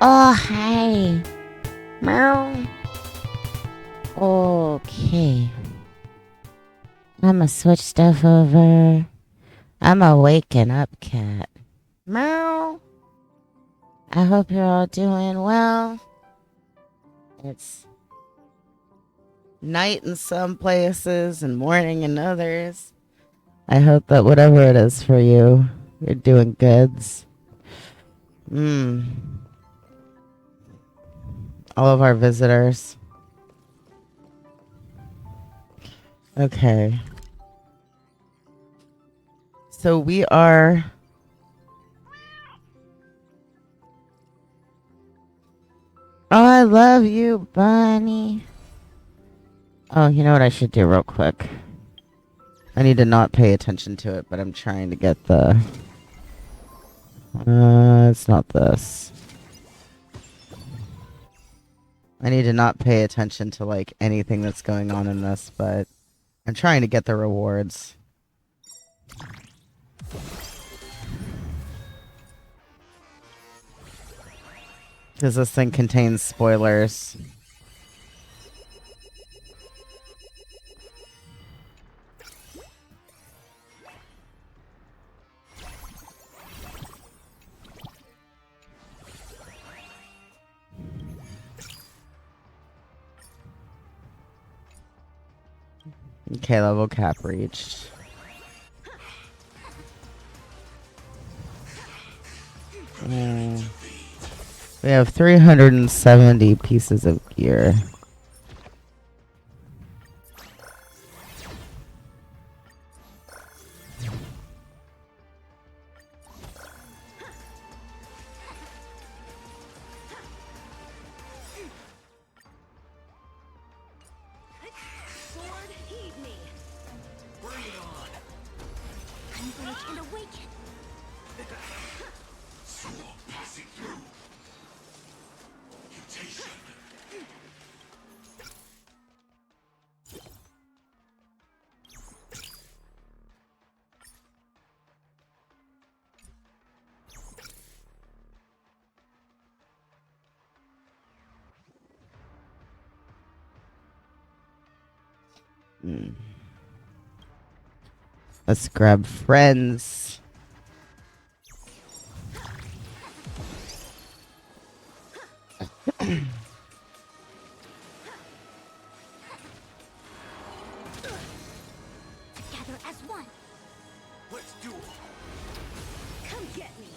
Oh, hi. Meow. Okay. I'ma switch stuff over. I'm a waking up cat. Meow. I hope you're all doing well. It's night in some places and morning in others. I hope that whatever it is for you, you're doing goods. All of our visitors. Okay. So we are... Oh, I love you, Bunny. Oh, you know what I should do real quick? I need to not pay attention to it, but I'm trying to get the... it's not this. I need to not pay attention to, like, anything that's going on in this, but I'm trying to get the rewards. Because this thing contains spoilers. Okay, level cap reached. We have 370 pieces of gear. Let's grab friends. Together as one. Let's duel. Come get me.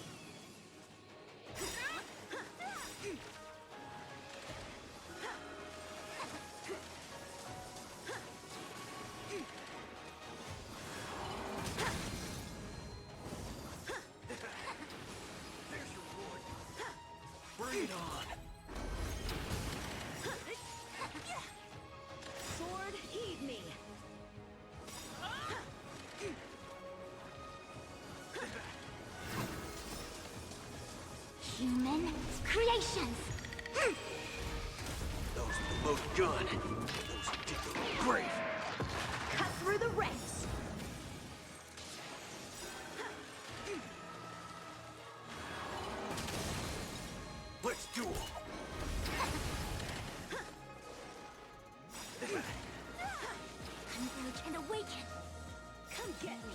There's your reward. Bring it on. Sword, heed me. Human creations. Those with the loaded gun. Those who dig their own grave. Cut through the ranks. Let's duel. Converge and awaken. Come get me.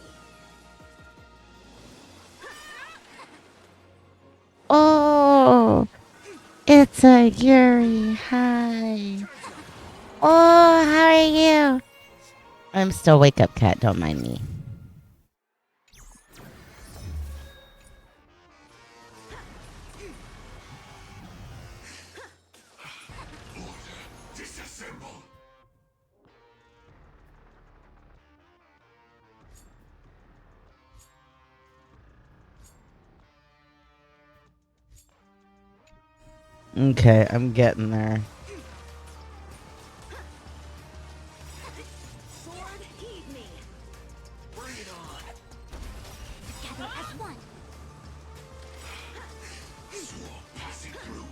Oh, it's a Yuri. Hi. Oh, how are you? I'm still wake up cat. Don't mind me. Disassemble. Okay, I'm getting there. Sword, heed me. Bring it on. Together as one. Sword passing through.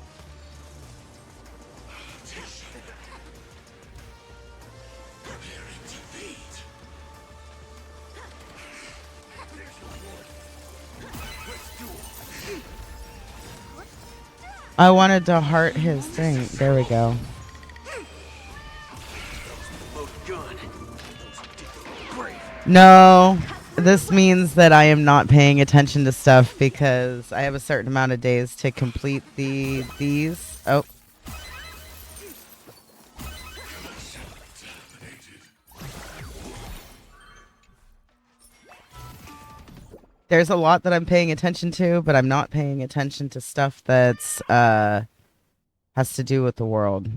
Attention. Preparing to feed. There's your reward. Let's duel. I wanted to heart his thing. There we go. Loaded gun. Those dig a grave. No, this means that I am not paying attention to stuff because I have a certain amount of days to complete these. Oh, there's a lot that I'm paying attention to, but I'm not paying attention to stuff that's has to do with the world.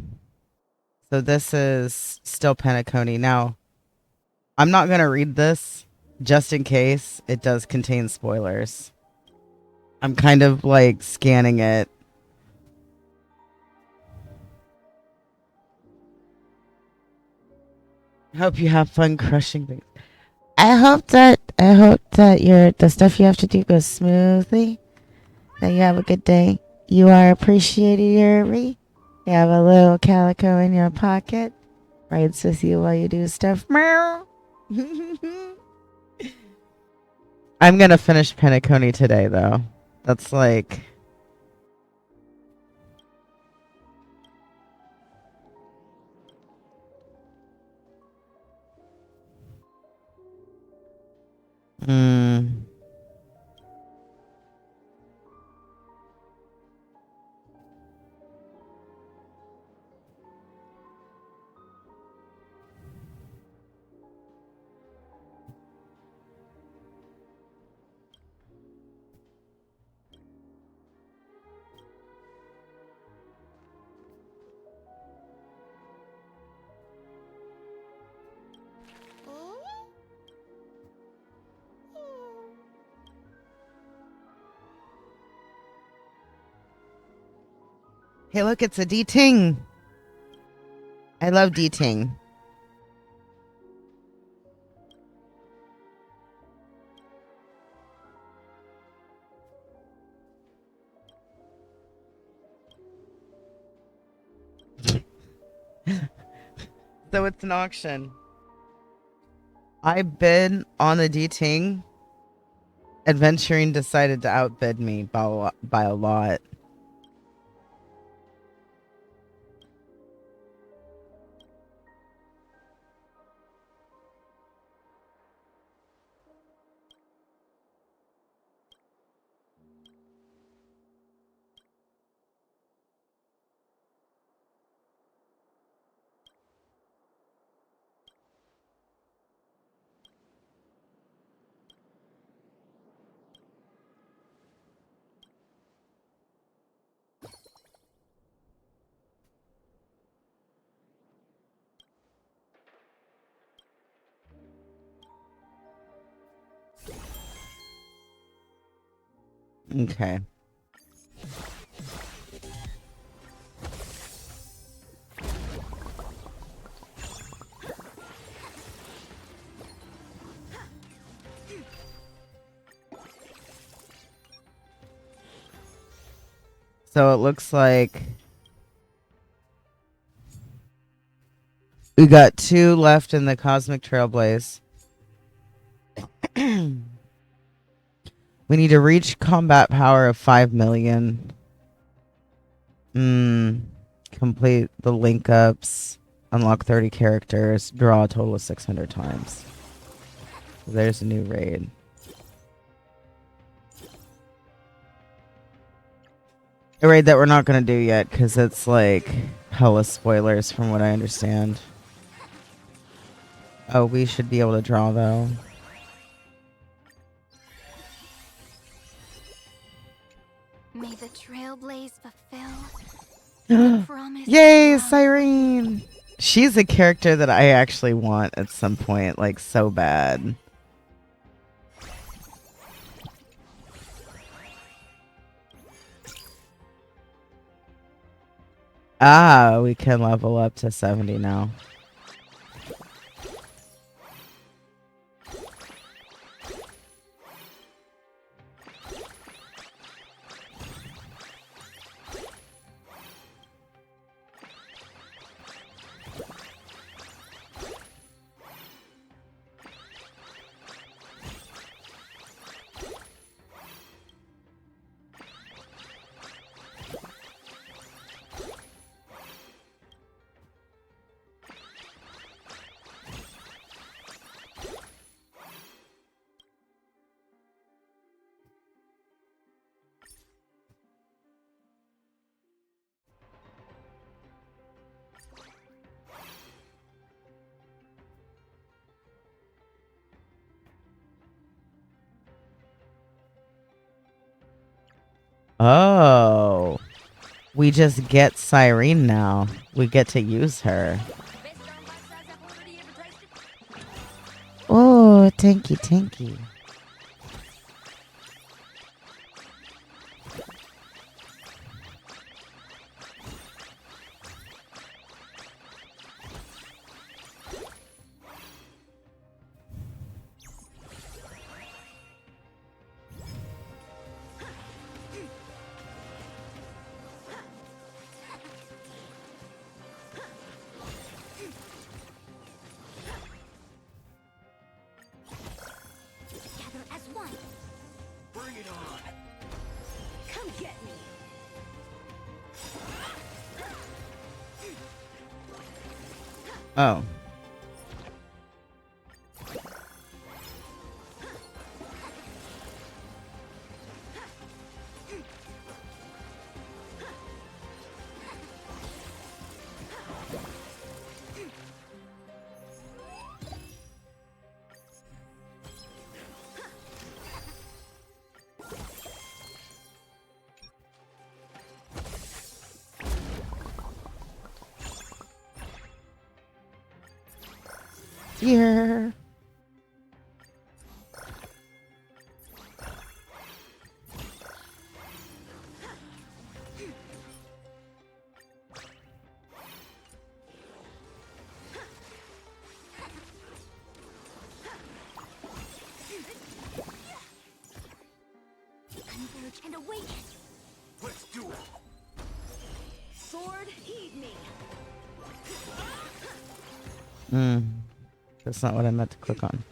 So this is still Penacony. Now, I'm not gonna read this just in case it does contain spoilers. I'm kind of like scanning it. Hope you have fun crushing things. I hope that the stuff you have to do goes smoothly. That you have a good day. You are appreciated, Yuri. You have a little calico in your pocket. Rides with you while you do stuff. Meow. I'm gonna finish Penacony today, though. That's like. Hmm. Hey, look, it's a D-Ting. I love D-Ting. So it's an auction. I bid on the D-Ting. Adventuring decided to outbid me by a lot. Okay. So it looks like we got 2 left in the Cosmic Trailblaze. We need to reach combat power of 5 million. Complete the link ups. Unlock 30 characters. Draw a total of 600 times. There's a new raid. A raid that we're not going to do yet because it's like hella spoilers from what I understand. Oh, we should be able to draw though. May the trailblaze fulfill the promise. Yay, of love. Cyrene! She's a character that I actually want at some point, like so bad. Ah, we can level up to 70 now. Oh. We just get Cyrene now. We get to use her. Oh, tanky, tanky. Gather as one. Bring it on. Come get me. Oh. Here. Converge and awaken. Let's do it. Sword, heed me. That's not what I meant to click on.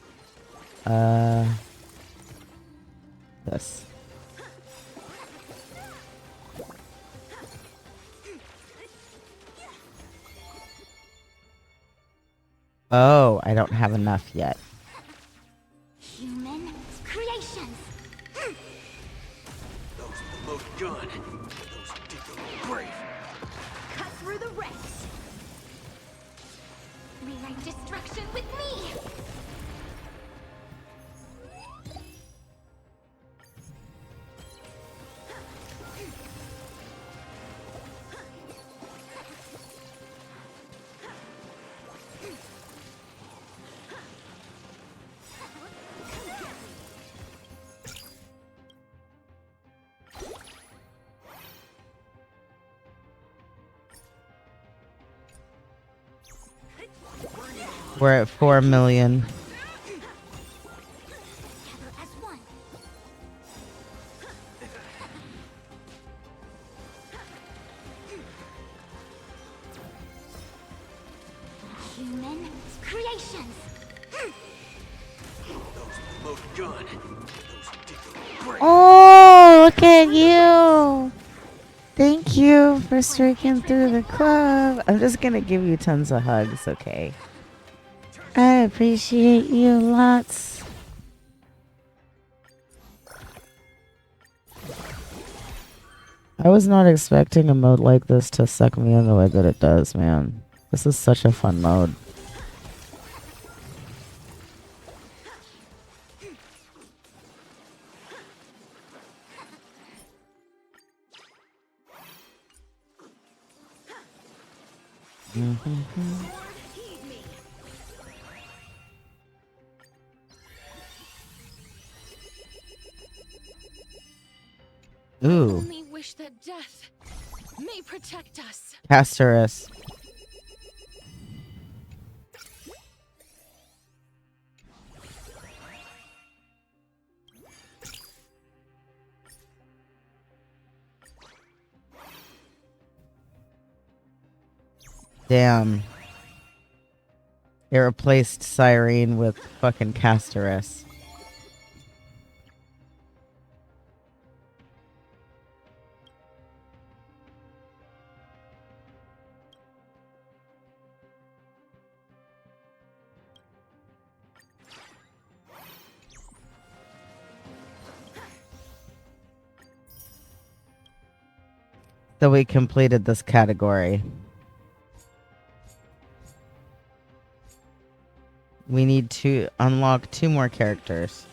This. Oh, I don't have enough yet. Human creations. Those with the loaded gun. Those who dig their own grave. Cut through the ranks. Rewrite destruction with me. We're at 4 million. Gather as one. Human creations. Those with the loaded gun. Those who dig their own grave. Oh, look at you. Thank you for streaking through the club. I'm just going to give you tons of hugs, okay? I appreciate you lots. I was not expecting a mode like this to suck me in the way that it does, man. This is such a fun mode. Ooh, Only wish that death may protect us. Castorus. Damn. It replaced Cyrene with fucking Castorus. So we completed this category. We need to unlock 2 more characters.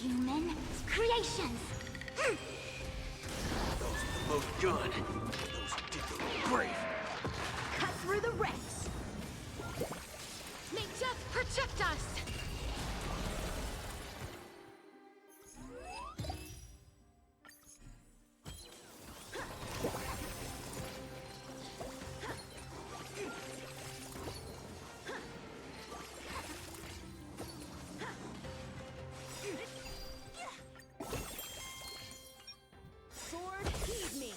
Human creations. Those with the loaded gun. Those who dig their own grave. Cut through the ranks. May death protect us! Sword, heed me.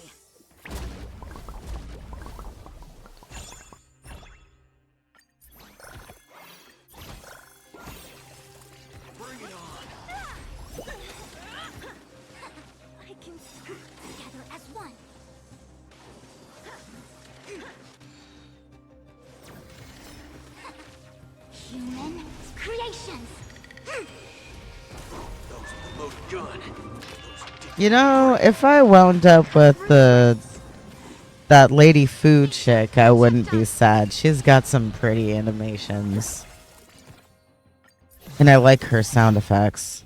Bring it on. I can together as one. Human creations. Those with the loaded gun. Those who dig You know, if I wound up with that lady food chick, I wouldn't be sad. She's got some pretty animations. And I like her sound effects.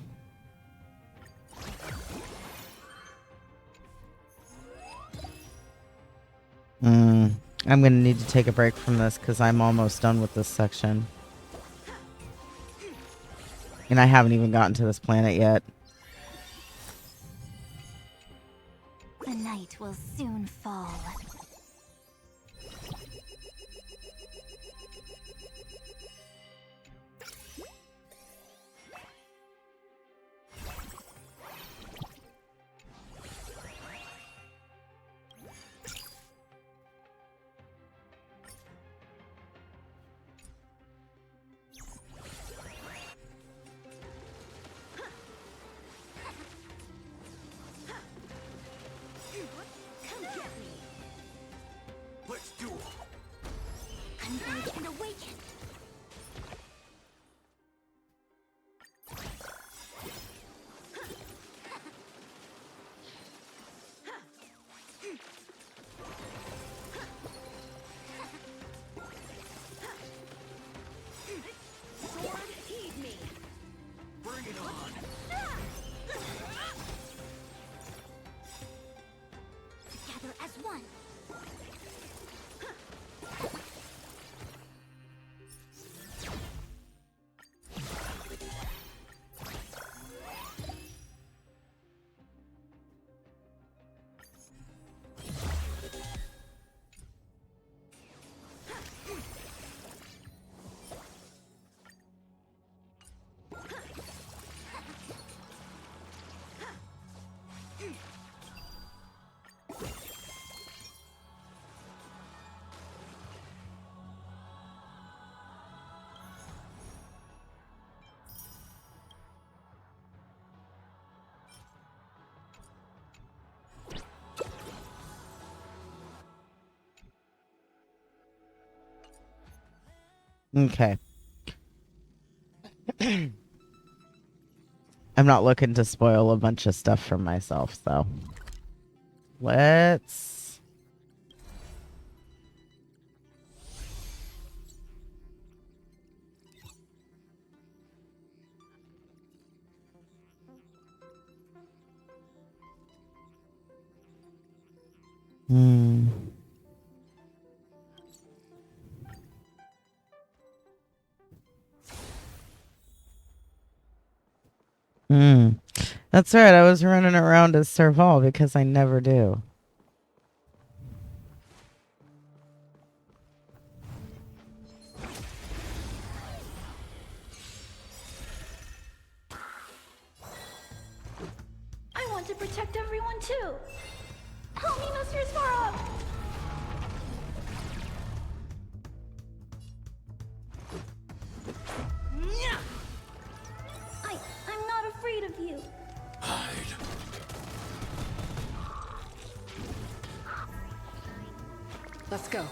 I'm gonna need to take a break from this because I'm almost done with this section. And I haven't even gotten to this planet yet. The night will soon fall. Come get me. Let's duel. Converge and awaken. Sword, heed me! Bring it on. Together as one. Okay. I'm not looking to spoil a bunch of stuff for myself, so let's That's right, I was running around as Serval because I never do. I want to protect everyone too. Help me, Mr. Svarog. I'm not afraid of you. Hide. Let's go.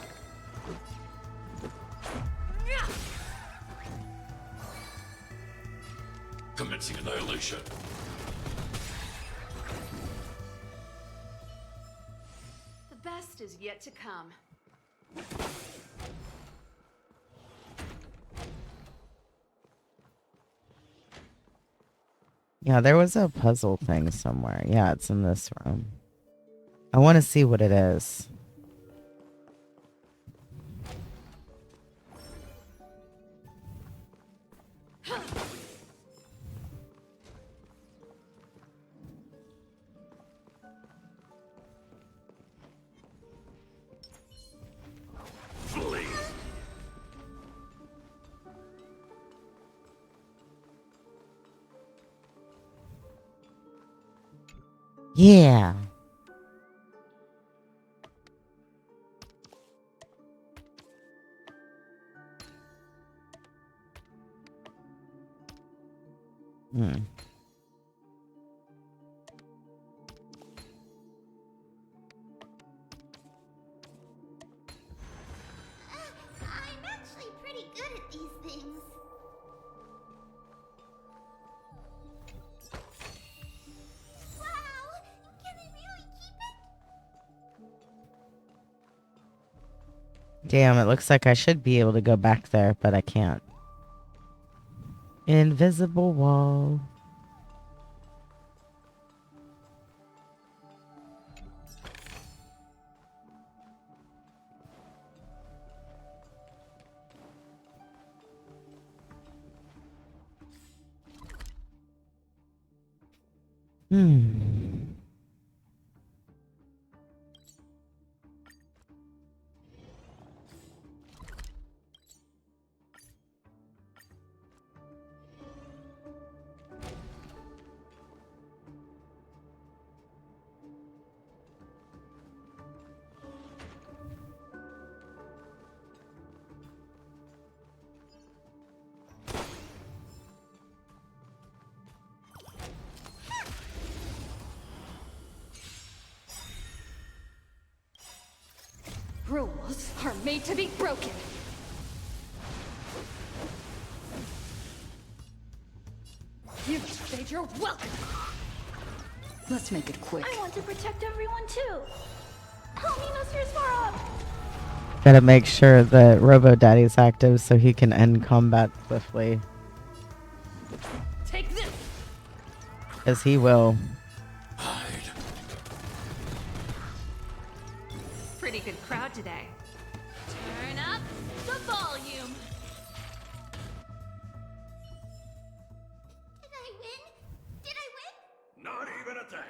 Commencing annihilation. The best is yet to come. Yeah, there was a puzzle thing somewhere. Yeah, it's in this room. I want to see what it is. Flee. Yeah. Hmm. I'm actually pretty good at these things. Wow! Can I really keep it? Damn, it looks like I should be able to go back there, but I can't. Invisible wall. Hmm. Rules are made to be broken. You've stayed your welcome. Let's make it quick. I want to protect everyone too. Help me, Mr. Svarog. Gotta make sure that Robo Daddy's active so he can end combat swiftly. Take this. Because he will. Hide. Pretty good crowd today. Turn up the volume. Did I win? Did I win? Not even a thanks.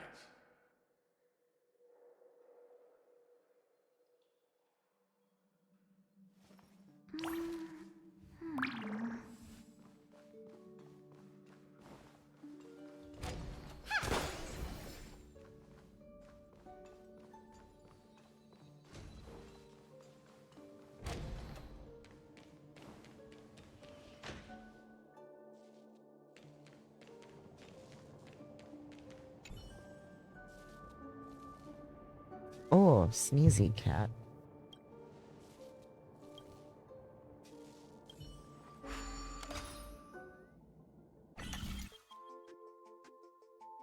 Oh, sneezy cat.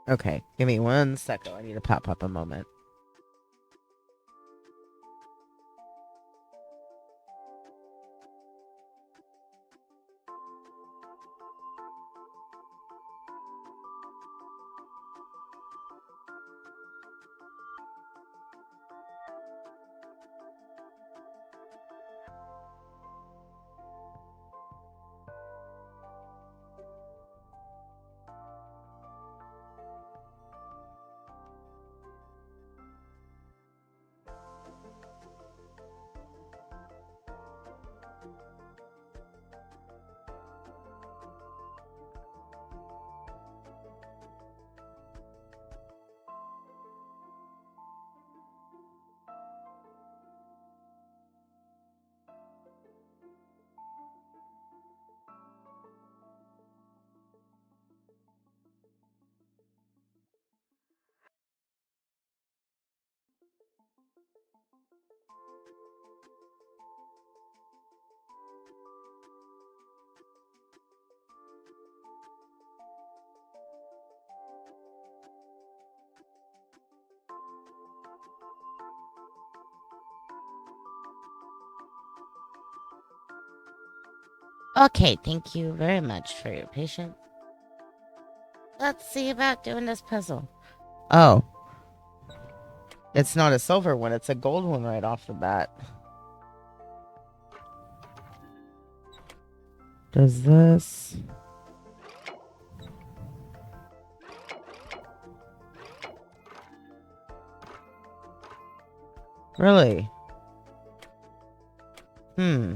Okay, give me 1 second. I need to pop up a moment. Okay, thank you very much for your patience. Let's see about doing this puzzle. Oh. It's not a silver one, it's a gold one right off the bat. Does this... Really? Hmm.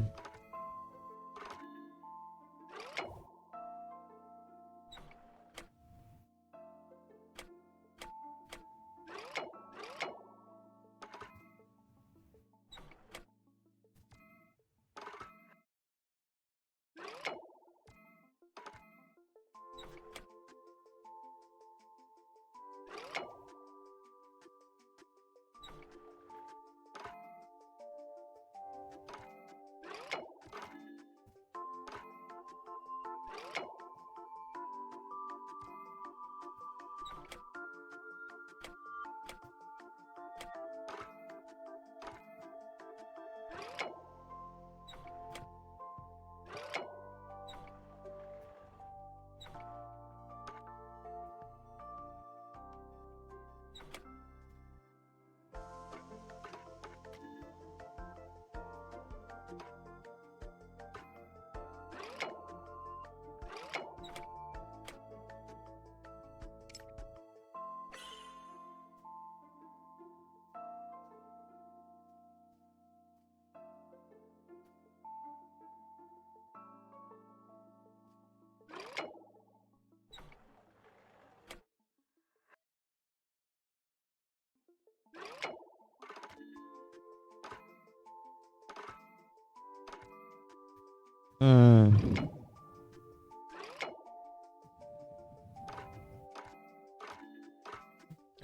Hmm.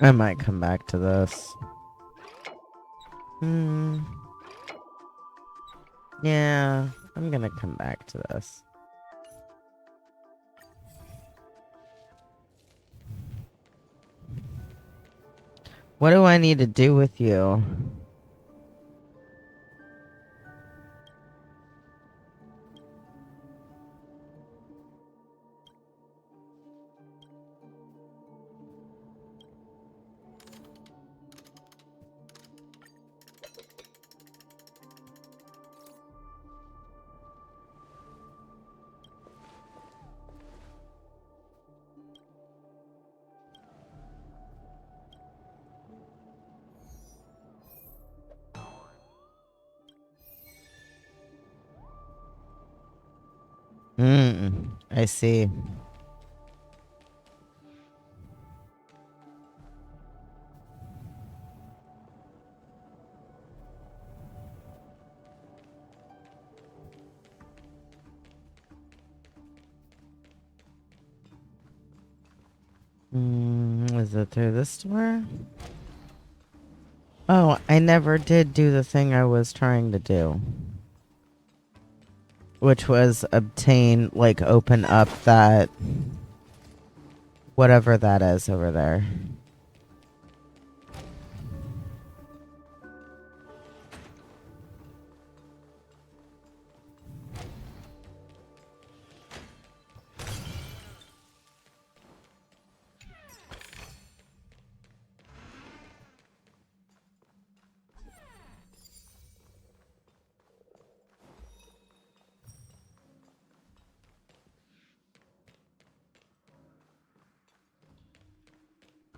I might come back to this. Hmm. Yeah, I'm gonna come back to this. What do I need to do with you? Hmm. I see. Is it through this door? Oh, I never did do the thing I was trying to do. Which was obtain, like, open up that... whatever that is over there.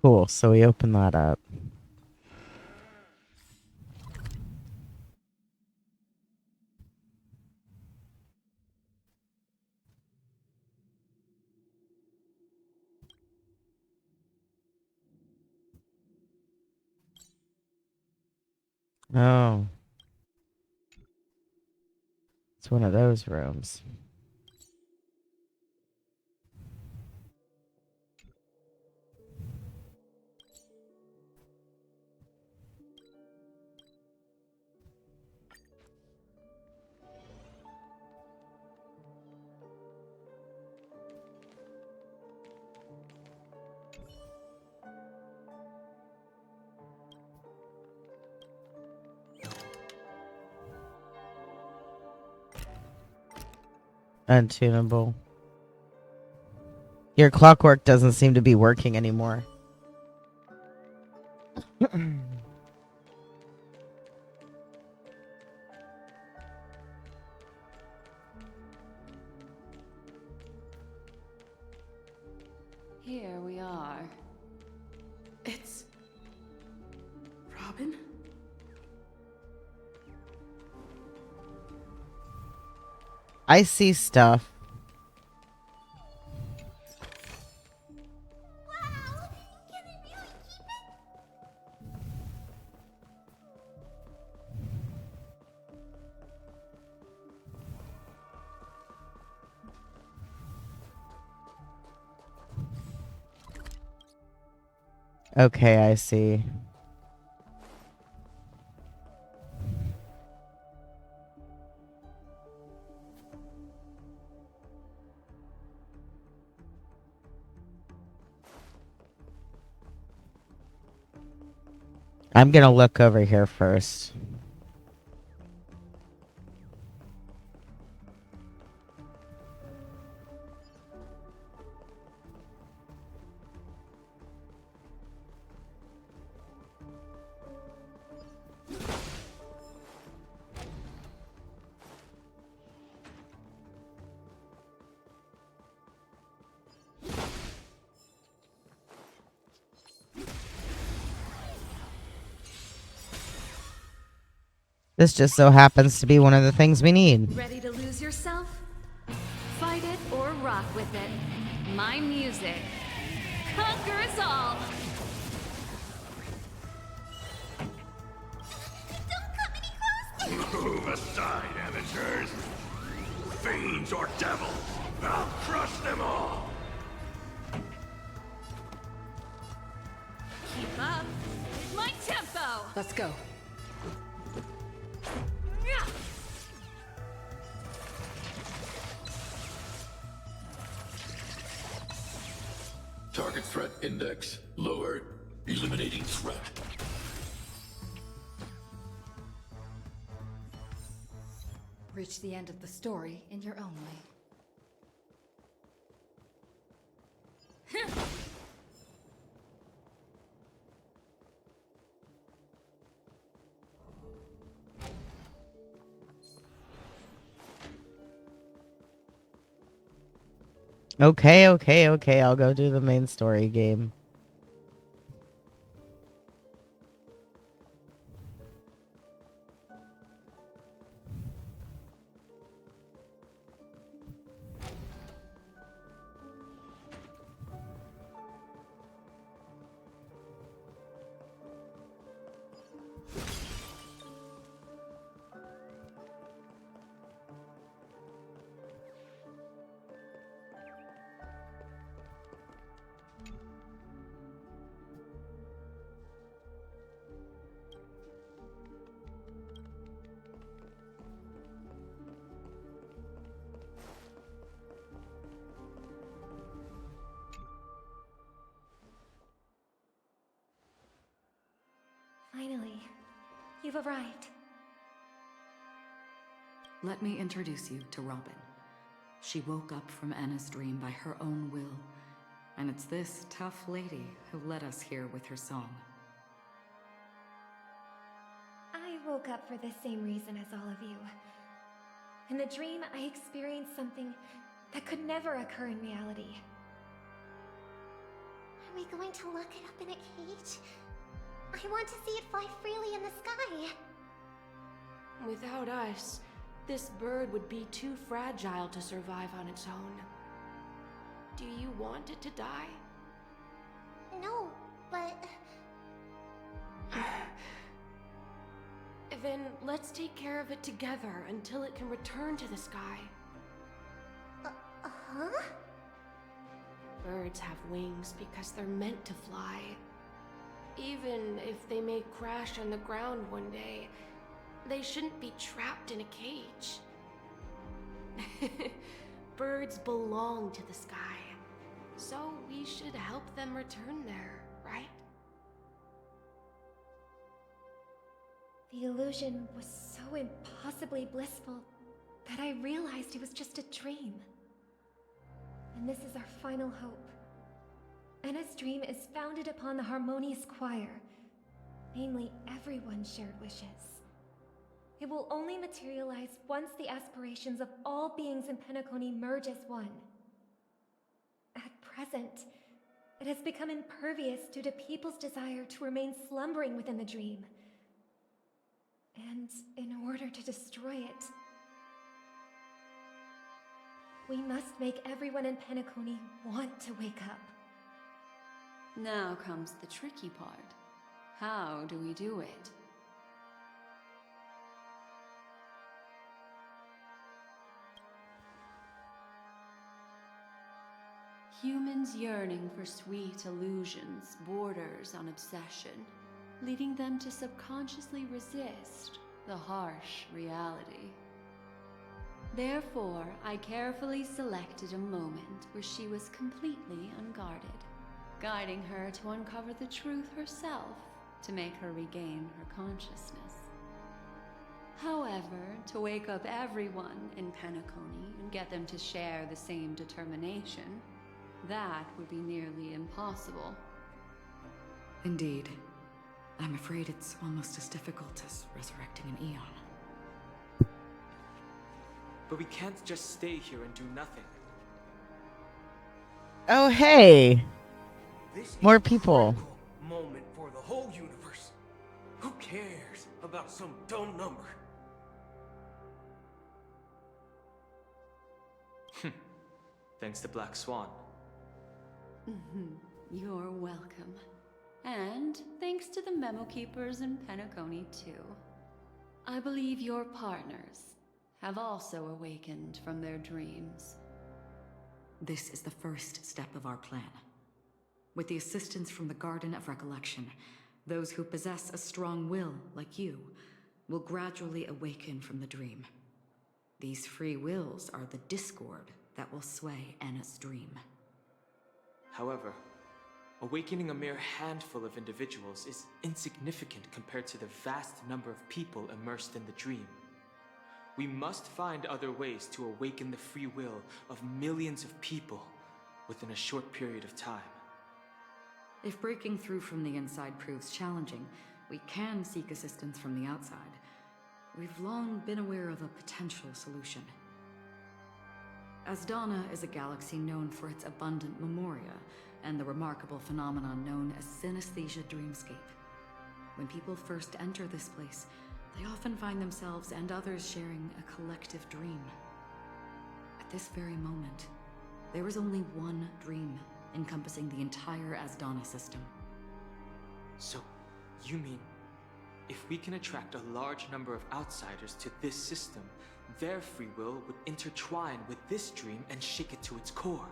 Cool, so we open that up. Oh. It's one of those rooms. Untunable. Your clockwork doesn't seem to be working anymore. Here we are. It's... Robin? I see stuff. Wow! Can I really keep it? Okay, I see. I'm gonna look over here first. This just so happens to be one of the things we need. Ready to lose yourself? Fight it or rock with it. My music conquers all. Don't come any closer! Move aside, amateurs. Fiends or devils, I'll crush them all. Keep up with my tempo. Let's go. Target threat index lowered. Eliminating threat. Reach the end of the story in your own way. Okay, I'll go do the main story game. Finally, you've arrived. Let me introduce you to Robin. She woke up from Anna's dream by her own will, and it's this tough lady who led us here with her song. I woke up for the same reason as all of you. In the dream, I experienced something that could never occur in reality. Are we going to lock it up in a cage? I want to see it fly freely in the sky. Without us, this bird would be too fragile to survive on its own. Do you want it to die? No, but... Then let's take care of it together until it can return to the sky. Huh? Birds have wings because they're meant to fly. Even if they may crash on the ground one day, they shouldn't be trapped in a cage. Birds belong to the sky, so we should help them return there, right? The illusion was so impossibly blissful that I realized it was just a dream. and this is our final hope. Enna's dream is founded upon the harmonious choir, namely everyone's shared wishes. It will only materialize once the aspirations of all beings in Penacony merge as one. At present, it has become impervious due to people's desire to remain slumbering within the dream. And in order to destroy it, we must make everyone in Penacony want to wake up. Now comes the tricky part. How do we do it? Humans yearning for sweet illusions borders on obsession, leading them to subconsciously resist the harsh reality. Therefore, I carefully selected a moment where she was completely unguarded, guiding her to uncover the truth herself to make her regain her consciousness. However, to wake up everyone in Penacony and get them to share the same determination, that would be nearly impossible. Indeed. I'm afraid it's almost as difficult as resurrecting an Eon. But we can't just stay here and do nothing. Oh, hey! This More is a people. critical moment for the whole universe. Who cares about some dumb number? Thanks to Black Swan. You're welcome. And thanks to the memo keepers in Penacony, too. I believe your partners have also awakened from their dreams. This is the first step of our plan. With the assistance from the Garden of Recollection, those who possess a strong will, like you, will gradually awaken from the dream. These free wills are the discord that will sway Anna's dream. However, awakening a mere handful of individuals is insignificant compared to the vast number of people immersed in the dream. We must find other ways to awaken the free will of millions of people within a short period of time. If breaking through from the inside proves challenging, we can seek assistance from the outside. We've long been aware of a potential solution. Asdana is a galaxy known for its abundant memoria and the remarkable phenomenon known as synesthesia dreamscape. When people first enter this place, they often find themselves and others sharing a collective dream. At this very moment, there is only one dream encompassing the entire Asdana system. So, you mean, if we can attract a large number of outsiders to this system, their free will would intertwine with this dream and shake it to its core?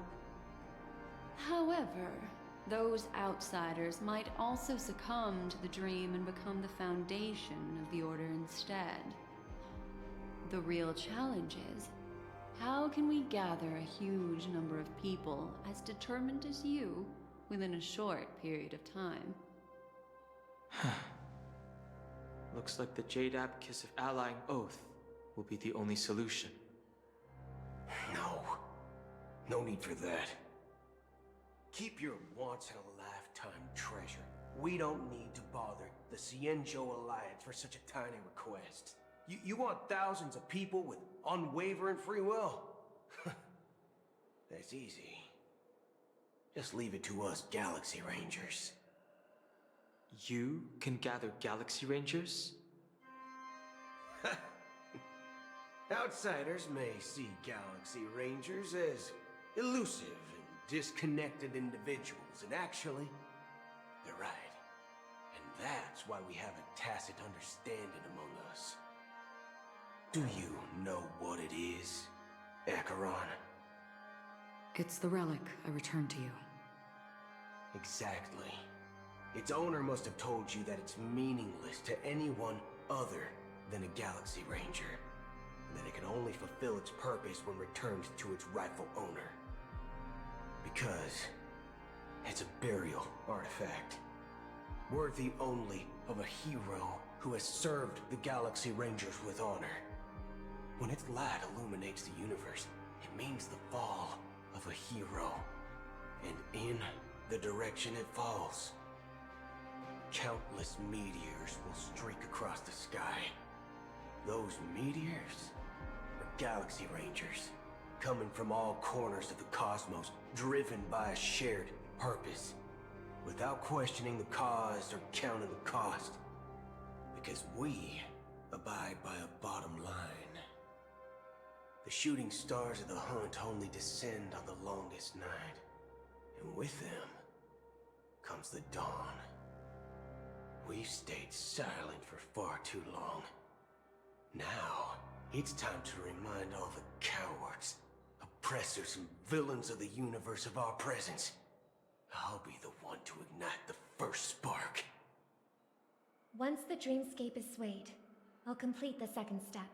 However, those outsiders might also succumb to the dream and become the foundation of the Order instead. The real challenge is, how can we gather a huge number of people as determined as you within a short period of time? Looks like the Jade Abacus of Allying Oath will be the only solution. No need for that. Keep your once-in-a-lifetime treasure. We don't need to bother the Cienjo Alliance for such a tiny request. You want thousands of people with unwavering free will? That's easy. Just leave it to us Galaxy Rangers. You can gather Galaxy Rangers? Outsiders may see Galaxy Rangers as elusive and disconnected individuals, and actually, they're right. And that's why we have a tacit understanding among us. Do you know what it is, Acheron? It's the relic I returned to you. Exactly. Its owner must have told you that it's meaningless to anyone other than a Galaxy Ranger, and that it can only fulfill its purpose when returned to its rightful owner. Because it's a burial artifact, worthy only of a hero who has served the Galaxy Rangers with honor. When its light illuminates the universe, it means the fall of a hero, and in the direction it falls, countless meteors will streak across the sky. Those meteors are Galaxy Rangers, coming from all corners of the cosmos, driven by a shared purpose, without questioning the cause or counting the cost, because we abide by a bottom line. The shooting stars of the hunt only descend on the longest night, and with them comes the dawn. We've stayed silent for far too long. Now, it's time to remind all the cowards, oppressors, and villains of the universe of our presence. I'll be the one to ignite the first spark. Once the dreamscape is swayed, I'll complete the second step.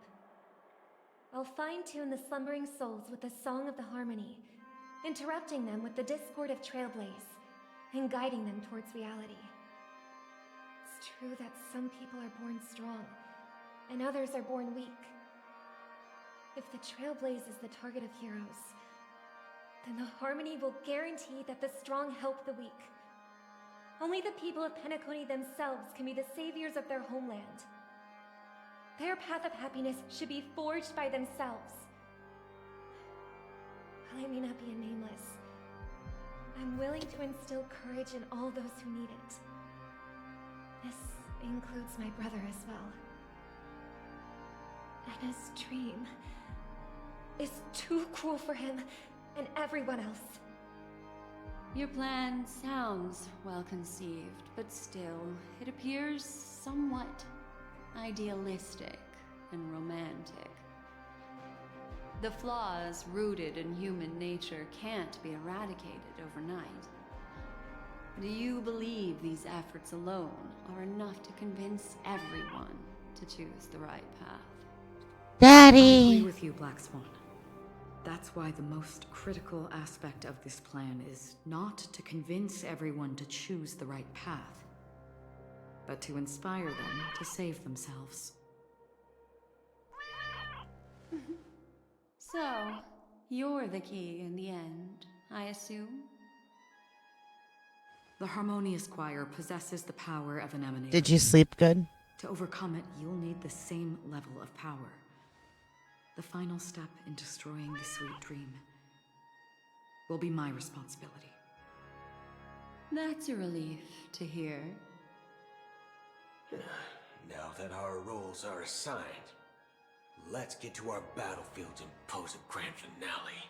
I'll fine-tune the slumbering souls with the Song of the Harmony, interrupting them with the discord of Trailblaze, and guiding them towards reality. It's true that some people are born strong, and others are born weak. If the Trailblaze is the target of heroes, then the Harmony will guarantee that the strong help the weak. Only the people of Penacony themselves can be the saviors of their homeland. Their path of happiness should be forged by themselves. While I may not be a nameless, I'm willing to instill courage in all those who need it. This includes my brother as well. And his dream is too cruel for him and everyone else. Your plan sounds well conceived, but still, it appears somewhat idealistic and romantic. The flaws rooted in human nature can't be eradicated overnight. Do you believe these efforts alone are enough to convince everyone to choose the right path? I agree Daddy! with you, Black Swan. That's why the most critical aspect of this plan is not to convince everyone to choose the right path, but to inspire them to save themselves. So, you're the key in the end, I assume? The Harmonious Choir possesses the power of an emanation. Did you sleep good? To overcome it, you'll need the same level of power. The final step in destroying the sweet dream will be my responsibility. That's a relief to hear. Now that our roles are assigned, let's get to our battlefields and pose a grand finale.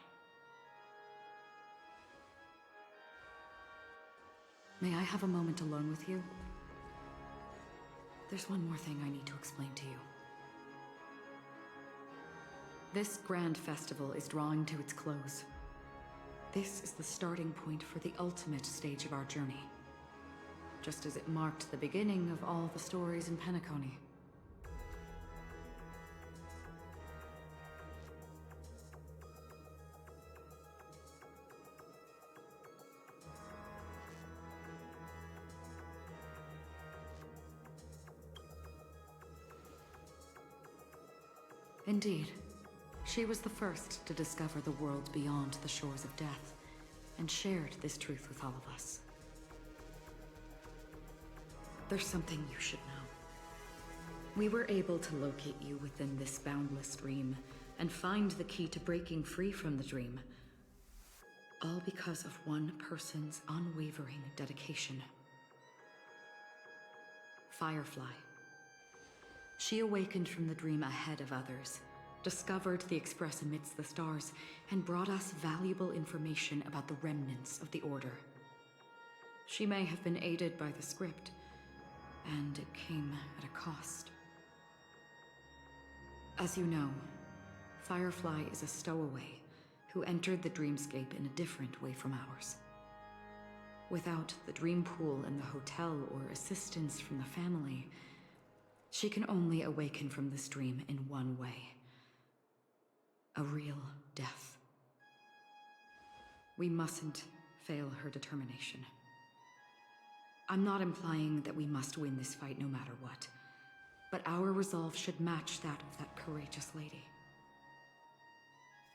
May I have a moment alone with you? There's one more thing I need to explain to you. This grand festival is drawing to its close. This is the starting point for the ultimate stage of our journey, just as it marked the beginning of all the stories in Penacony. Indeed. She was the first to discover the world beyond the shores of death, and shared this truth with all of us. There's something you should know. We were able to locate you within this boundless dream, and find the key to breaking free from the dream. All because of one person's unwavering dedication. Firefly. She awakened from the dream ahead of others, discovered the Express amidst the stars, and brought us valuable information about the remnants of the Order. She may have been aided by the script, and it came at a cost. As you know, Firefly is a stowaway who entered the dreamscape in a different way from ours. Without the dream pool in the hotel or assistance from the family, she can only awaken from this dream in one way. A real death. We mustn't fail her determination. I'm not implying that we must win this fight no matter what, but our resolve should match that of that courageous lady.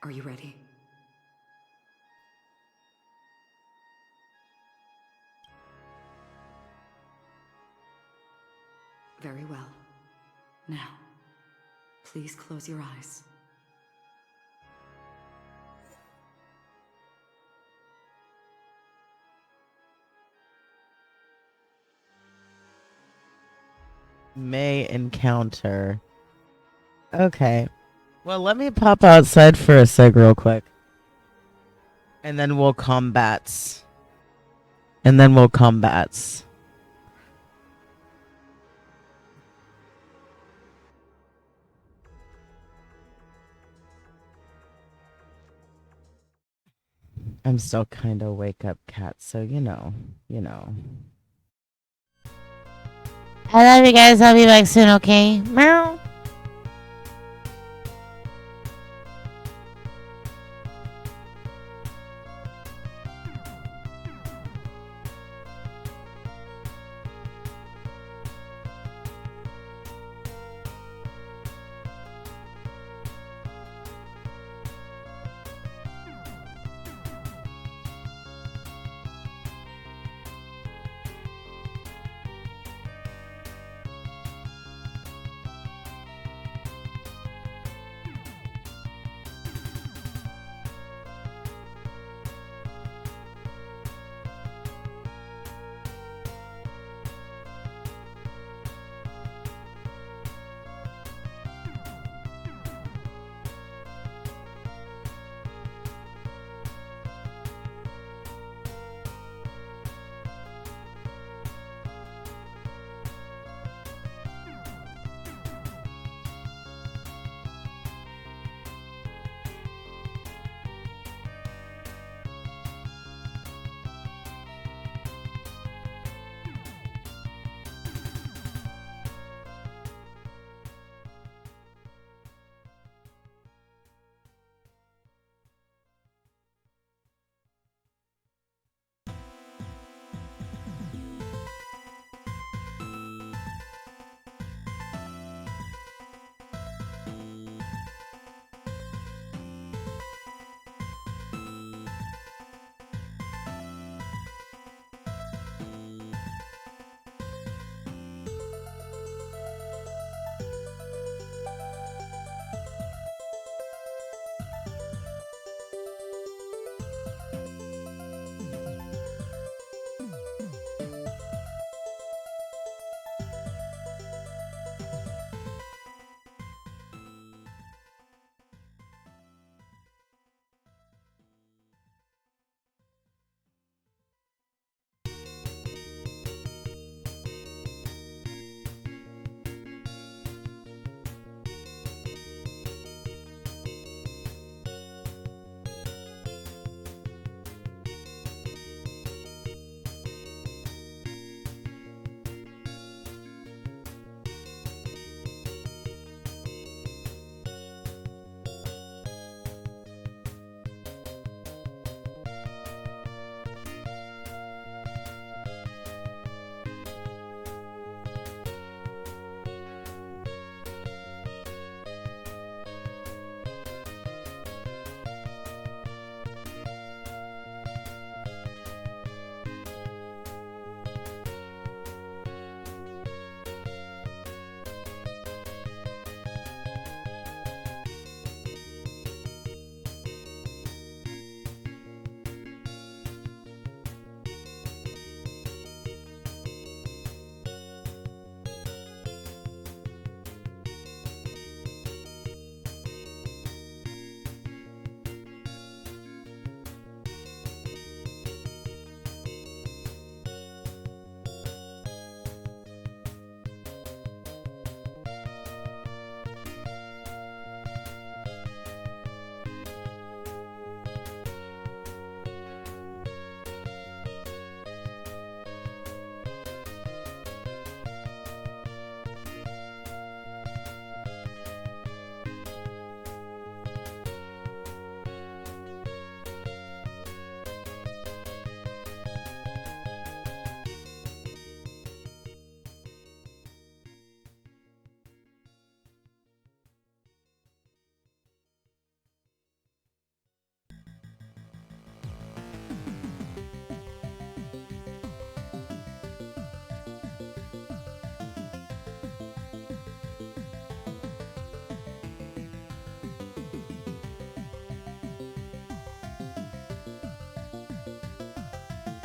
Are you ready? Very well. Now, please close your eyes. May encounter. Okay. Well, let me pop outside for a sec real quick. And then we'll combats. I'm still kind of wake up cat, so you know. I love you guys. I'll be back soon, okay? Meow.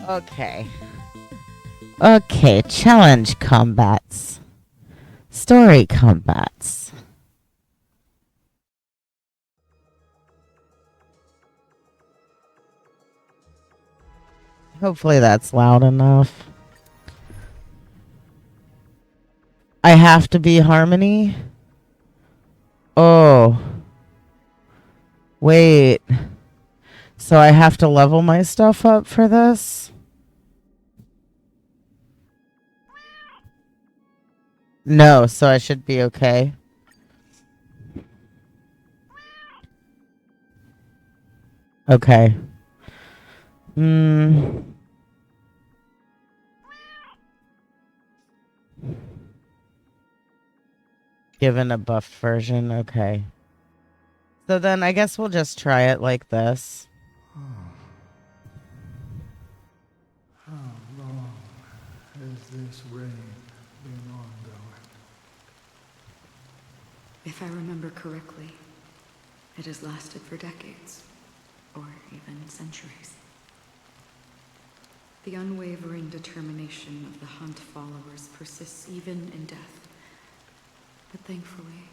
Okay. Okay, challenge combats. Story combats. Hopefully that's loud enough. I have to be Harmony? Oh. Wait. So I have to level my stuff up for this? No, so I should be okay. Okay. Given a buffed version, okay. So then I guess we'll just try it like this. How long has this reign been ongoing? If I remember correctly, it has lasted for decades, or even centuries. The unwavering determination of the Hunt followers persists even in death. But thankfully,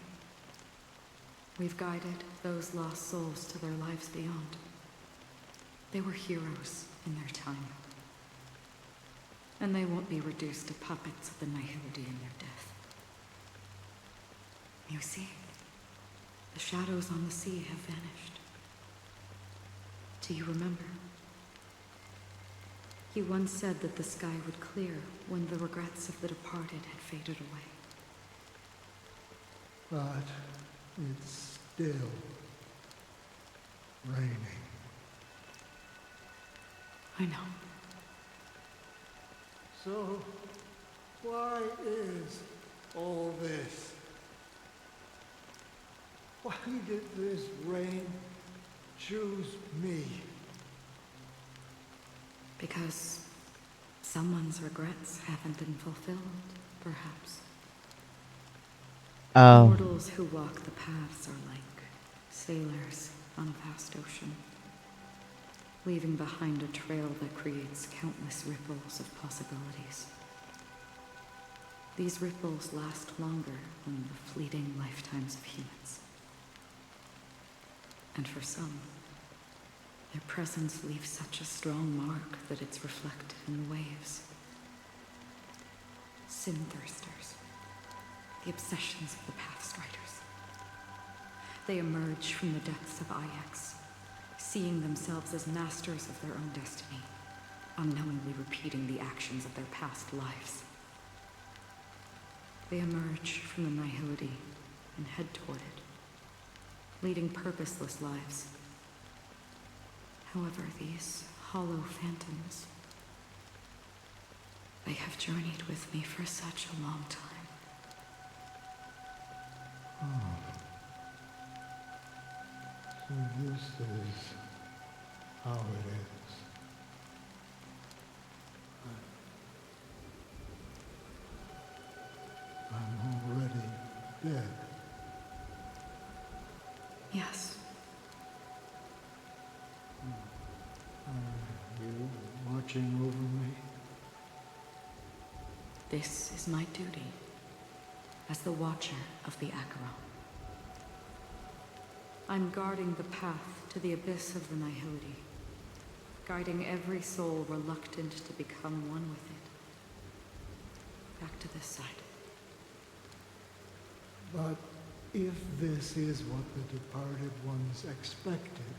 we've guided those lost souls to their lives beyond. They were heroes in their time. And they won't be reduced to puppets of the Nihility in their death. You see, the shadows on the sea have vanished. Do you remember? You once said that the sky would clear when the regrets of the departed had faded away. But it's still raining. I know. So, why is all this? Why did this rain choose me? Because someone's regrets haven't been fulfilled, perhaps. Oh. Mortals who walk the paths are like sailors on a vast ocean, leaving behind a trail that creates countless ripples of possibilities. These ripples last longer than the fleeting lifetimes of humans. And for some, their presence leaves such a strong mark that it's reflected in the waves. Sin-thirsters, the obsessions of the Pathstriders. They emerge from the depths of Ix, seeing themselves as masters of their own destiny, unknowingly repeating the actions of their past lives. They emerge from the Nihility and head toward it, leading purposeless lives. However, these hollow phantoms, they have journeyed with me for such a long time. So this is how it is. I'm already dead. Yes. Are you watching over me? This is my duty as the Watcher of the Acheron. I'm guarding the path to the abyss of the Nihility, guiding every soul reluctant to become one with it. Back to this side. But if this is what the departed ones expected,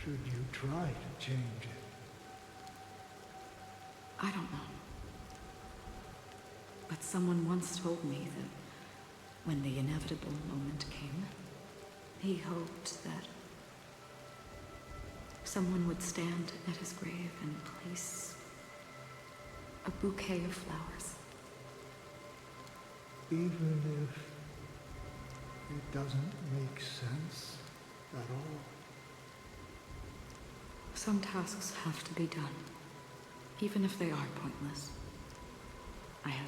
should you try to change it? I don't know. But someone once told me that when the inevitable moment came, he hoped that someone would stand at his grave and place a bouquet of flowers. Even if it doesn't make sense at all? Some tasks have to be done, even if they are pointless. I have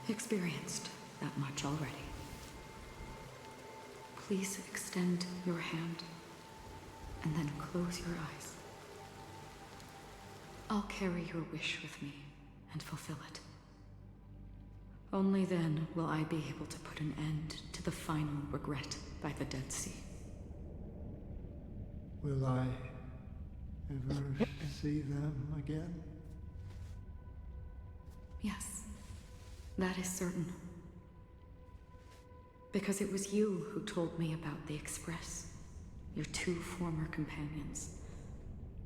experienced that much already. Please extend your hand and then close your eyes. I'll carry your wish with me and fulfill it. Only then will I be able to put an end to the final regret by the Dead Sea. Will I ever see them again? Yes, that is certain. Because it was you who told me about the Express, your two former companions.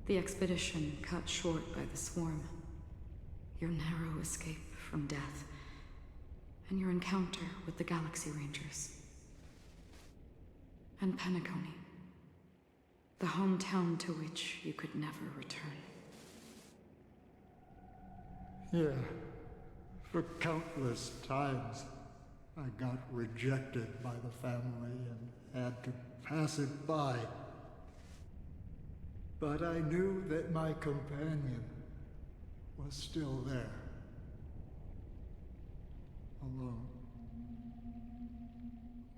The expedition cut short by the swarm, your narrow escape from death, and your encounter with the Galaxy Rangers. And Penacony, the hometown to which you could never return. Yeah. For countless times, I got rejected by the family and had to pass it by. But I knew that my companion was still there. Alone.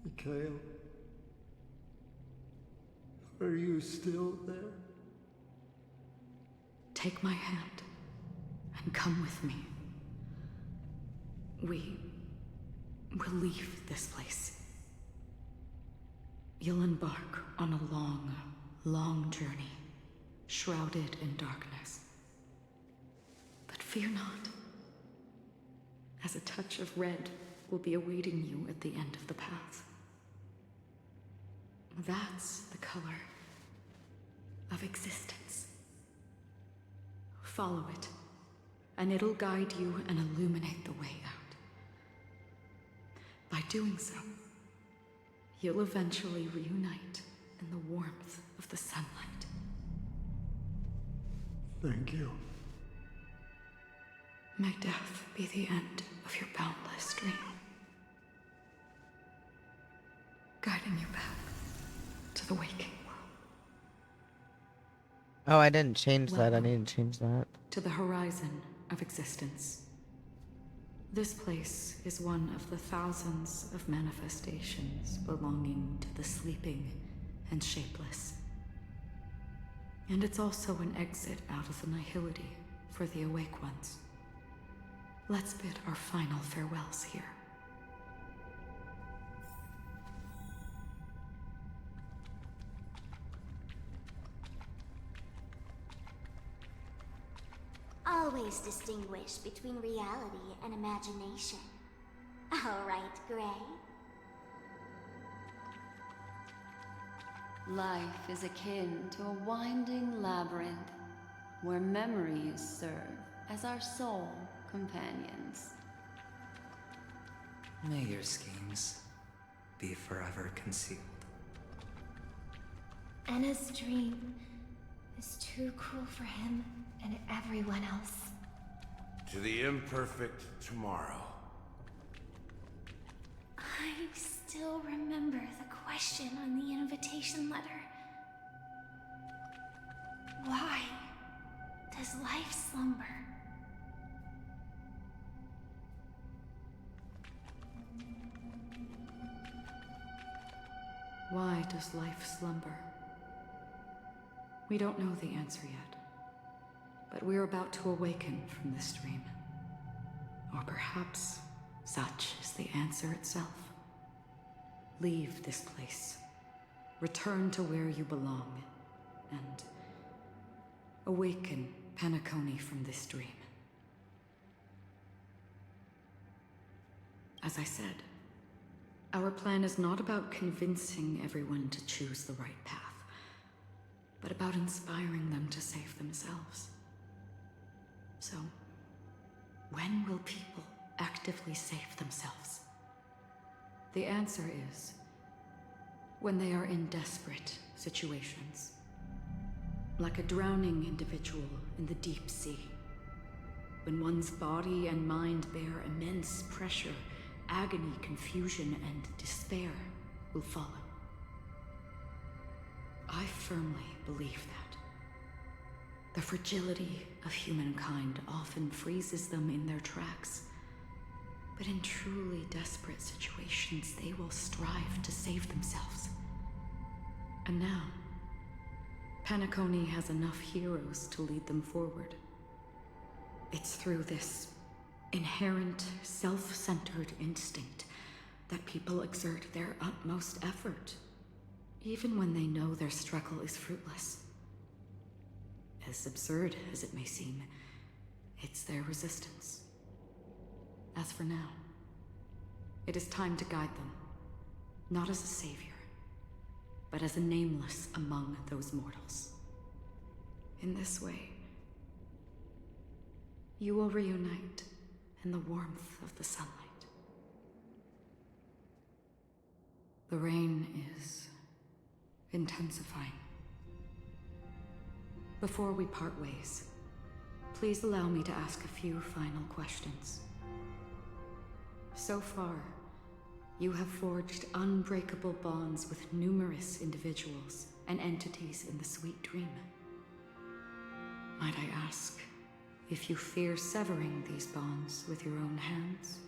Mikhail, are you still there? Take my hand and come with me. We will leave this place. You'll embark on a long, long journey, shrouded in darkness. But fear not, as a touch of red will be awaiting you at the end of the path. That's the color of existence. Follow it, and it'll guide you and illuminate the way out. By doing so, you'll eventually reunite in the warmth of the sunlight. Thank you. May death be the end of your boundless dream, guiding you back to the waking world. Oh, I didn't change that. I Welcome need to change that. to the horizon of existence. This place is one of the thousands of manifestations belonging to the sleeping and shapeless. And it's also an exit out of the nihility for the awake ones. Let's bid our final farewells here. Always distinguish between reality and imagination. All right, Gray? Life is akin to a winding labyrinth, where memories serve as our sole companions. May your schemes be forever concealed. Anna's dream is too cruel for him and everyone else. To the imperfect tomorrow. I still remember the question on the invitation letter. Why does life slumber? Why does life slumber? We don't know the answer yet, but we're about to awaken from this dream. Or perhaps such is the answer itself. Leave this place, return to where you belong, and awaken Penacony from this dream. As I said, our plan is not about convincing everyone to choose the right path, but about inspiring them to save themselves. So, when will people actively save themselves? The answer is when they are in desperate situations. Like a drowning individual in the deep sea. When one's body and mind bear immense pressure, agony, confusion, and despair will follow. I firmly believe that. The fragility of humankind often freezes them in their tracks. But in truly desperate situations, they will strive to save themselves. And now, Penacony has enough heroes to lead them forward. It's through this inherent, self-centered instinct that people exert their utmost effort, even when they know their struggle is fruitless. As absurd as it may seem, it's their resistance. As for now, it is time to guide them, not as a savior, but as a nameless among those mortals. In this way, you will reunite in the warmth of the sunlight. The rain is intensifying. Before we part ways, please allow me to ask a few final questions. So far, you have forged unbreakable bonds with numerous individuals and entities in the Sweet Dream. Might I ask if you fear severing these bonds with your own hands?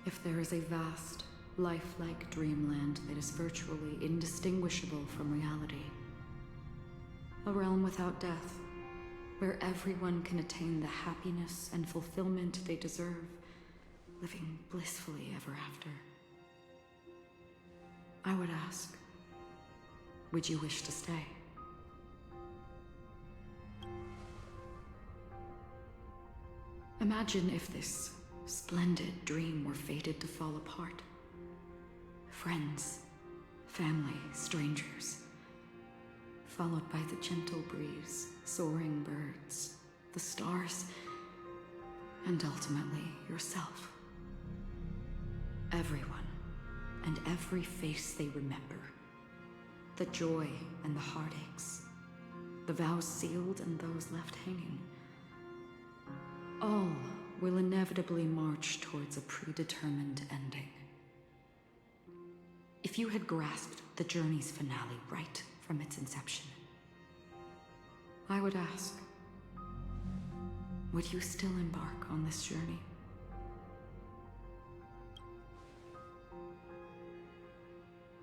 If there is a vast, lifelike dreamland that is virtually indistinguishable from reality, a realm without death, where everyone can attain the happiness and fulfillment they deserve, living blissfully ever after, I would ask, would you wish to stay? Imagine if this splendid dream were fated to fall apart. Friends, family, strangers, followed by the gentle breeze, soaring birds, the stars, and ultimately yourself. Everyone, and every face they remember. The joy and the heartaches, the vows sealed and those left hanging. All will inevitably march towards a predetermined ending. If you had grasped the journey's finale right from its inception, I would ask, would you still embark on this journey?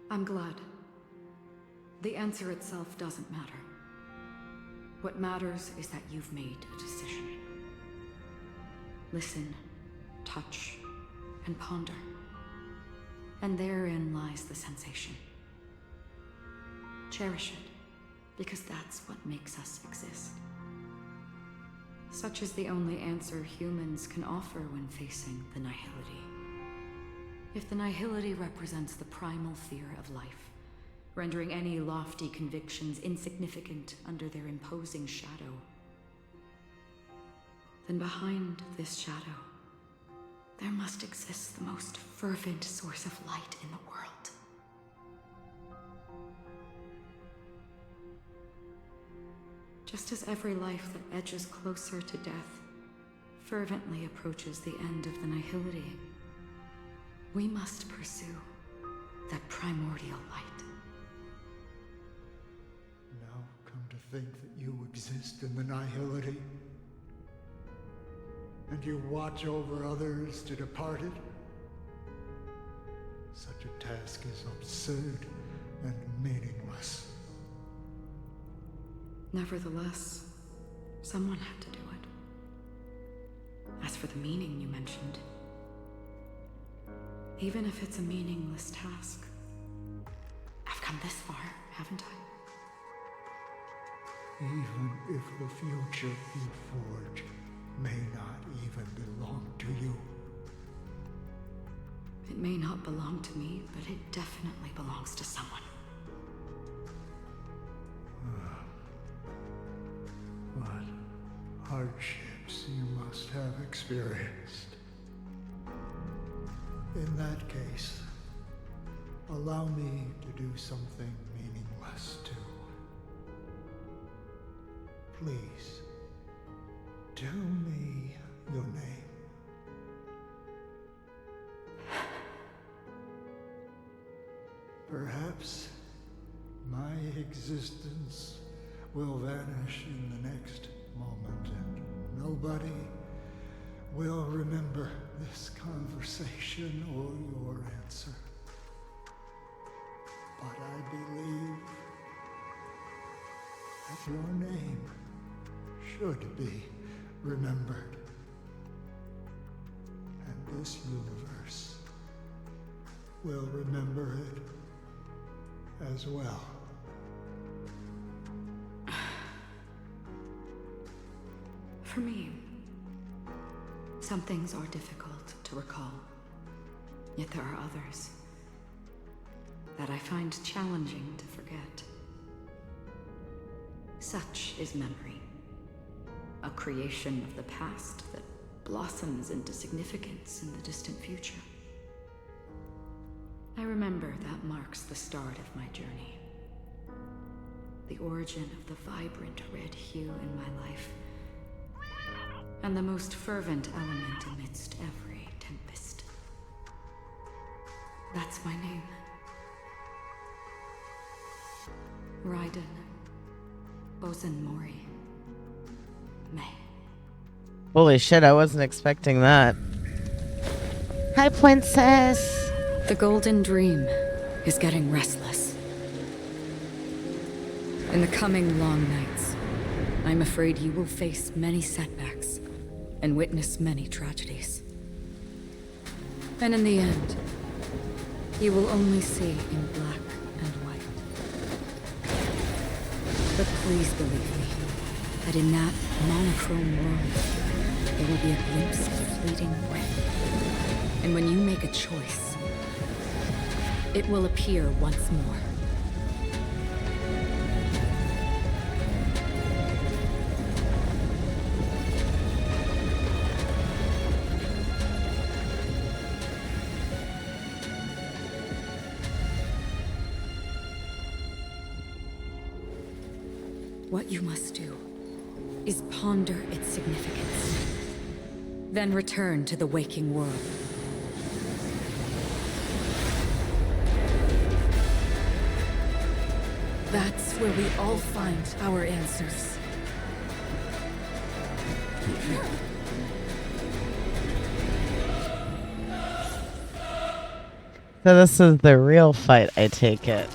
I'm glad. The answer itself doesn't matter. What matters is that you've made a decision. Listen, touch, and ponder. And therein lies the sensation. Cherish it, because that's what makes us exist. Such is the only answer humans can offer when facing the nihility. If the nihility represents the primal fear of life, rendering any lofty convictions insignificant under their imposing shadow, then behind this shadow, there must exist the most fervent source of light in the world. Just as every life that edges closer to death fervently approaches the end of the nihility, we must pursue that primordial light. Now come to think that you exist in the nihility, and you watch over others to depart it? Such a task is absurd and meaningless. Nevertheless, someone had to do it. As for the meaning you mentioned, even if it's a meaningless task, I've come this far, haven't I? Even if the future you forge may not even belong to you. It may not belong to me, but it definitely belongs to someone. What hardships you must have experienced. In that case, allow me to do something meaningless too. Please, tell me your name. Perhaps my existence will vanish in the next moment, and nobody will remember this conversation or your answer. But your name should be remembered. And this universe will remember it as well. For me, some things are difficult to recall. Yet there are others that I find challenging to forget. Such is memory, a creation of the past that blossoms into significance in the distant future. I remember that marks the start of my journey. The origin of the vibrant red hue in my life, and the most fervent element amidst every tempest. That's my name. Raiden. Bozen Mori. May. Holy shit, I wasn't expecting that. Hi, princess. The Golden Dream is getting restless. In the coming long nights, I'm afraid you will face many setbacks and witness many tragedies. And in the end, you will only see in black and white. But please believe me, that in that monochrome world, there will be a glimpse of fleeting red. And when you make a choice, it will appear once more. What you must do is ponder its significance, then return to the waking world. That's where we all find our answers. So this is the real fight, I take it.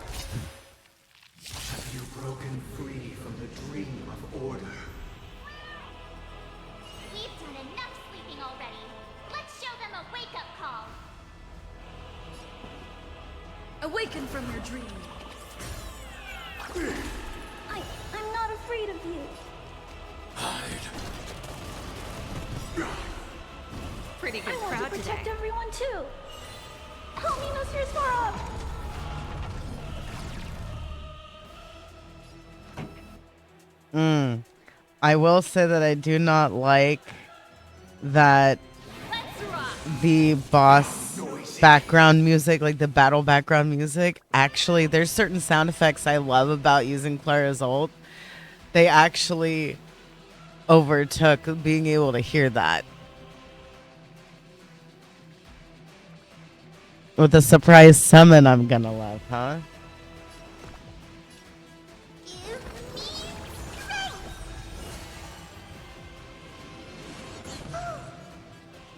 Have you broken free from the dream of order? We've done enough sleeping already. Let's show them a wake-up call. Awaken from your dream. I'm not afraid of you. Hide. Pretty good I want crowd to protect today. everyone too. Help me, Mr. Swarov. I will say that I do not like that the boss background music, like the battle background music, actually, there's certain sound effects I love about using Clara's ult. They actually overtook being able to hear that. With a surprise summon, I'm gonna love, huh?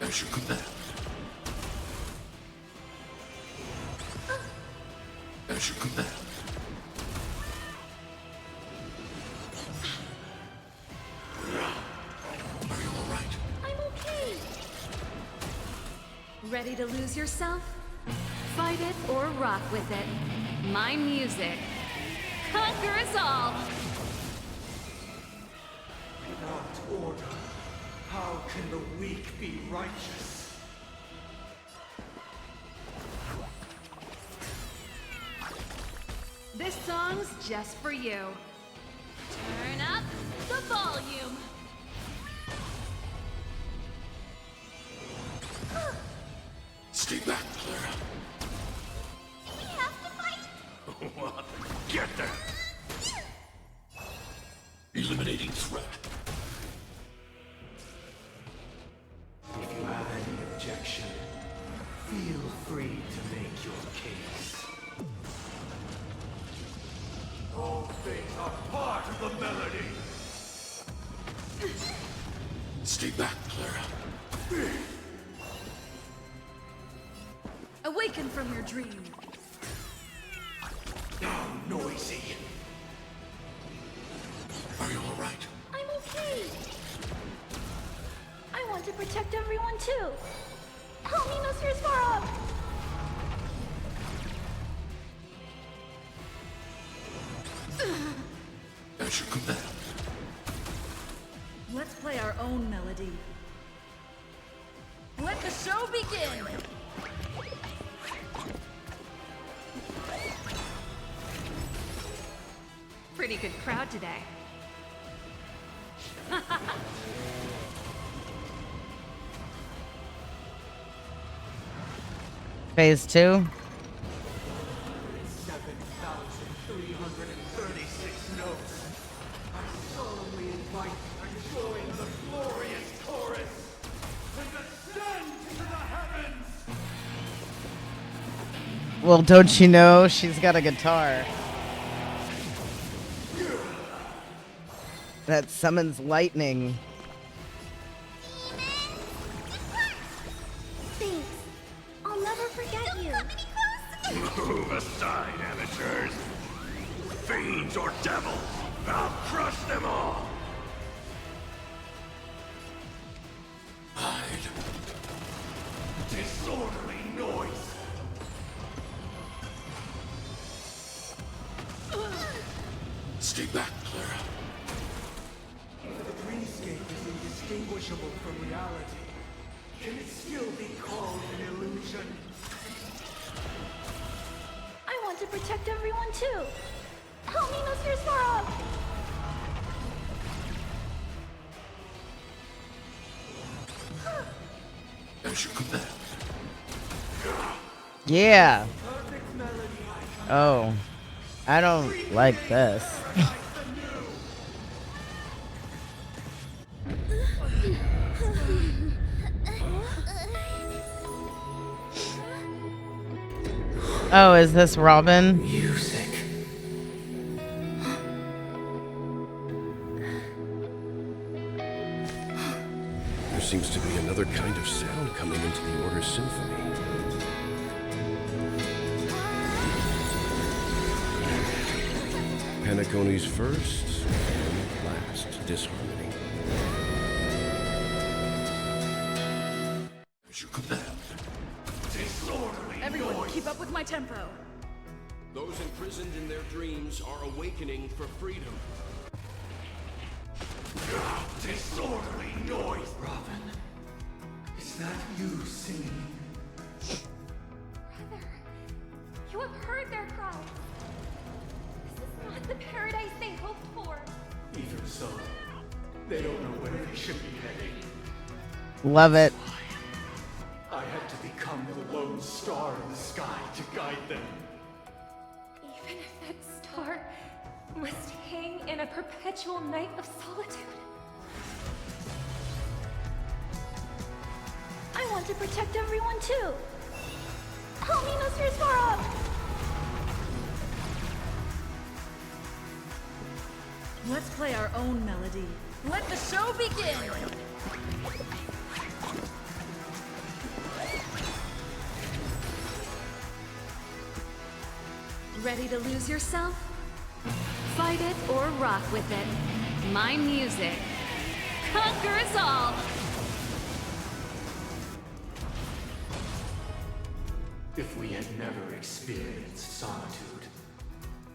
As you command. As you command. Are you all right? I'm okay. Ready to lose yourself? Fight it or rock with it. My music. Conquer us all! Without order, how can the weak be righteous? This song's just for you. Turn up the volume. Stay back, Clara. We have to fight. What? Get there! Eliminating threat. If you have any objection, feel free to make your case. All things are part of the melody! Stay back, Clara. Awaken from your dream. Now, noisy. too! Help me, Mr. Svarog! As you command. Let's play our own melody. Let the show begin! Pretty good crowd today. Phase 2. 7,336 notes. I solemnly invite you to join the glorious chorus and ascend to the heavens. Well, don't you know she's got a guitar that summons lightning. Thanks. I'll never forget you. Move aside, amateurs. Fiends or devils, I'll crush them all. Hide. Disorderly noise. Stay back, Clara. The dreamscape is indistinguishable from reality. Can it still be called an illusion? I want to protect everyone too. Help me, Mr. Svarog! As you command. Yeah. Oh. I don't like this. Oh, is this Robin? Music. There seems to be another kind of sound coming into the Order's symphony. Penacony's first and last disharmony. As you command. Disorderly Everyone, noise. keep up with my tempo. Those imprisoned in their dreams are awakening for freedom. Disorderly noise. Robin, is that you singing? Brother, you have heard their cries. This is not the paradise they hoped for. Even so, they don't know where they should be heading. Love it. I had to become the lone star in the sky to guide them. Even if that star must hang in a perpetual night of solitude. I want to protect everyone too. Help me, Mr. Svarog! Let's play our own melody. Let the show begin! Ready to lose yourself? Fight it or rock with it. My music conquers all! If we had never experienced solitude,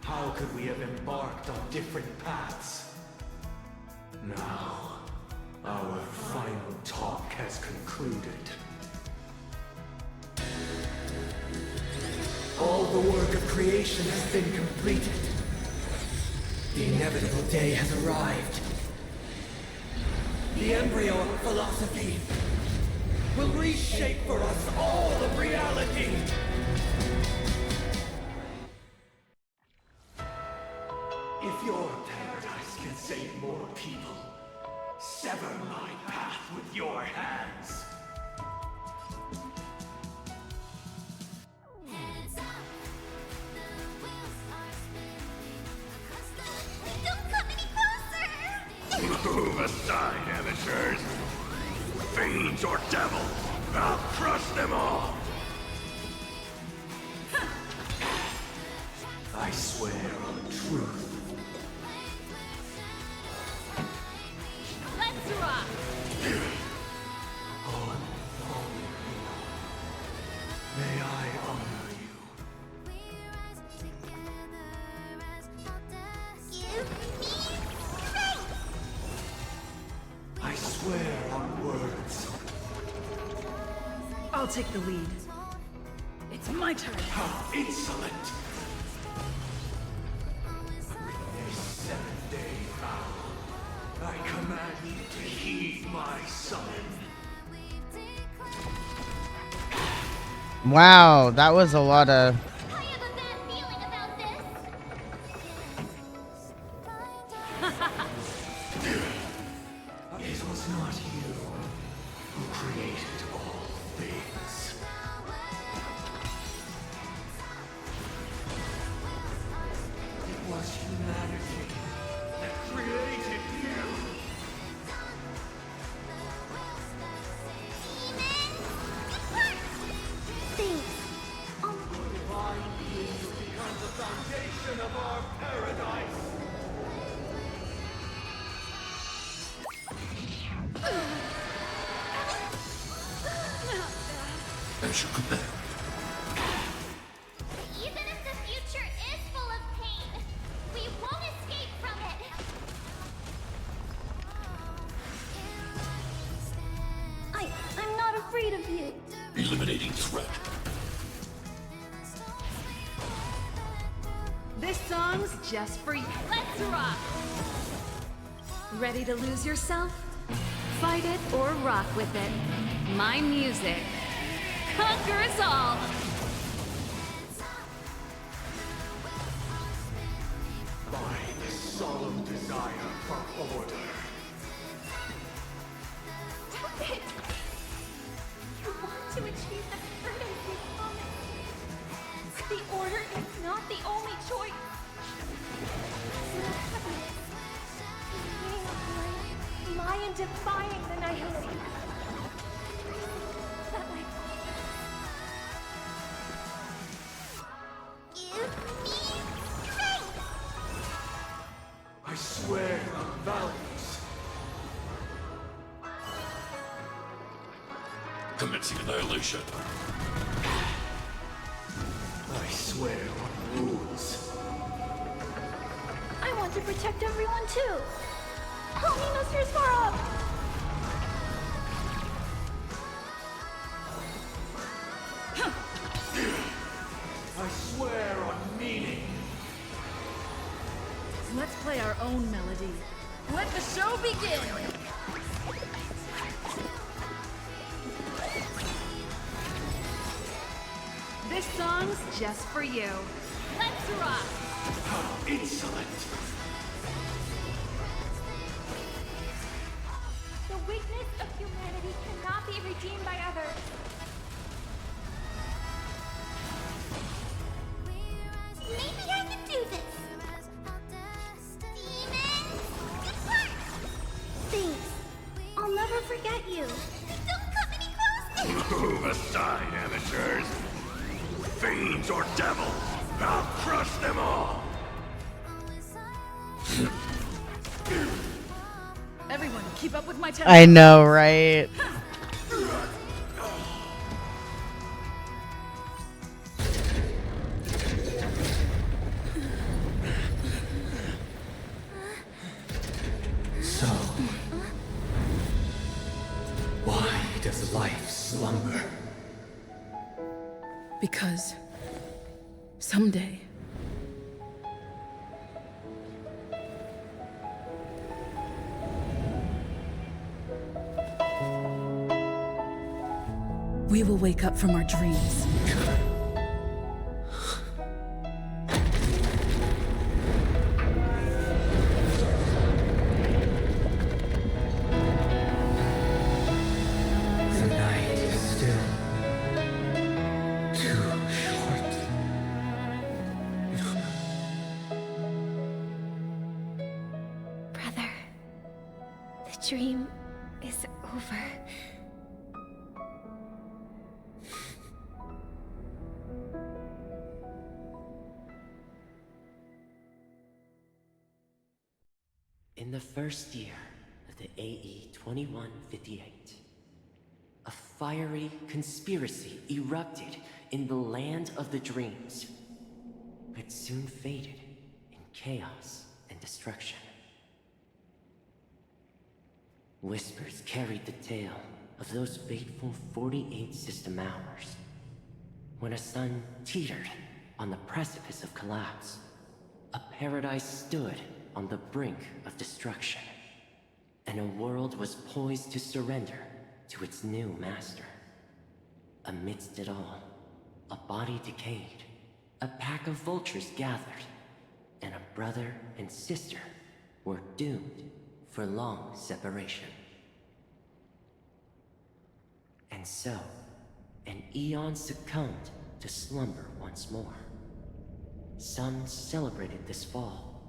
how could we have embarked on different paths? Now, our final talk has concluded. All the work of creation has been completed. The inevitable day has arrived. The embryo of philosophy will reshape for us all of reality. If your paradise can save more people, sever my path with your hands. Don't come any closer! Move aside, amateurs. Fiends or devils, I'll crush them all. I swear on truth. Let's rock! On I'll take the lead. It's my turn. How insolent! This seventh-day vow, I command you to heed my summon. Wow, that was a lot of... It was not you who created all things. It was humanity that created you. Divine being who becomes the foundation of our paradise. As you command. Even if the future is full of pain, we won't escape from it. I'm not afraid of you. Eliminating threat. This song's just for you. Let's rock! Ready to lose yourself? Fight it or rock with it. My music. Conquer us all! By the solemn desire for order. Stop it! You want to achieve the freedom you promised. The order is not the only choice. Being a lie and defying the nihility. That way. Give me strength! I swear on values. Commencing annihilation. I swear on rules. I want to protect everyone too. Help me, Mr. Svarov! I swear on meaning. Let's play our own melody. Let the show begin! This song's just for you. Let's rock! How insolent! The weakness of humanity cannot be redeemed by others. Maybe I can do this. Demons, depart! Thanks. I'll never forget you. Don't come any closer! Move aside, amateurs. Fiends or devils, I'll crush them all. Everyone, keep up with my tempo. I know, right? So, why does life slumber? Because someday we will wake up from our dreams. The night is still too short. Brother, the dream is over. In the first year of the AE 2158, a fiery conspiracy erupted in the land of the dreams, but soon faded in chaos and destruction. Whispers carried the tale of those fateful 48 system hours, when a sun teetered on the precipice of collapse, a paradise stood on the brink of destruction, and a world was poised to surrender to its new master. Amidst it all, a body decayed, a pack of vultures gathered, and a brother and sister were doomed for long separation. And so, an eon succumbed to slumber once more. Some celebrated this fall,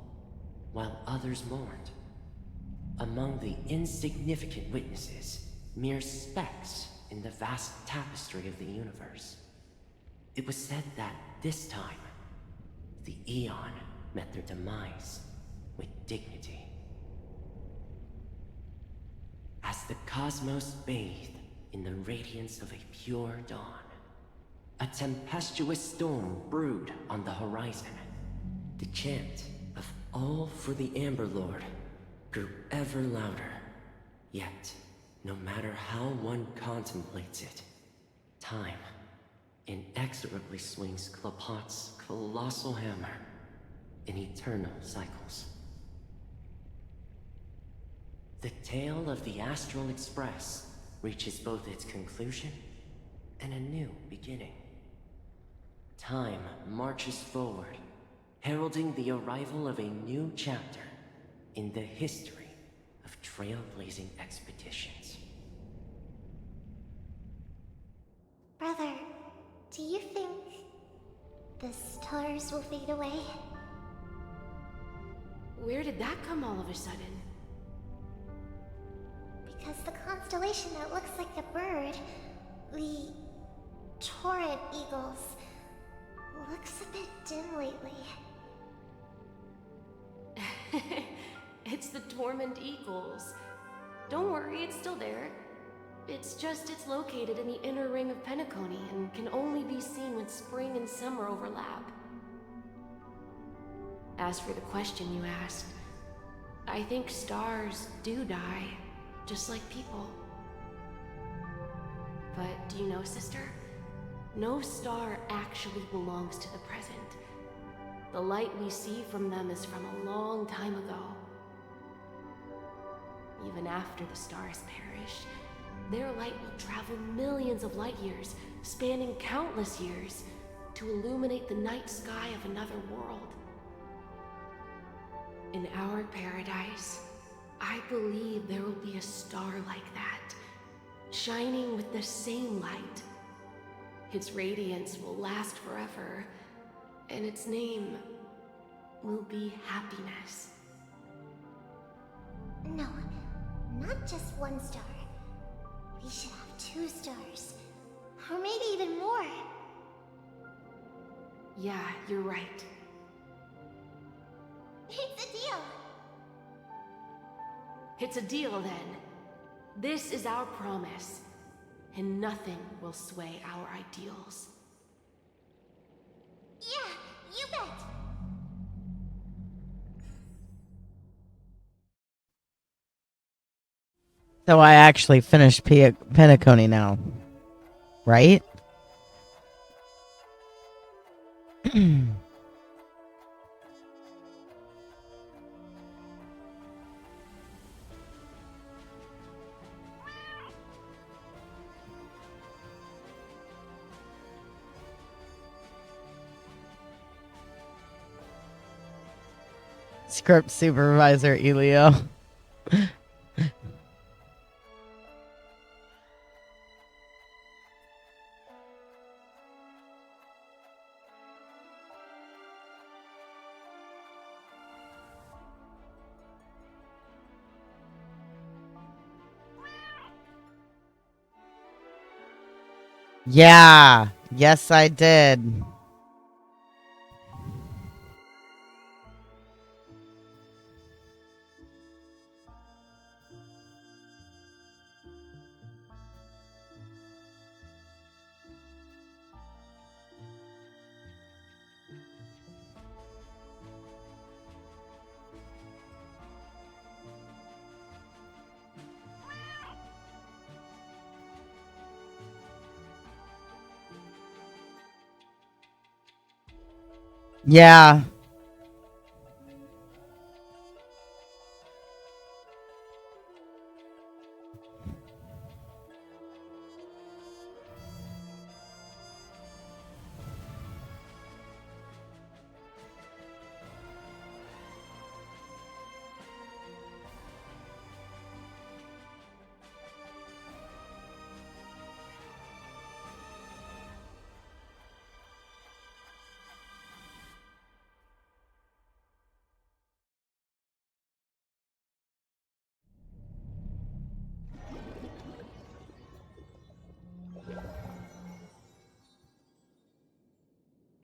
while others mourned. Among the insignificant witnesses, mere specks in the vast tapestry of the universe, it was said that this time, the Eon met their demise with dignity. As the cosmos bathed in the radiance of a pure dawn, a tempestuous storm brewed on the horizon. The chant of "All for the Amber Lord" grew ever louder. Yet, no matter how one contemplates it, time inexorably swings Klapot's colossal hammer in eternal cycles. The tale of the Astral Express reaches both its conclusion and a new beginning. Time marches forward, heralding the arrival of a new chapter in the history of trailblazing expeditions. Brother, do you think the stars will fade away? Where did that come all of a sudden? Because the constellation that looks like a bird, the Torrent Eagles, looks a bit dim lately. It's the Torment Eagles. Don't worry, it's still there. It's located in the inner ring of Penacony and can only be seen when spring and summer overlap. As for the question you asked, I think stars do die, just like people. But do you know, sister? No star actually belongs to the present. The light we see from them is from a long time ago. Even after the stars perish, their light will travel millions of light years, spanning countless years, to illuminate the night sky of another world. In our paradise, I believe there will be a star like that, shining with the same light. Its radiance will last forever, and its name will be happiness. No, not just one star. We should have 2 stars. Or maybe even more. Yeah, you're right. It's a deal. It's a deal then. This is our promise, and nothing will sway our ideals. Yeah, you bet. So I actually finished Penacony now, right? Script supervisor Elio. Yeah. Yes, I did. Yeah.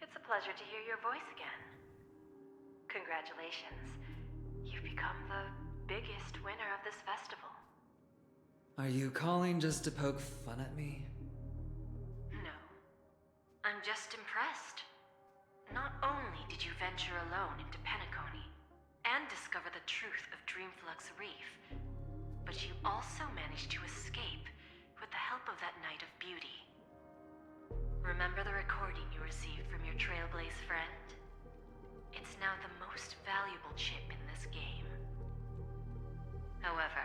It's a pleasure to hear your voice again. Congratulations. You've become the biggest winner of this festival. Are you calling just to poke fun at me? No. I'm just impressed. Not only did you venture alone into Penacony and discover the truth of Dreamflux Reef, but you also managed to escape with the help of that Knight of Beauty. Remember the recording you received from your Trailblaze friend? It's now the most valuable chip in this game. However,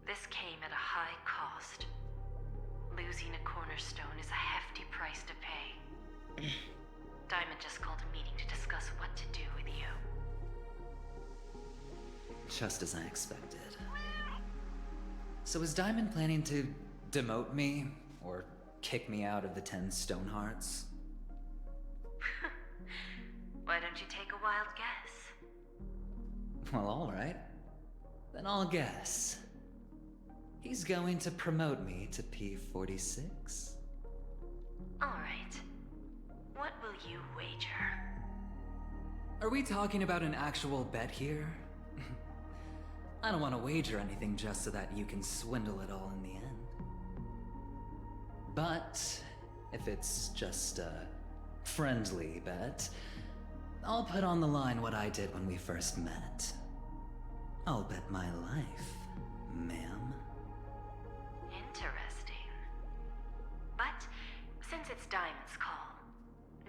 this came at a high cost. Losing a cornerstone is a hefty price to pay. Diamond just called a meeting to discuss what to do with you. Just as I expected. So is Diamond planning to demote me? Or kick me out of the 10 Stonehearts? Why don't you take a wild guess? Well, alright. Then I'll guess. He's going to promote me to P46? Alright. What will you wager? Are we talking about an actual bet here? I don't want to wager anything just so that you can swindle it all in the end. But if it's just a friendly bet, I'll put on the line what I did when we first met. I'll bet my life, ma'am. Interesting. But since it's Diamond's call,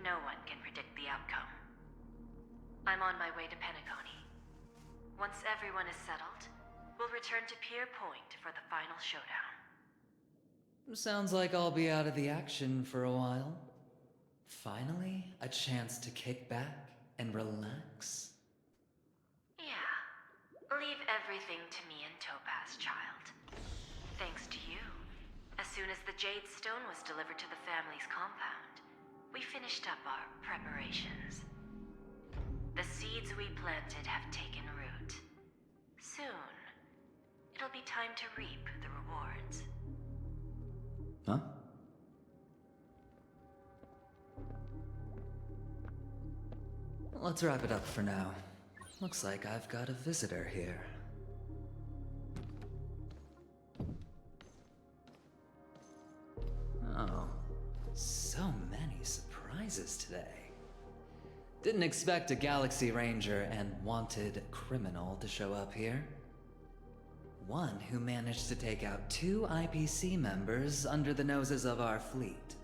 no one can predict the outcome. I'm on my way to Penacony. Once everyone is settled, we'll return to Pier Point for the final showdown. Sounds like I'll be out of the action for a while. Finally, a chance to kick back and relax. Yeah. Leave everything to me and Topaz, child. Thanks to you, as soon as the Jade Stone was delivered to the family's compound, we finished up our preparations. The seeds we planted have taken root. Soon, it'll be time to reap the rewards. Huh? Let's wrap it up for now. Looks like I've got a visitor here. Oh, so many surprises today. Didn't expect a Galaxy Ranger and wanted criminal to show up here. One who managed to take out 2 IPC members under the noses of our fleet.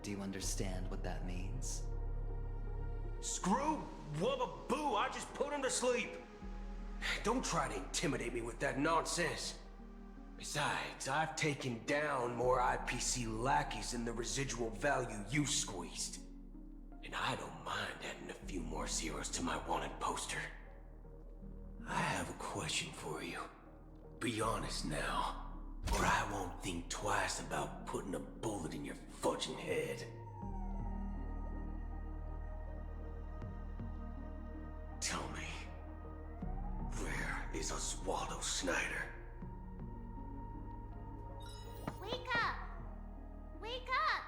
Do you understand what that means? Screw Wubba Boo, I just put him to sleep. Don't try to intimidate me with that nonsense. Besides, I've taken down more IPC lackeys than the residual value you squeezed. And I don't mind adding a few more zeros to my wanted poster. I have a question for you. Be honest now, or I won't think twice about putting a bullet in your fudging head. Tell me, where is Oswaldo Snyder? Wake up! Wake up!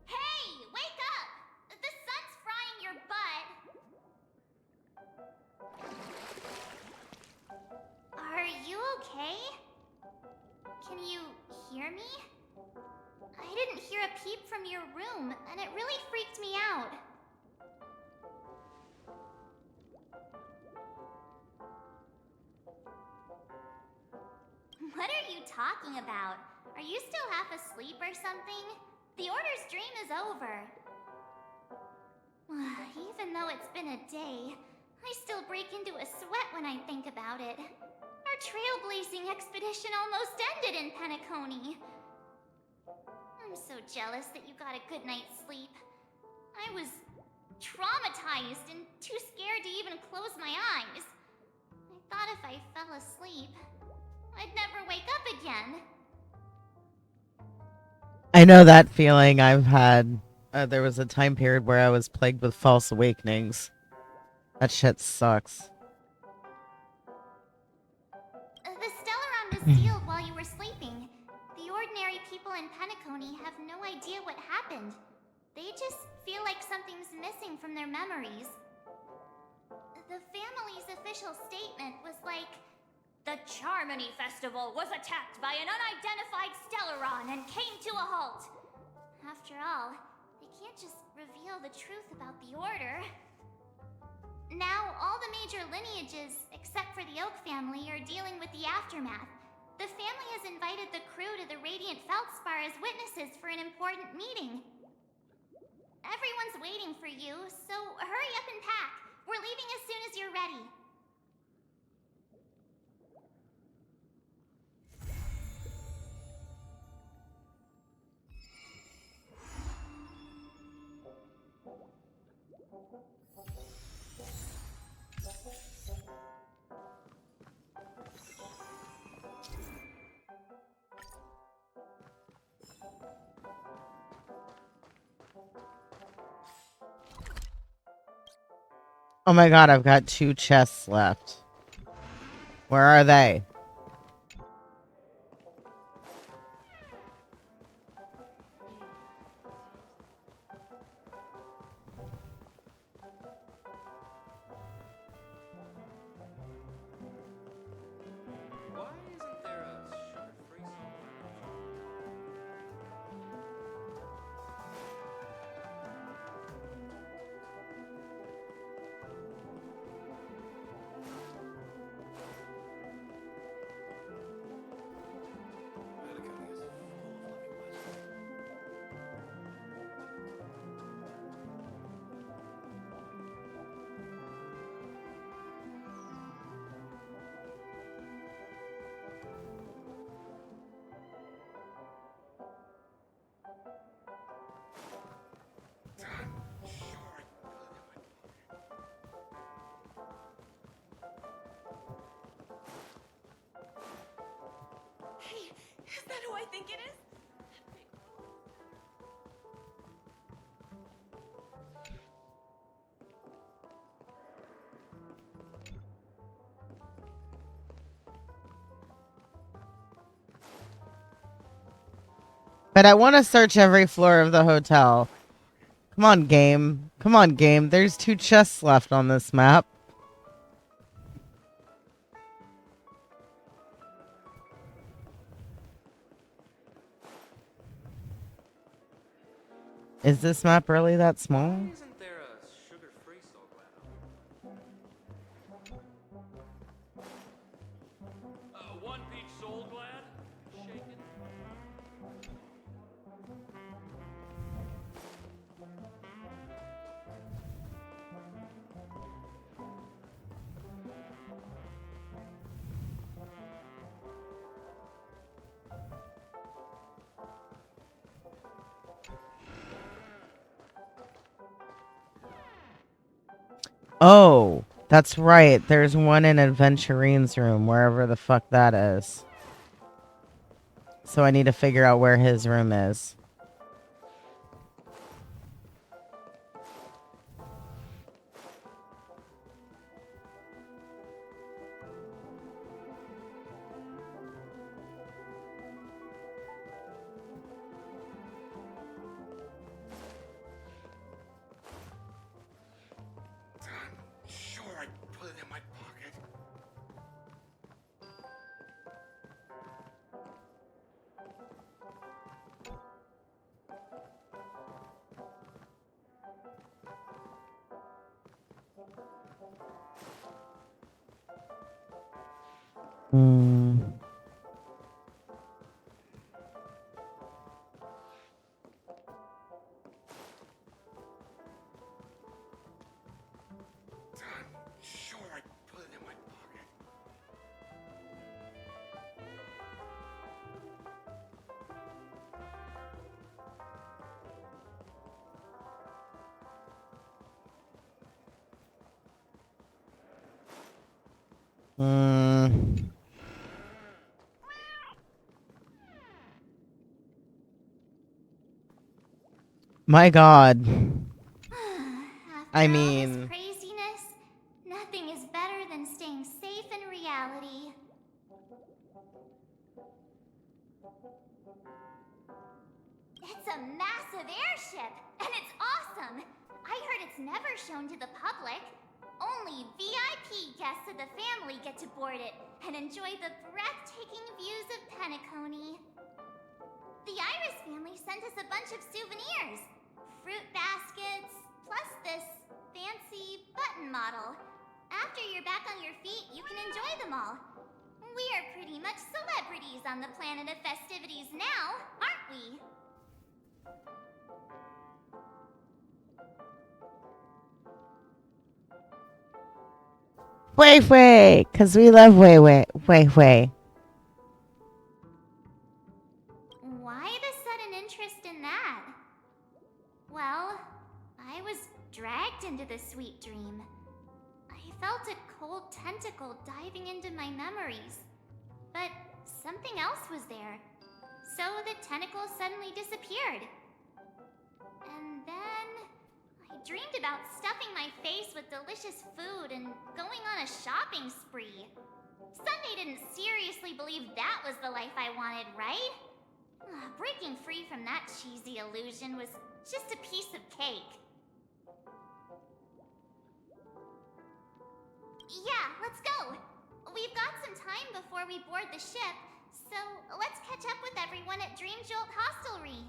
Hey, wake up! The sun's frying your butt. Are you okay? Can you hear me? I didn't hear a peep from your room, and it really freaked me out. What are you talking about? Are you still half asleep or something? The Order's dream is over. though it's been a day, I still break into a sweat when I think about it. Our trailblazing expedition almost ended in Penacony. I'm so jealous that you got a good night's sleep. I was traumatized and too scared to even close my eyes. I thought if I fell asleep, I'd never wake up again. I know that feeling. I've had. There was a time period where I was plagued with false awakenings. That shit sucks. The Stellaron was sealed while you were sleeping. The ordinary people in Penacony have no idea what happened. They just feel like something's missing from their memories. The family's official statement was like, "The Charmony Festival was attacked by an unidentified Stellaron and came to a halt." After all, they can't just reveal the truth about the Order. Now, all the major lineages, except for the Oak family, are dealing with the aftermath. The family has invited the crew to the Radiant Feldspar as witnesses for an important meeting. Everyone's waiting for you, so hurry up and pack. We're leaving as soon as you're ready. Oh my god, I've got 2 chests left. Where are they? Why isn't there a sugar-free salt? Hey, is that who I think it is? But I want to search every floor of the hotel. Come on, game. Come on, game. There's 2 chests left on this map. Is this map really that small? Why isn't there a sugar-free salt glad? One peach soul glad? Shaken? Oh, that's right. There's one in Adventurine's room, wherever the fuck that is. So I need to figure out where his room is. Sure, I put it in my pocket. Hmm. Mm. My God. I After all mean, this craziness, nothing is better than staying safe in reality. It's a massive airship, and it's awesome! I heard it's never shown to the public. Only VIP guests of the family get to board it and enjoy the breathtaking views of Penacony. The Iris family sent us a bunch of souvenirs. Fruit baskets, plus this fancy button model. After you're back on your feet, you can enjoy them all. We are pretty much celebrities on the planet of festivities now, aren't we? Wei, because we love Wei. Why the sudden interest in that? Well, I was dragged into the sweet dream. I felt a cold tentacle diving into my memories. But something else was there. So the tentacle suddenly disappeared. And then I dreamed about stuffing my face with delicious food and going on a shopping spree. Sunday didn't seriously believe that was the life I wanted, right? Breaking free from that cheesy illusion was just a piece of cake. Yeah, let's go! We've got some time before we board the ship, so let's catch up with everyone at Dream Jolt Hostelry.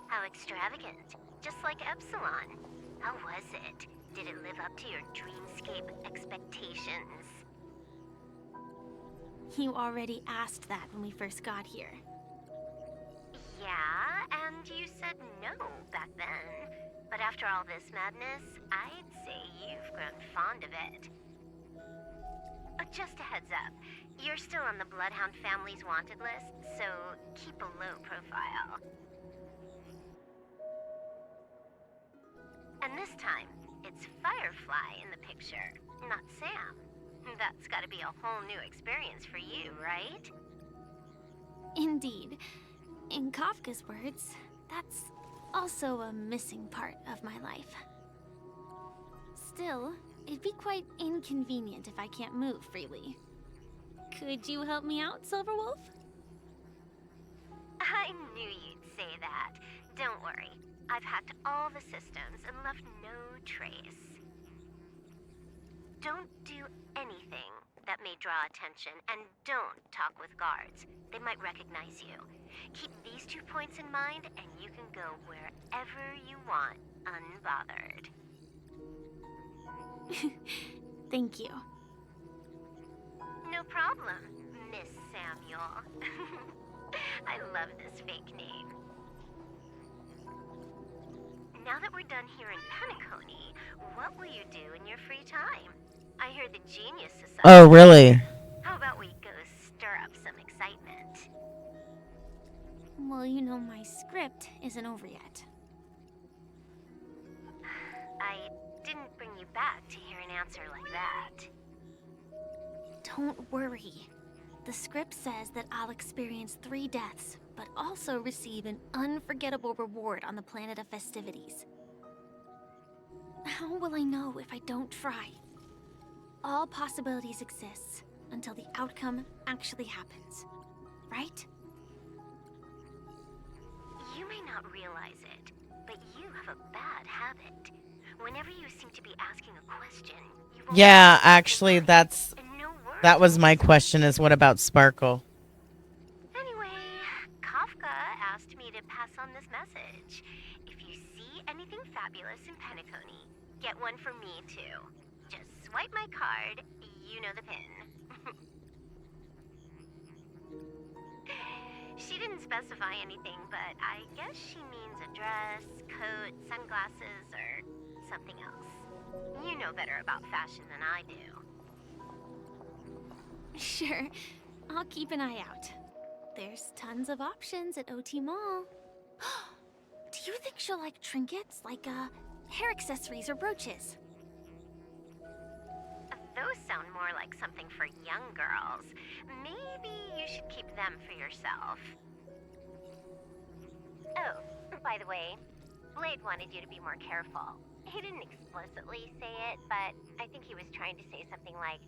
How extravagant. Just like Epsilon. How was it? Did it live up to your dreamscape expectations? You already asked that when we first got here. Yeah, and you said no back then. But after all this madness, I'd say you've grown fond of it. Just a heads up, you're still on the Bloodhound family's wanted list, so keep a low profile. And this time, it's Firefly in the picture, not Sam. That's gotta be a whole new experience for you, right? Indeed. In Kafka's words, that's also a missing part of my life. Still, it'd be quite inconvenient if I can't move freely. Could you help me out, Silverwolf? I knew you'd say that. Don't worry. I've hacked all the systems and left no trace. Don't do anything that may draw attention, and don't talk with guards. They might recognize you. Keep these 2 points in mind, and you can go wherever you want, unbothered. Thank you. No problem, Miss Samuel. I love this fake name. Now that we're done here in Penacony, what will you do in your free time? I hear the Genius Society. Oh, really? How about we go stir up some excitement? Well, you know my script isn't over yet. I didn't bring you back to hear an answer like that. Don't worry. The script says that I'll experience 3 deaths, but also receive an unforgettable reward on the planet of festivities. How will I know if I don't try? All possibilities exist until the outcome actually happens, right? You may not realize it, but you have a bad habit. Whenever you seem to be asking a question, you won't. Yeah, actually, that was my question, is what about Sparkle? Anyway, Kafka asked me to pass on this message. If you see anything fabulous in Penacony, get one for me too. Just swipe my card, you know the pin. She didn't specify anything, but I guess she means a dress, coat, sunglasses, or something else. You know better about fashion than I do. Sure. I'll keep an eye out. There's tons of options at OT Mall. Do you think she'll like trinkets, like hair accessories or brooches? Those sound more like something for young girls. Maybe you should keep them for yourself. Oh, by the way, Blade wanted you to be more careful. He didn't explicitly say it, but I think he was trying to say something like,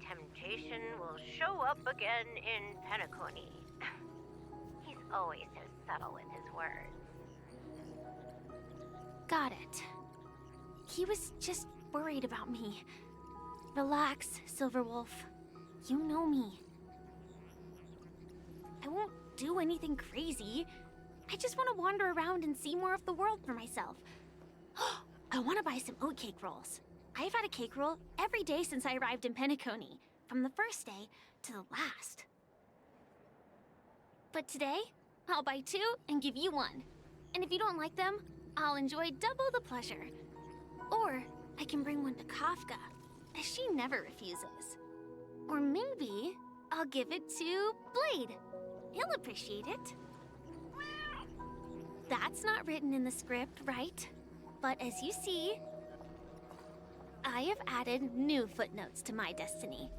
temptation will show up again in Penacony. He's always so subtle with his words. Got it. He was just worried about me. Relax, Silverwolf. You know me. I won't do anything crazy. I just want to wander around and see more of the world for myself. I want to buy some oatcake rolls. I've had a cake roll every day since I arrived in Penacony, from the first day to the last. But today, I'll buy 2 and give you 1. And if you don't like them, I'll enjoy double the pleasure. Or I can bring one to Kafka, as she never refuses. Or maybe I'll give it to Blade. He'll appreciate it. That's not written in the script, right? But as you see, I have added new footnotes to my destiny.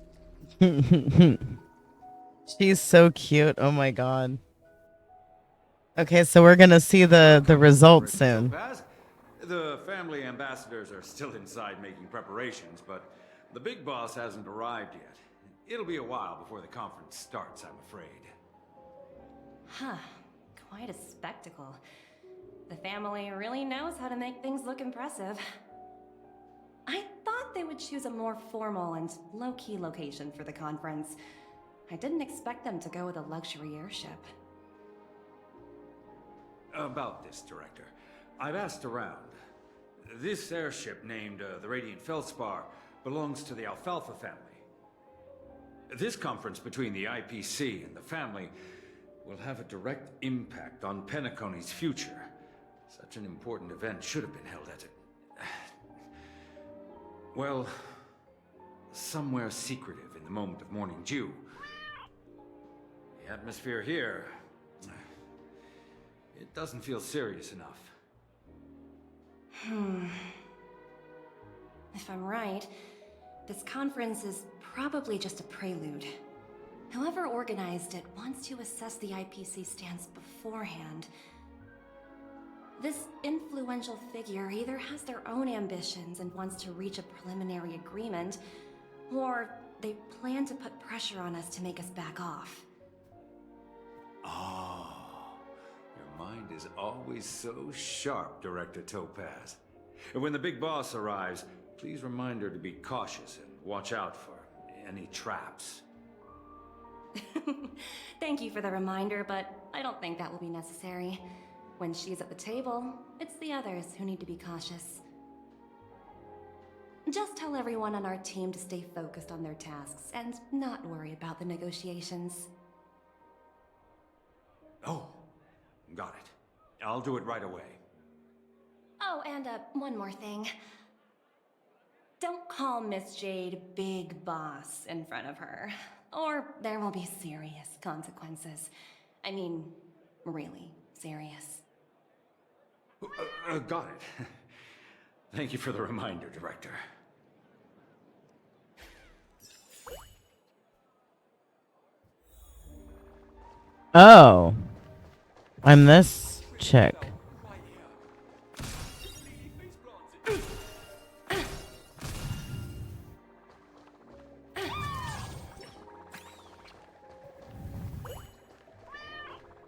She's so cute. Oh my god. Okay, so we're gonna see the results soon. The family ambassadors are still inside making preparations, but the big boss hasn't arrived yet. It'll be a while before the conference starts, I'm afraid. Huh. Quite a spectacle. The family really knows how to make things look impressive. I thought they would choose a more formal and low-key location for the conference. I didn't expect them to go with a luxury airship. About this, Director. I've asked around. This airship, named the Radiant Feldspar, belongs to the Alfalfa family. This conference between the IPC and the family will have a direct impact on Penacony's future. Such an important event should have been held at it. Well, somewhere secretive in the moment of morning dew. The atmosphere here, it doesn't feel serious enough. If I'm right, this conference is probably just a prelude. Whoever organized it wants to assess the IPC stance beforehand. This influential figure either has their own ambitions and wants to reach a preliminary agreement, or they plan to put pressure on us to make us back off. Oh, your mind is always so sharp, Director Topaz. And when the big boss arrives, please remind her to be cautious and watch out for any traps. Thank you for the reminder, but I don't think that will be necessary. When she's at the table, it's the others who need to be cautious. Just tell everyone on our team to stay focused on their tasks and not worry about the negotiations. Oh, got it. I'll do it right away. Oh, and one more thing. Don't call Miss Jade Big Boss in front of her, or there will be serious consequences. I mean, really serious. Got it. Thank you for the reminder, Director. Oh. I'm this chick.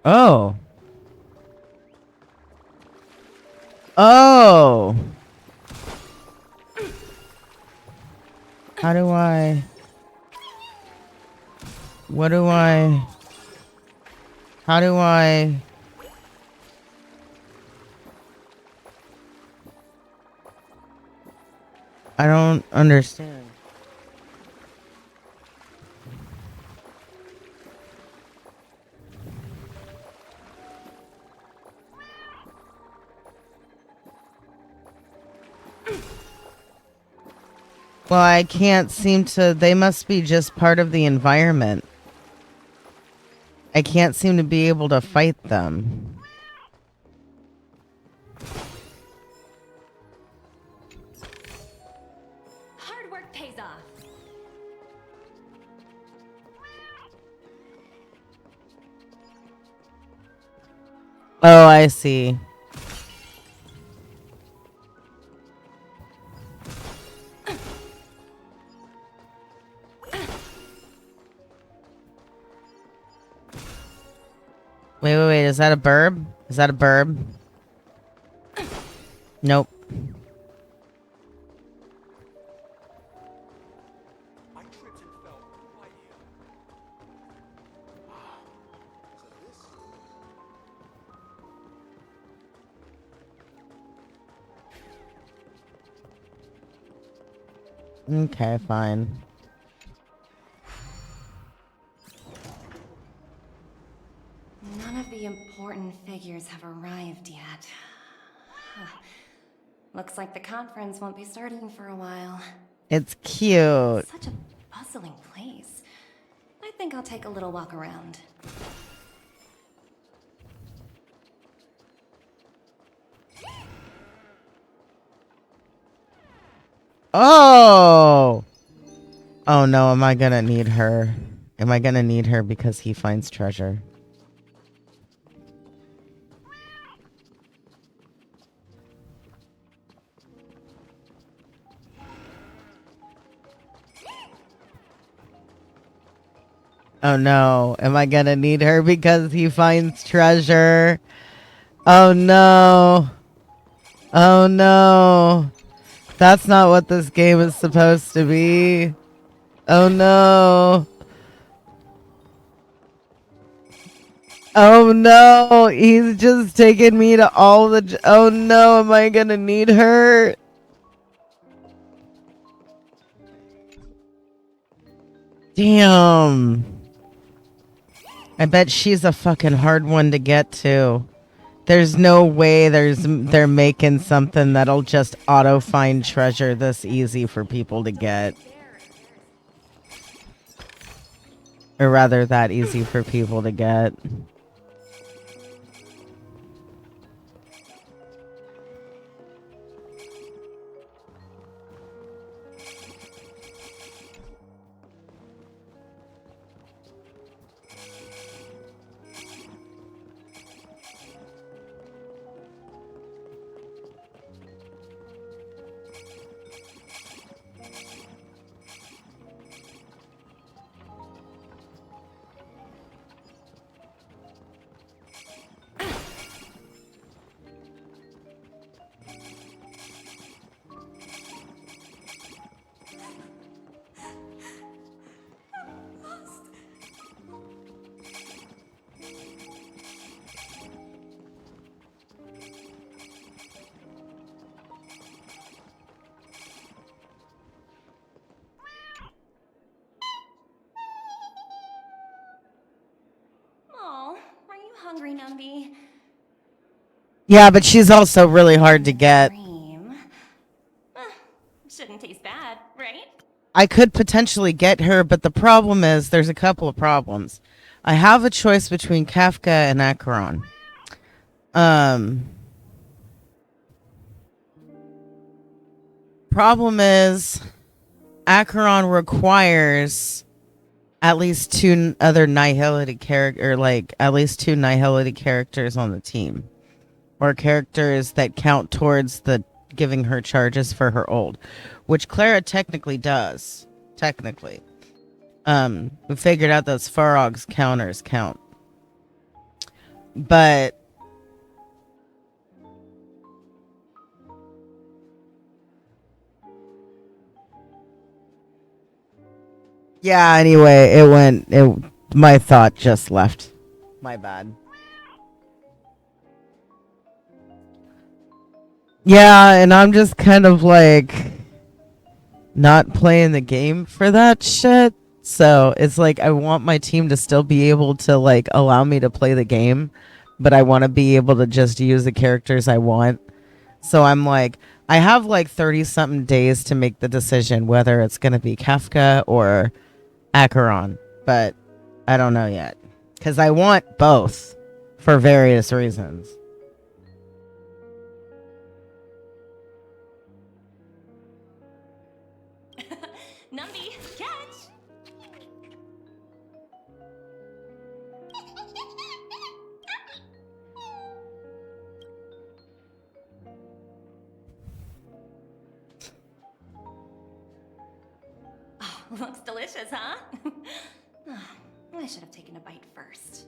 Oh. Oh. How do I... What do I... How do I... I don't understand. Well, I can't seem to... They must be just part of the environment. I can't seem to be able to fight them. Hard work pays off. Oh, I see. Wait. Is that a burb? Is that a burb? Nope. Okay, fine. None of the important figures have arrived yet. Looks like the conference won't be starting for a while. It's cute. Such a bustling place. I think I'll take a little walk around. Oh! Oh no, am I gonna need her? Am I gonna need her because he finds treasure? Oh no, am I gonna need her because he finds treasure? Oh no. Oh no. That's not what this game is supposed to be. Oh no. Oh no, he's just taking me to all the... Oh no, am I gonna need her? Damn. I bet she's a fucking hard one to get to. There's no way they're making something that'll just auto find treasure this easy for people to get. Or rather, that easy for people to get. Oh, are you hungry, Numby? Yeah, but she's also really hard to get. Cream. Shouldn't taste bad, right? I could potentially get her, but the problem is there's a couple of problems. I have a choice between Kafka and Acheron. Problem is Acheron requires at least two other Nihility character, like at least two Nihility characters on the team, or characters that count towards the giving her charges for her ult, which Clara technically does. Technically, we figured out those Farog's counters count, but yeah. Anyway, my thought just left. My bad. Yeah, and I'm just kind of like not playing the game for that shit. So it's like I want my team to still be able to like allow me to play the game, but I want to be able to just use the characters I want. So I'm like, I have like 30 something days to make the decision whether it's going to be Kafka or Acheron, but I don't know yet. Because I want both for various reasons. Numby, catch! Oh, looks delicious, huh? I should have taken a bite first.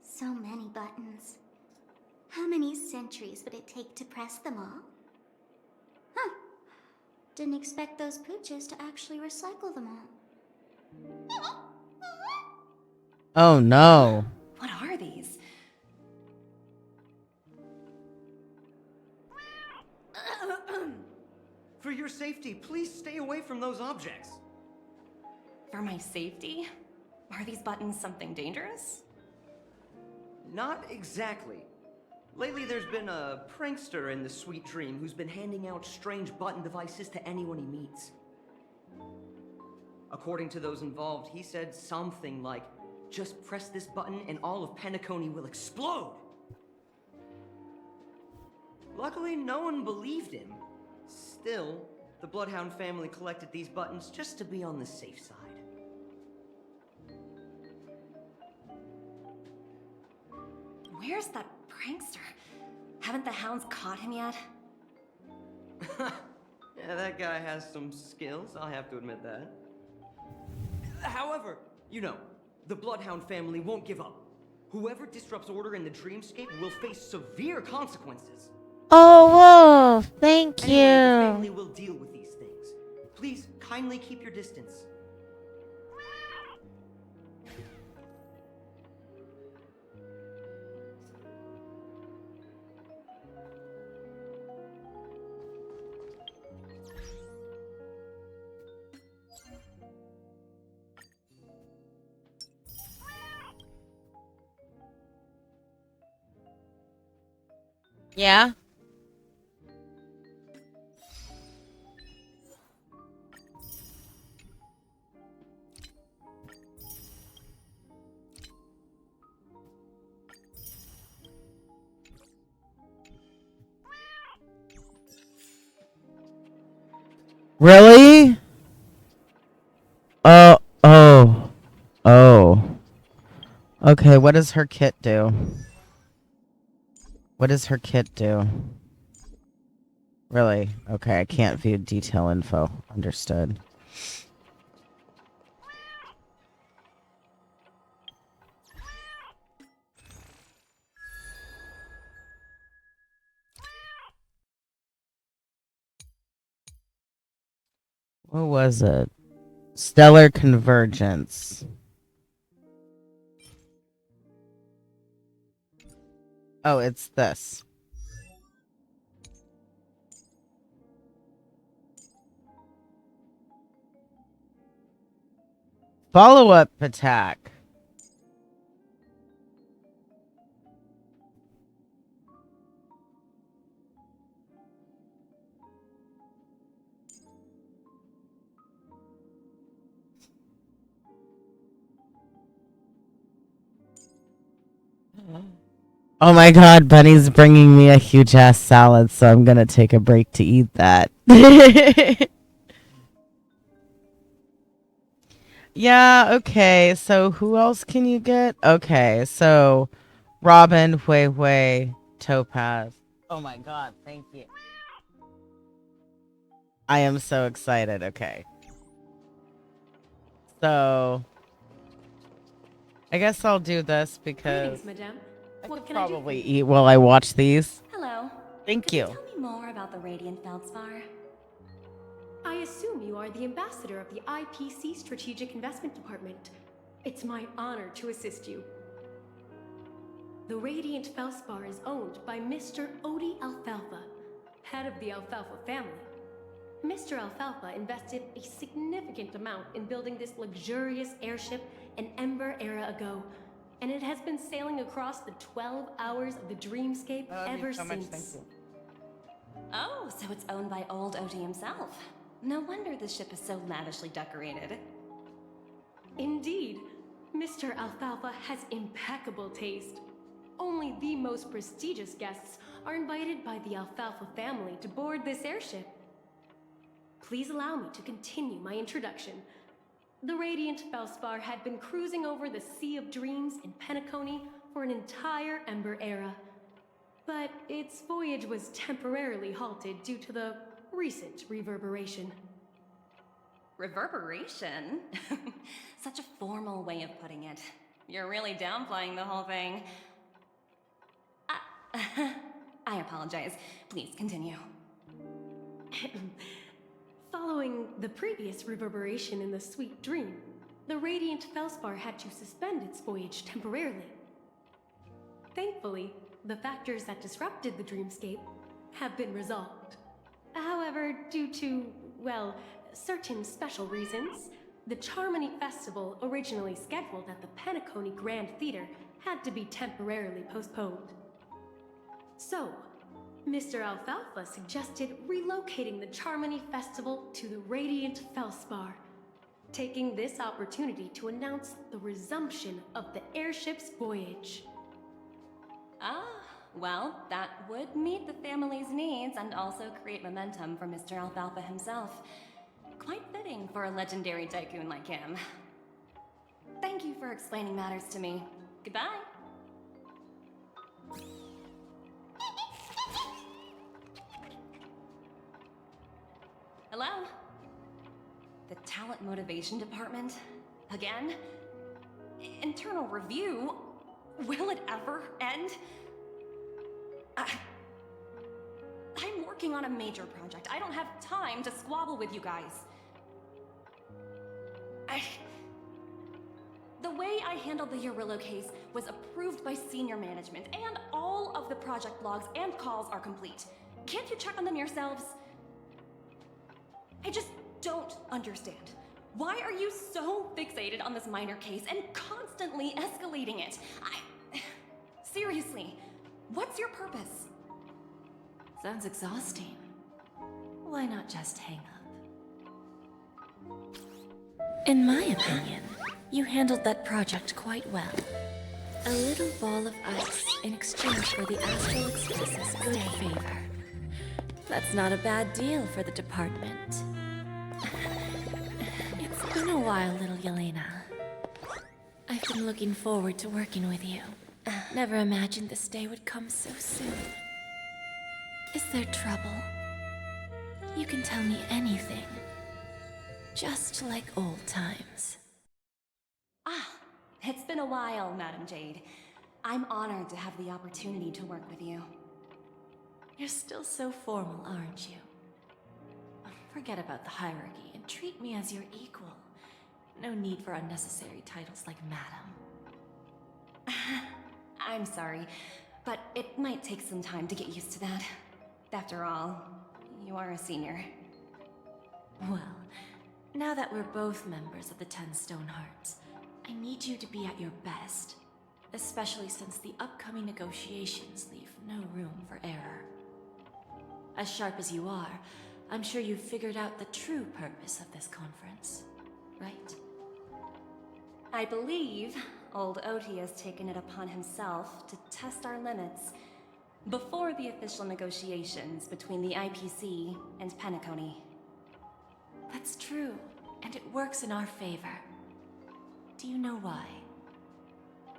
So many buttons. How many centuries would it take to press them all? Huh. Didn't expect those pooches to actually recycle them all. Oh no. What are these? For your safety, please stay away from those objects. For my safety? Are these buttons something dangerous? Not exactly. Lately, there's been a prankster in the Sweet Dream who's been handing out strange button devices to anyone he meets. According to those involved, he said something like, "Just press this button and all of Penacony will explode." Luckily, no one believed him. Still, the Bloodhound family collected these buttons just to be on the safe side. Where's that prankster? Haven't the hounds caught him yet? Yeah, that guy has some skills, I'll have to admit that. However, you know, the Bloodhound family won't give up. Whoever disrupts order in the dreamscape will face severe consequences. Oh, Wolf, thank Anyway, the family you. will deal with these things. Please kindly keep your distance. Yeah? Really? Oh. Oh. Okay, what does her kit do? What does her kit do? Really? Okay, I can't view detail info. Understood. What was it? Stellar Convergence. Oh, it's this. Follow-up attack. Oh my god, Bunny's bringing me a huge ass salad, so I'm gonna take a break to eat that. Yeah, okay, so who else can you get? Okay, so Robin, Hui Hui, Topaz. Oh my god, thank you. I am so excited, okay. So, I guess I'll do this because Greetings, madame. I What could can I do for probably you? eat while I watch these. Hello. Thank Could you. you tell me more about the Radiant Feldspar? I assume you are the ambassador of the IPC Strategic Investment Department. It's my honor to assist you. The Radiant Felspar is owned by Mr. Odie Alfalfa, head head of the Alfalfa family. Mr. Alfalfa invested a significant amount in building this luxurious airship an Ember era ago, and it has been sailing across the 12 hours of the dreamscape ever since. Oh, so it's owned by old Oti himself. No wonder the ship is so lavishly decorated. Indeed, Mr. Alfalfa has impeccable taste. Only the most prestigious guests are invited by the Alfalfa family to board this airship. Please allow me to continue my introduction. The Radiant Felspar had been cruising over the Sea of Dreams in Penacony for an entire Ember era. But its voyage was temporarily halted due to the recent reverberation. Reverberation? Such a formal way of putting it. You're really downplaying the whole thing. I apologize. Please continue. Following the previous reverberation in the Sweet Dream, the Radiant Felspar had to suspend its voyage temporarily. Thankfully, the factors that disrupted the dreamscape have been resolved. However, due to, well, certain special reasons, the Charmony Festival, originally scheduled at the Penacony Grand Theater, had to be temporarily postponed. So, Mr. Alfalfa suggested relocating the Charmony Festival to the Radiant Felspar, taking this opportunity to announce the resumption of the airship's voyage. Ah, well, that would meet the family's needs and also create momentum for Mr. Alfalfa himself. Quite fitting for a legendary tycoon like him. Thank you for explaining matters to me. Goodbye. Hello? The Talent Motivation Department? Again? Internal review? Will it ever end? I'm working on a major project. I don't have time to squabble with you guys. The way I handled the Urillo case was approved by senior management, and all of the project logs and calls are complete. Can't you check on them yourselves? I just don't understand. Why are you so fixated on this minor case and constantly escalating it? Seriously, what's your purpose? Sounds exhausting. Why not just hang up? In my opinion, you handled that project quite well. A little ball of ice in exchange for the Astral Express's good favor. That's not a bad deal for the department. It's been a while, little Yelena. I've been looking forward to working with you. Never imagined this day would come so soon. Is there trouble? You can tell me anything. Just like old times. Ah, it's been a while, Madam Jade. I'm honored to have the opportunity to work with you. You're still so formal, aren't you? Forget about the hierarchy and treat me as your equal. No need for unnecessary titles like Madam. I'm sorry, but it might take some time to get used to that. After all, you are a senior. Well, now that we're both members of the 10 Stone Hearts, I need you to be at your best, especially since the upcoming negotiations leave no room for error. As sharp as you are, I'm sure you've figured out the true purpose of this conference, right? I believe old Oti has taken it upon himself to test our limits before the official negotiations between the IPC and Penacony. That's true, and it works in our favor. Do you know why?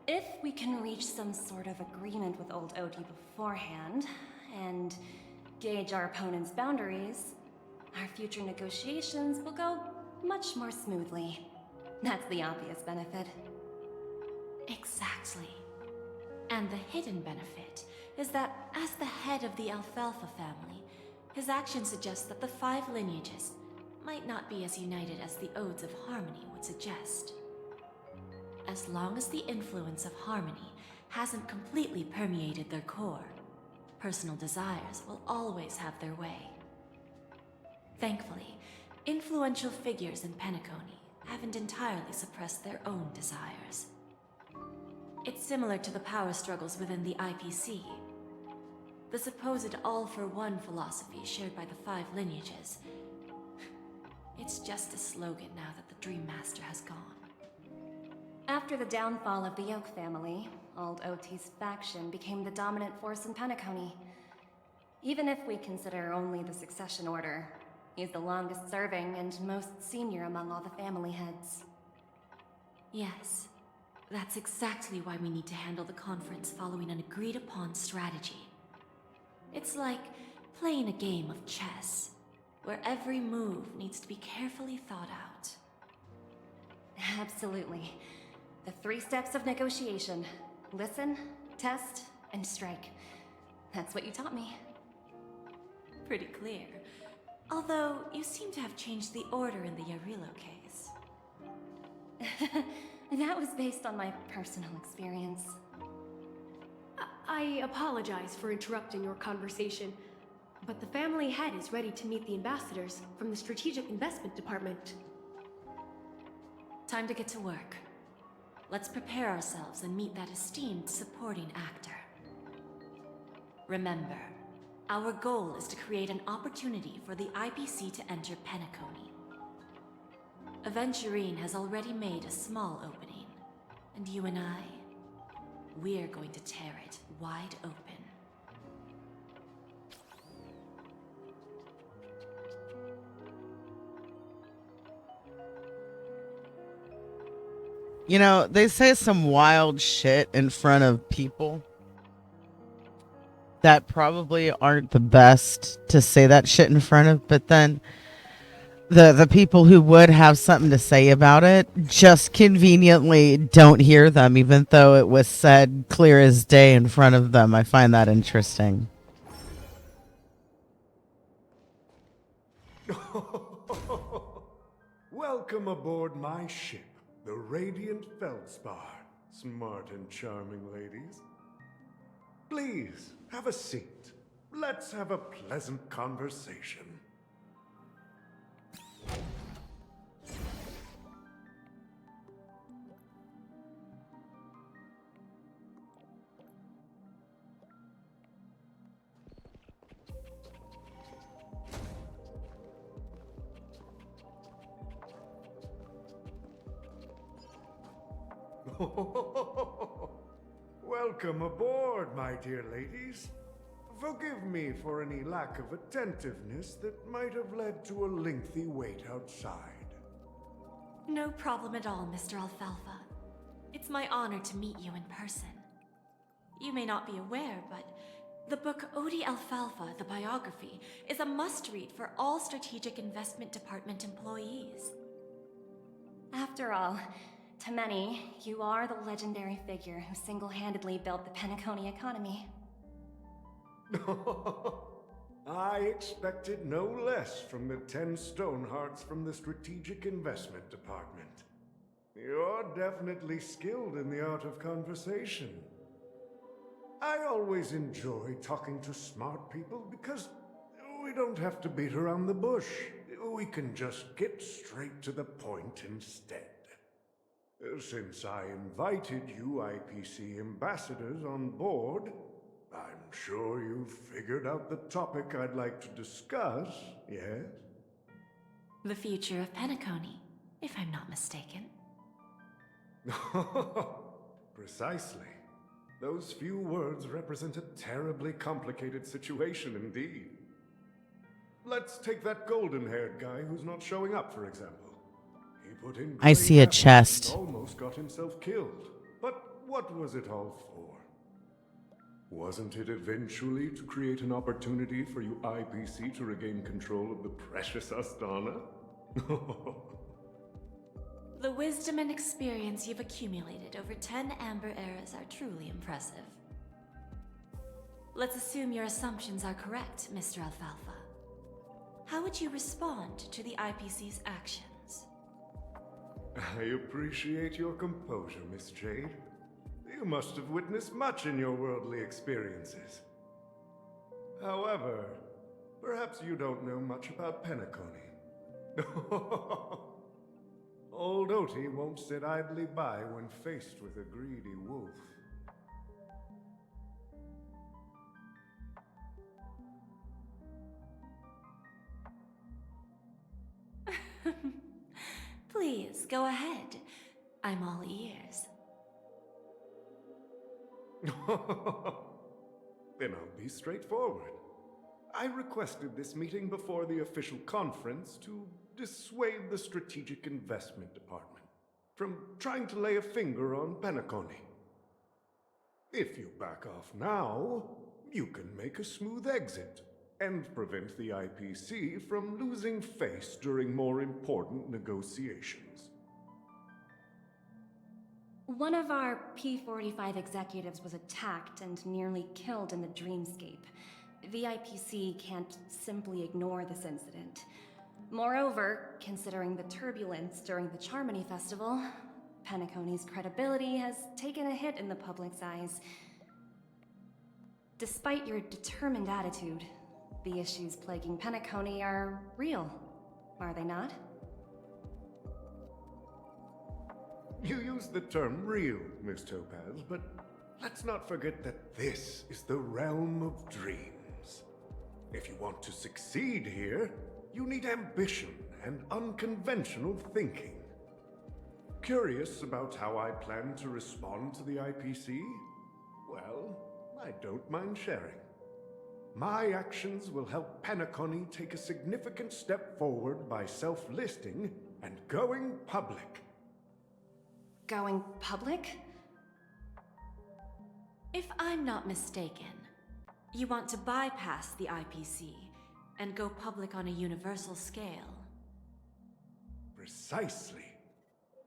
If we can reach some sort of agreement with old Oti beforehand, and gauge our opponent's boundaries, our future negotiations will go much more smoothly. That's the obvious benefit. Exactly. And the hidden benefit is that as the head of the Alfalfa family, his actions suggest that the 5 lineages might not be as united as the Odes of Harmony would suggest. As long as the influence of Harmony hasn't completely permeated their core, personal desires will always have their way. Thankfully, influential figures in Penacony haven't entirely suppressed their own desires. It's similar to the power struggles within the IPC. The supposed all-for-one philosophy shared by the 5 lineages. It's just a slogan now that the Dream Master has gone. After the downfall of the Oak family, Old OT's faction became the dominant force in Penacony. Even if we consider only the succession order, he's the longest serving and most senior among all the family heads. Yes, that's exactly why we need to handle the conference following an agreed-upon strategy. It's like playing a game of chess, where every move needs to be carefully thought out. Absolutely. The 3 steps of negotiation. Listen, test, and strike. That's what you taught me. Pretty clear. Although, you seem to have changed the order in the Yarilo case. That was based on my personal experience. I apologize for interrupting your conversation, but the family head is ready to meet the ambassadors from the Strategic Investment Department. Time to get to work. Let's prepare ourselves and meet that esteemed supporting actor. Remember, our goal is to create an opportunity for the IPC to enter Penacony. Aventurine has already made a small opening, and you and I, we're going to tear it wide open. You know, they say some wild shit in front of people that probably aren't the best to say that shit in front of, but then the people who would have something to say about it just conveniently don't hear them, even though it was said clear as day in front of them. I find that interesting. Welcome aboard my ship, the Radiant Feldspar. Smart and charming ladies. Please, have a seat. Let's have a pleasant conversation. Welcome aboard, my dear ladies. Forgive me for any lack of attentiveness that might have led to a lengthy wait outside. No problem at all, Mr. Alfalfa. It's my honor to meet you in person. You may not be aware, but the book Odi Alfalfa, the biography, is a must-read for all Strategic Investment Department employees. After all, to many, you are the legendary figure who single-handedly built the Penacony economy. I expected no less from the 10 Stonehearts from the Strategic Investment Department. You're definitely skilled in the art of conversation. I always enjoy talking to smart people because we don't have to beat around the bush. We can just get straight to the point instead. Since I invited you IPC ambassadors on board, I'm sure you've figured out the topic I'd like to discuss, yes? The future of Penacony, if I'm not mistaken. Precisely. Those few words represent a terribly complicated situation indeed. Let's take that golden-haired guy who's not showing up, for example. He put in I see a great effort chest. and almost got himself killed. But what was it all for? Wasn't it eventually to create an opportunity for you IPC to regain control of the precious Astana? The wisdom and experience you've accumulated over 10 Amber Eras are truly impressive. Let's assume your assumptions are correct, Mr. Alfalfa. How would you respond to the IPC's actions? I appreciate your composure, Miss Jade. You must have witnessed much in your worldly experiences. However, perhaps you don't know much about Penacony. Old Oti won't sit idly by when faced with a greedy wolf. Please, go ahead. I'm all ears. Then I'll be straightforward. I requested this meeting before the official conference to dissuade the Strategic Investment Department from trying to lay a finger on Penacony. If you back off now, you can make a smooth exit and prevent the IPC from losing face during more important negotiations. One of our P-45 executives was attacked and nearly killed in the dreamscape. The IPC can't simply ignore this incident. Moreover, considering the turbulence during the Charmony Festival, Penacony's credibility has taken a hit in the public's eyes. Despite your determined attitude, the issues plaguing Penacony are real, are they not? You use the term real, Miss Topaz, but let's not forget that this is the realm of dreams. If you want to succeed here, you need ambition and unconventional thinking. Curious about how I plan to respond to the IPC? Well, I don't mind sharing. My actions will help Penacony take a significant step forward by self-listing and going public. Going public? If I'm not mistaken, you want to bypass the IPC and go public on a universal scale. Precisely.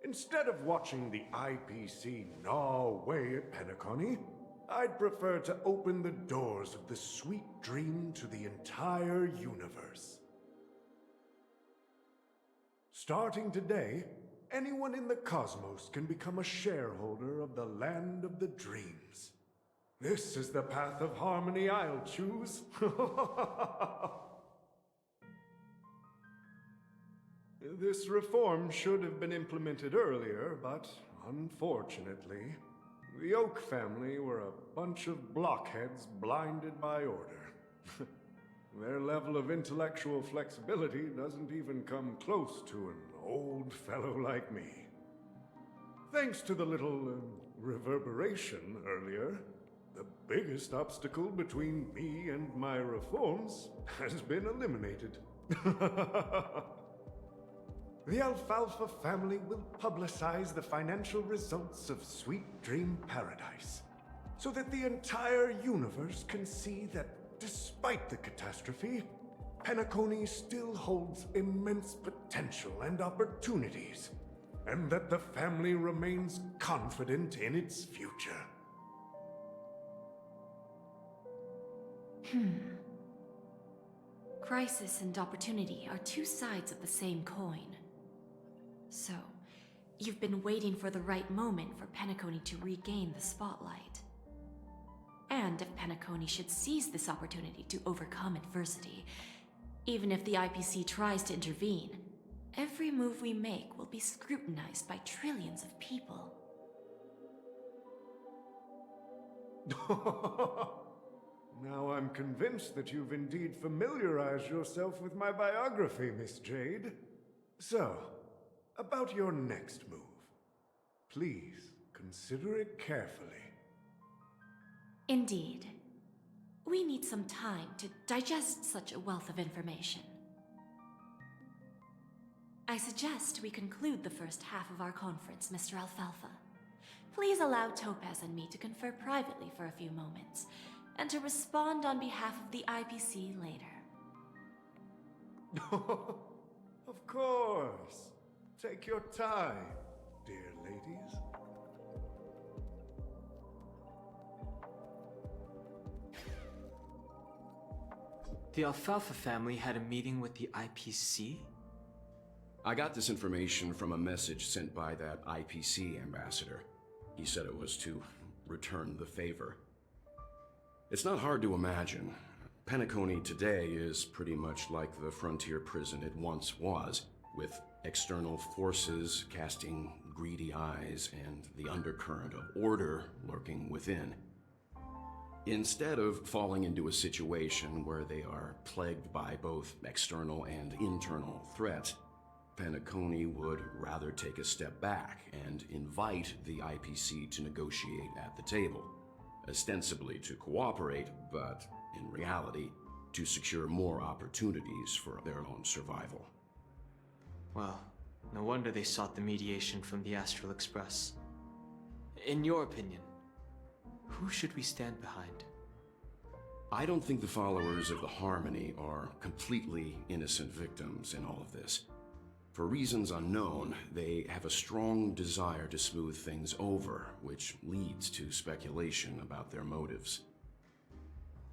Instead of watching the IPC gnaw away at Penacony, I'd prefer to open the doors of the sweet dream to the entire universe. Starting today, anyone in the cosmos can become a shareholder of the land of the dreams. This is the path of harmony I'll choose. This reform should have been implemented earlier, but unfortunately, the Oak family were a bunch of blockheads blinded by order. Their level of intellectual flexibility doesn't even come close to an old fellow like me. Thanks to the little reverberation earlier, the biggest obstacle between me and my reforms has been eliminated. The Alfalfa family will publicize the financial results of Sweet Dream Paradise, so that the entire universe can see that despite the catastrophe, Penacony still holds immense potential and opportunities, and that the family remains confident in its future. Crisis and opportunity are two sides of the same coin. So, you've been waiting for the right moment for Penacony to regain the spotlight. And if Penacony should seize this opportunity to overcome adversity, even if the IPC tries to intervene, every move we make will be scrutinized by trillions of people. Now I'm convinced that you've indeed familiarized yourself with my biography, Miss Jade. So, about your next move. Please, consider it carefully. Indeed. We need some time to digest such a wealth of information. I suggest we conclude the first half of our conference, Mr. Alfalfa. Please allow Topaz and me to confer privately for a few moments, and to respond on behalf of the IPC later. Of course. Take your time, dear ladies. The Alfalfa family had a meeting with the IPC? I got this information from a message sent by that IPC ambassador. He said it was to return the favor. It's not hard to imagine. Penacony today is pretty much like the frontier prison it once was, with external forces casting greedy eyes and the undercurrent of order lurking within. Instead of falling into a situation where they are plagued by both external and internal threats, Penacony would rather take a step back and invite the IPC to negotiate at the table, ostensibly to cooperate, but in reality, to secure more opportunities for their own survival. Well, no wonder they sought the mediation from the Astral Express. In your opinion, who should we stand behind? I don't think the followers of the Harmony are completely innocent victims in all of this. For reasons unknown, they have a strong desire to smooth things over, which leads to speculation about their motives.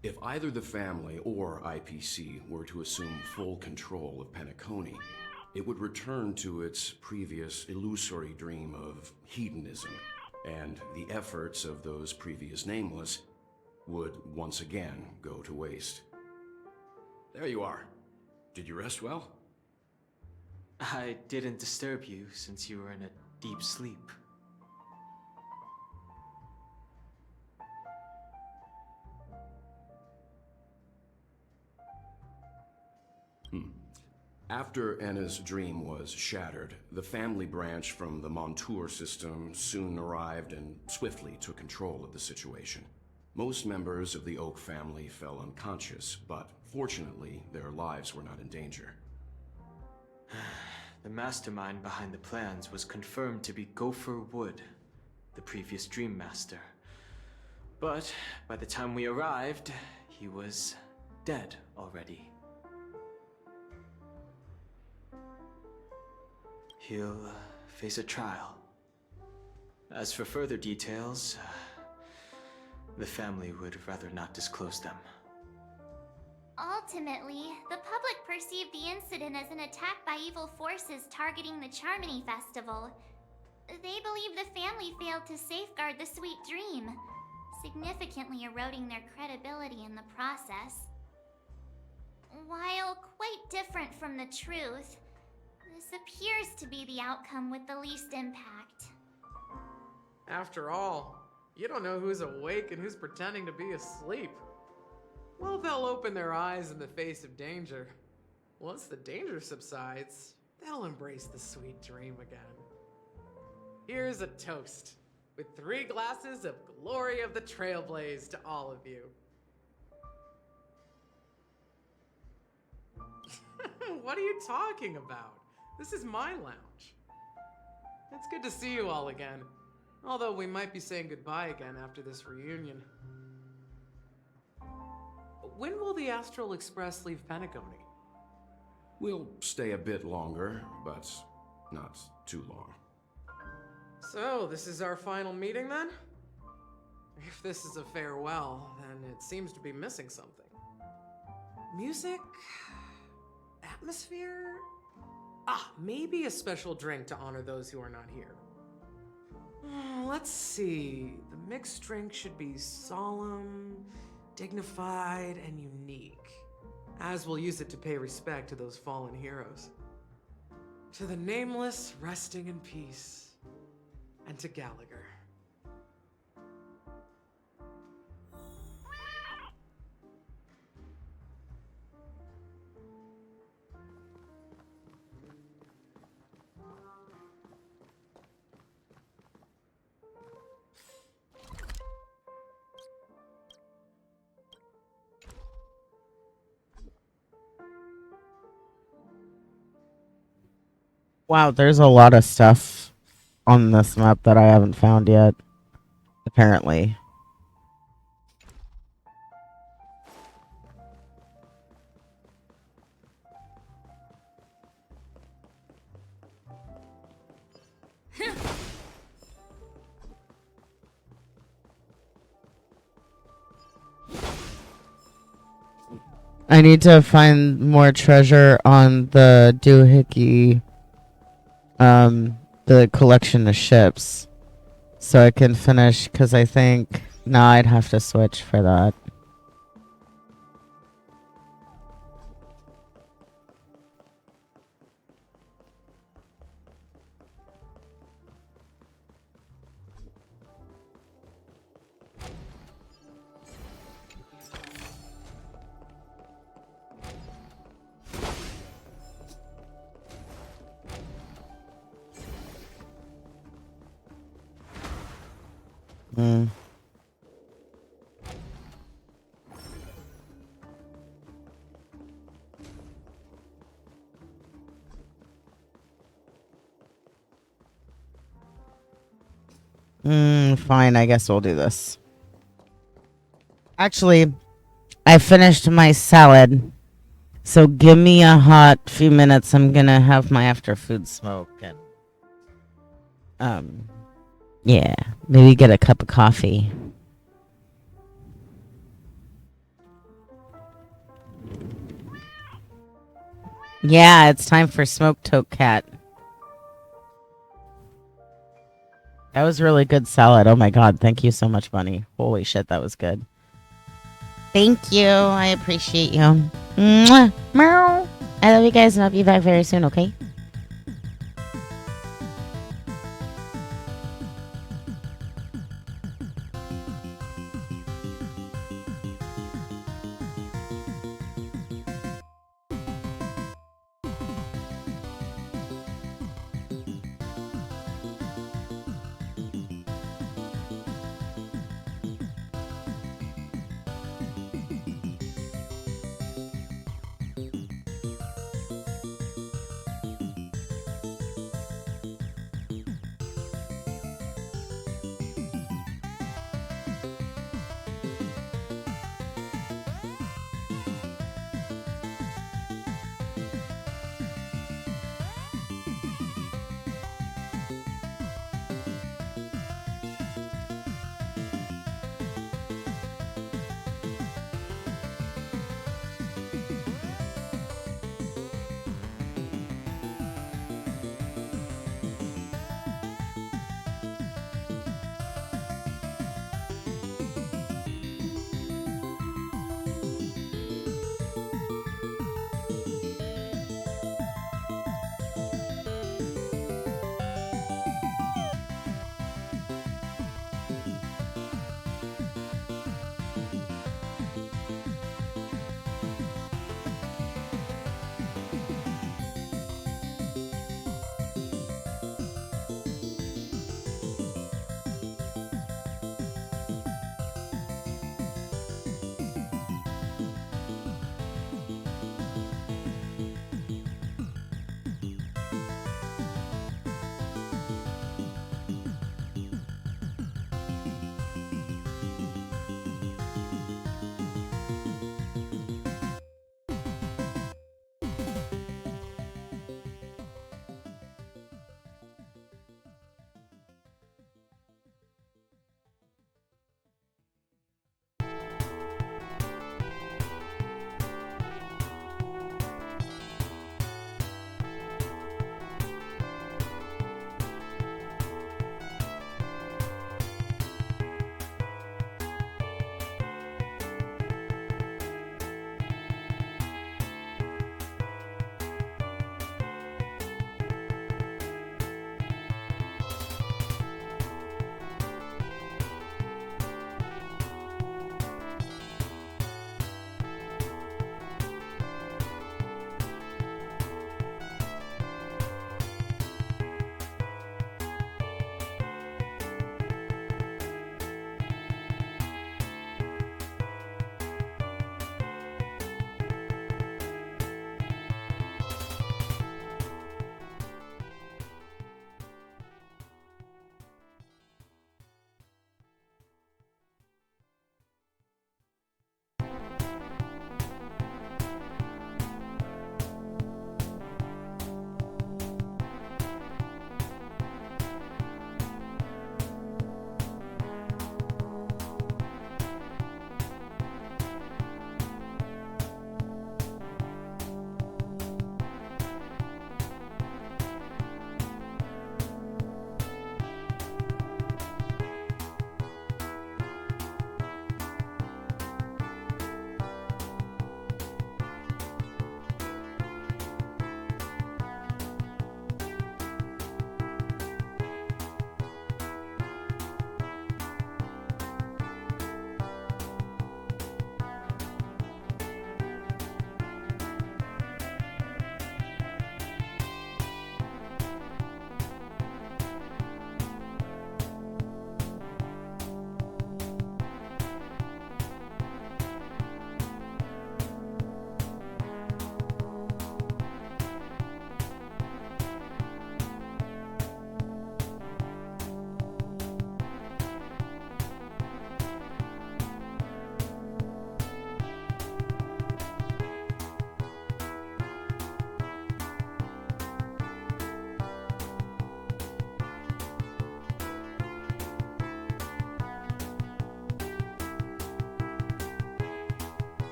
If either the family or IPC were to assume full control of Penacony, it would return to its previous illusory dream of hedonism, and the efforts of those previous nameless would once again go to waste. There you are. Did you rest well? I didn't disturb you since you were in a deep sleep. After Anna's dream was shattered, the family branch from the Montour system soon arrived and swiftly took control of the situation. Most members of the Oak family fell unconscious, but fortunately, their lives were not in danger. The mastermind behind the plans was confirmed to be Gopher Wood, the previous Dream Master. But by the time we arrived, he was dead already. He'll face a trial. As for further details, the family would rather not disclose them. Ultimately, the public perceived the incident as an attack by evil forces targeting the Charmony Festival. They believe the family failed to safeguard the Sweet Dream, significantly eroding their credibility in the process. While quite different from the truth, this appears to be the outcome with the least impact. After all, you don't know who's awake and who's pretending to be asleep. Well, they'll open their eyes in the face of danger. Once the danger subsides, they'll embrace the sweet dream again. Here's a toast, with 3 glasses of Glory of the Trailblaze to all of you. What are you talking about? This is my lounge. It's good to see you all again. Although we might be saying goodbye again after this reunion. When will the Astral Express leave Penacony? We'll stay a bit longer, but not too long. So, this is our final meeting then? If this is a farewell, then it seems to be missing something. Music? Atmosphere? Maybe a special drink to honor those who are not here. Let's see. The mixed drink should be solemn, dignified, and unique, as we'll use it to pay respect to those fallen heroes. To the nameless, resting in peace, and to Gallagher. Wow, there's a lot of stuff on this map that I haven't found yet, apparently. I need to find more treasure on the doohickey, the collection of ships, so I can finish, because I think, nah, I'd have to switch for that. Mm. Fine, I guess we'll do this. Actually, I finished my salad. So give me a hot few minutes. I'm gonna have my after food smoke and yeah, maybe get a cup of coffee. Yeah, it's time for Smoke Toke Cat. That was really good salad. Oh my god, thank you so much, Bunny. Holy shit, that was good. Thank you. I appreciate you. Mwah. Meow. I love you guys and I'll be back very soon, okay?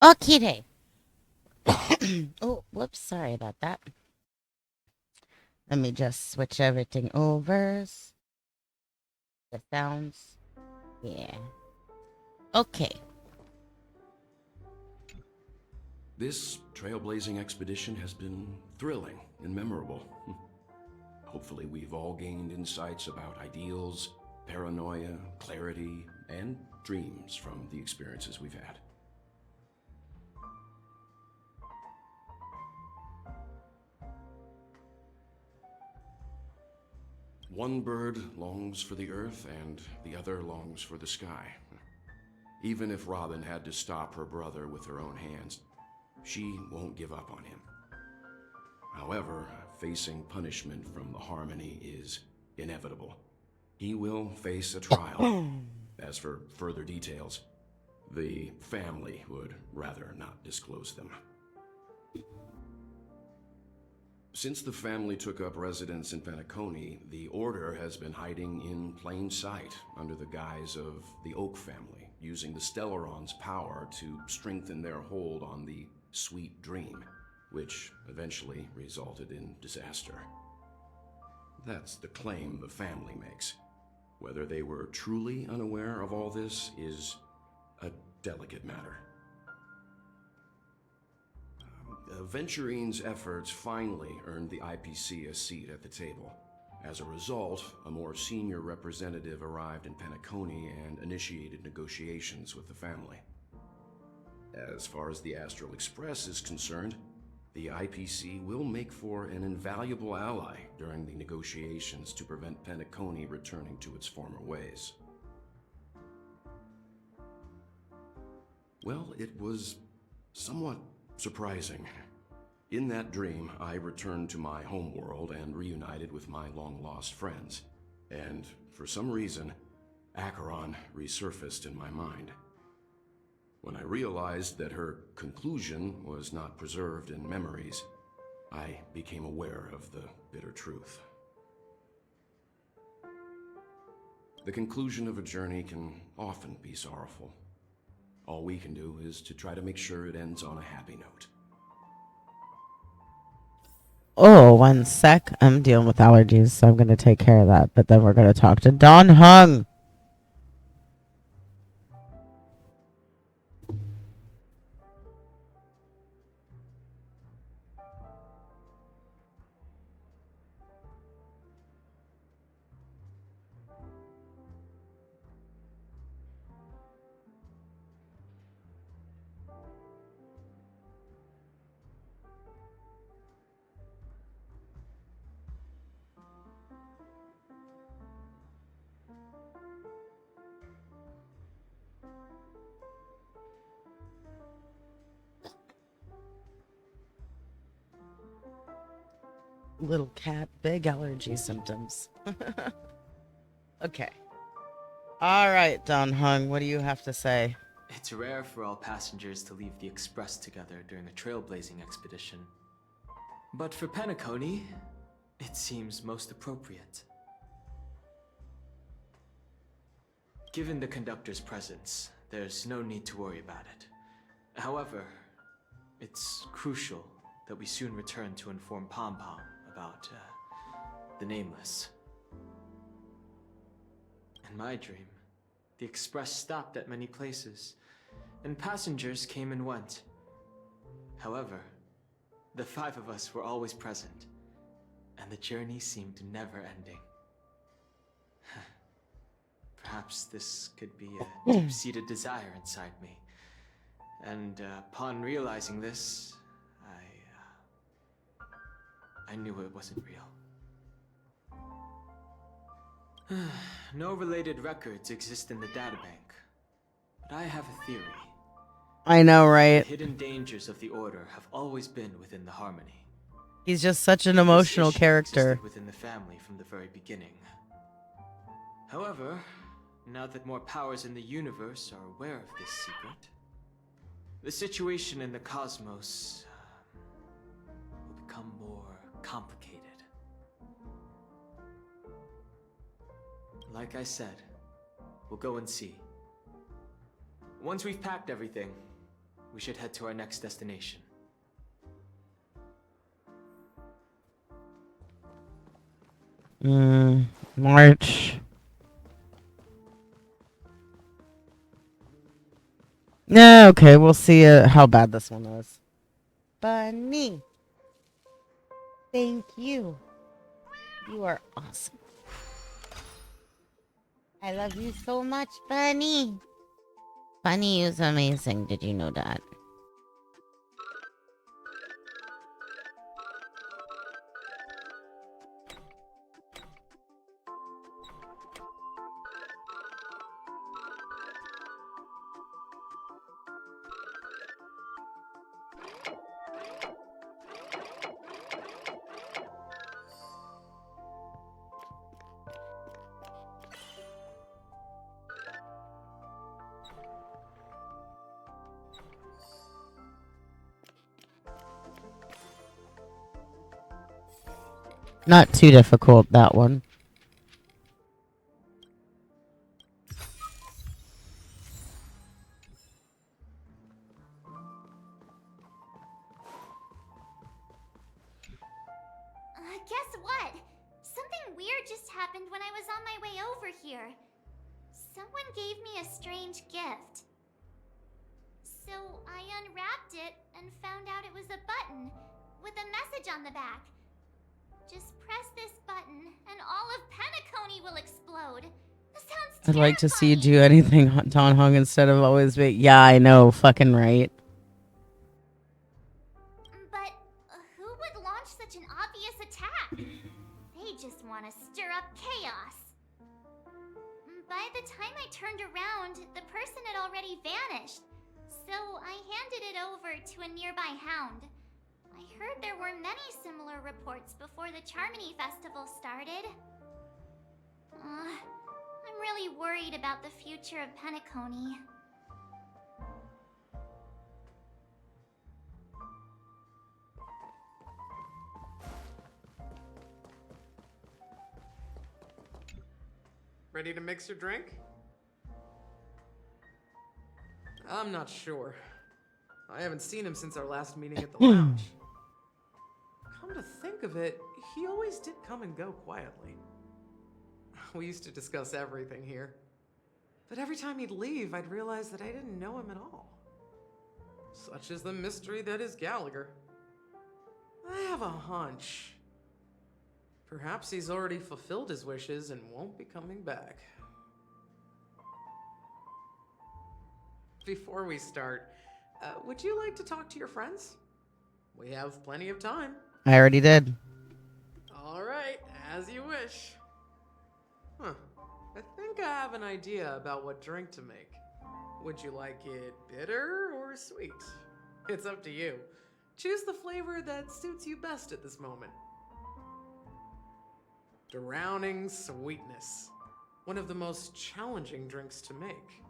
Okay. Oh, whoops. Sorry about that. Let me just switch everything over. The sounds. Yeah. Okay. This trailblazing expedition has been thrilling and memorable. Hopefully we've all gained insights about ideals, paranoia, clarity, and dreams from the experiences we've had. One bird longs for the earth and the other longs for the sky. Even if Robin had to stop her brother with her own hands, she won't give up on him. However, facing punishment from the Harmony is inevitable. He will face a trial. As for further details, the family would rather not disclose them. Since the family took up residence in Penacony, the Order has been hiding in plain sight under the guise of the Oak family, using the Stellarons' power to strengthen their hold on the Sweet Dream, which eventually resulted in disaster. That's the claim the family makes. Whether they were truly unaware of all this is a delicate matter. Venturine's efforts finally earned the IPC a seat at the table. As a result, a more senior representative arrived in Penacony and initiated negotiations with the family. As far as the Astral Express is concerned, the IPC will make for an invaluable ally during the negotiations to prevent Penacony returning to its former ways. Well, it was somewhat surprising. In that dream, I returned to my homeworld and reunited with my long-lost friends. And for some reason, Acheron resurfaced in my mind. When I realized that her conclusion was not preserved in memories, I became aware of the bitter truth. The conclusion of a journey can often be sorrowful. All we can do is to try to make sure it ends on a happy note. Oh, 1 sec. I'm dealing with allergies, so I'm going to take care of that. But then we're going to talk to Don Hung. Little cat, big allergy symptoms. Okay. All right, Don Hung, what do you have to say? It's rare for all passengers to leave the Express together during a trailblazing expedition. But for Penacony, it seems most appropriate. Given the conductor's presence, there's no need to worry about it. However, it's crucial that we soon return to inform Pom Pom about the Nameless. In my dream, the Express stopped at many places, and passengers came and went. However, the 5 of us were always present, and the journey seemed never ending. Perhaps this could be a deep-seated desire inside me. And upon realizing this, I knew it wasn't real. No related records exist in the databank, but I have a theory. I know, right? The hidden dangers of the Order have always been within the Harmony. He's just such an emotional This issue character. existed within the family from the very beginning. However, now that more powers in the universe are aware of this secret, the situation in the cosmos will become more complicated. Like I said, we'll go and see. Once we've packed everything, We should head to our next destination. March. No, okay, we'll see how bad this one is. Bunny. Thank you. You are awesome. I love you so much, Bunny. Bunny is amazing. Did you know that? Not too difficult, that one. Guess what? Something weird just happened when I was on my way over here. Someone gave me a strange gift. So I unwrapped it and found out it was a button with a message on the back. Just press this button and all of Penacony will explode. This sounds I'd like to see you do anything, Don Hung, instead of always be, yeah, I know, fucking right. But who would launch such an obvious attack? They just want to stir up chaos. By the time I turned around, the person had already vanished. So I handed it over to a nearby hound. I heard there were many similar reports before the Charmony Festival started. I'm really worried about the future of Penacony. Ready to mix your drink? I'm not sure. I haven't seen him since our last meeting at the lounge. Come to think of it, he always did come and go quietly. We used to discuss everything here. But every time he'd leave, I'd realize that I didn't know him at all. Such is the mystery that is Gallagher. I have a hunch. Perhaps he's already fulfilled his wishes and won't be coming back. Before we start, would you like to talk to your friends? We have plenty of time. I already did. All right, as you wish. Huh. I think I have an idea about what drink to make. Would you like it bitter or sweet? It's up to you. Choose the flavor that suits you best at this moment. Drowning sweetness. One of the most challenging drinks to make.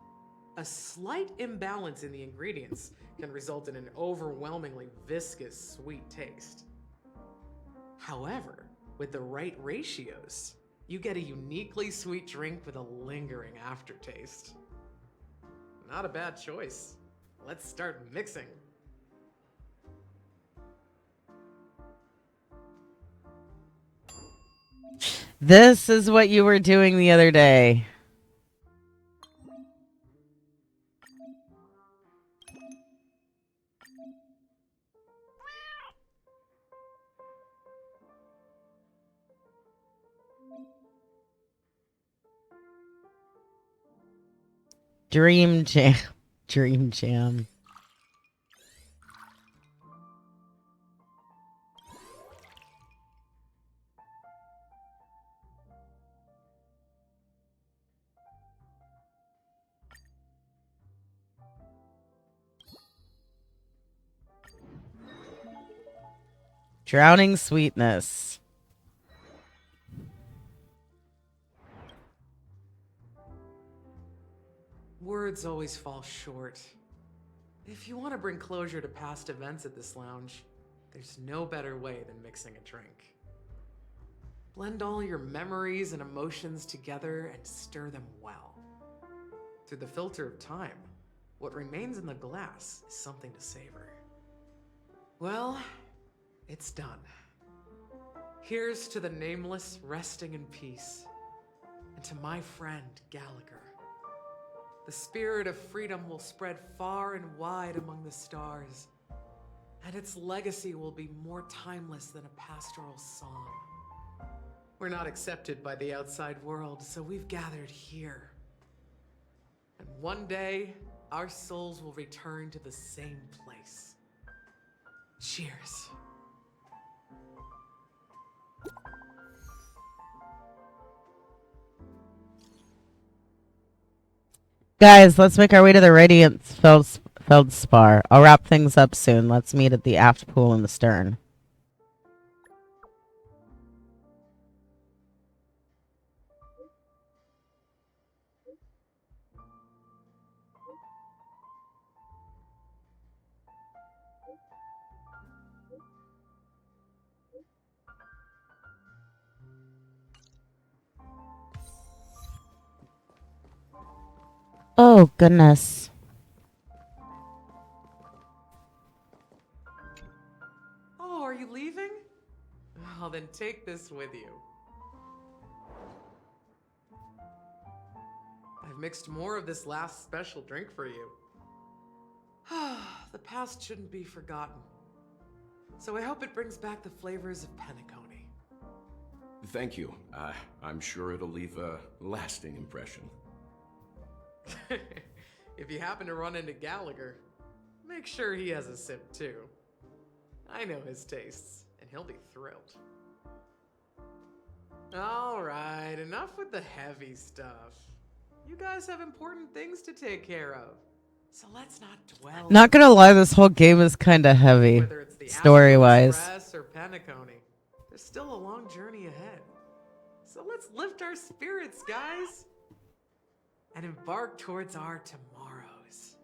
A slight imbalance in the ingredients can result in an overwhelmingly viscous sweet taste. However, with the right ratios, you get a uniquely sweet drink with a lingering aftertaste. Not a bad choice. Let's start mixing. This is what you were doing the other day. Dream Jam. Dream Jam. Drowning sweetness. Words always fall short. If you want to bring closure to past events at this lounge, there's no better way than mixing a drink. Blend all your memories and emotions together and stir them well. Through the filter of time, what remains in the glass is something to savor. Well, it's done. Here's to the Nameless resting in peace, and to my friend Gallagher. The spirit of freedom will spread far and wide among the stars, and its legacy will be more timeless than a pastoral song. We're not accepted by the outside world, so we've gathered here. And one day, our souls will return to the same place. Cheers. Guys, let's make our way to the Radiant Feldspar. I'll wrap things up soon. Let's meet at the aft pool in the stern. Oh, goodness. Oh, are you leaving? Well, then take this with you. I've mixed more of this last special drink for you. The past shouldn't be forgotten. So I hope it brings back the flavors of Penacony. Thank you. I'm sure it'll leave a lasting impression. If you happen to run into Gallagher, make sure he has a sip too. I know his tastes, and he'll be thrilled. Alright, enough with the heavy stuff. You guys have important things to take care of, so let's not dwell. Not gonna lie, this whole game is kind of heavy, story-wise. Express or Penacony, there's still a long journey ahead. So let's lift our spirits, guys, and embark towards our tomorrows.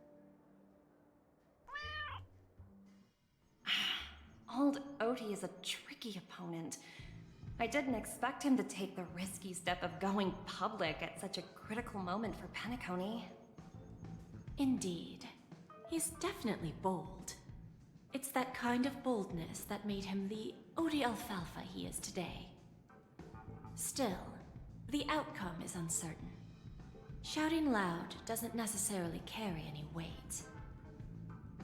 Old Odie is a tricky opponent. I didn't expect him to take the risky step of going public at such a critical moment for Penacony. Indeed. He's definitely bold. It's that kind of boldness that made him the Odie Alfalfa he is today. Still, the outcome is uncertain. Shouting loud doesn't necessarily carry any weight.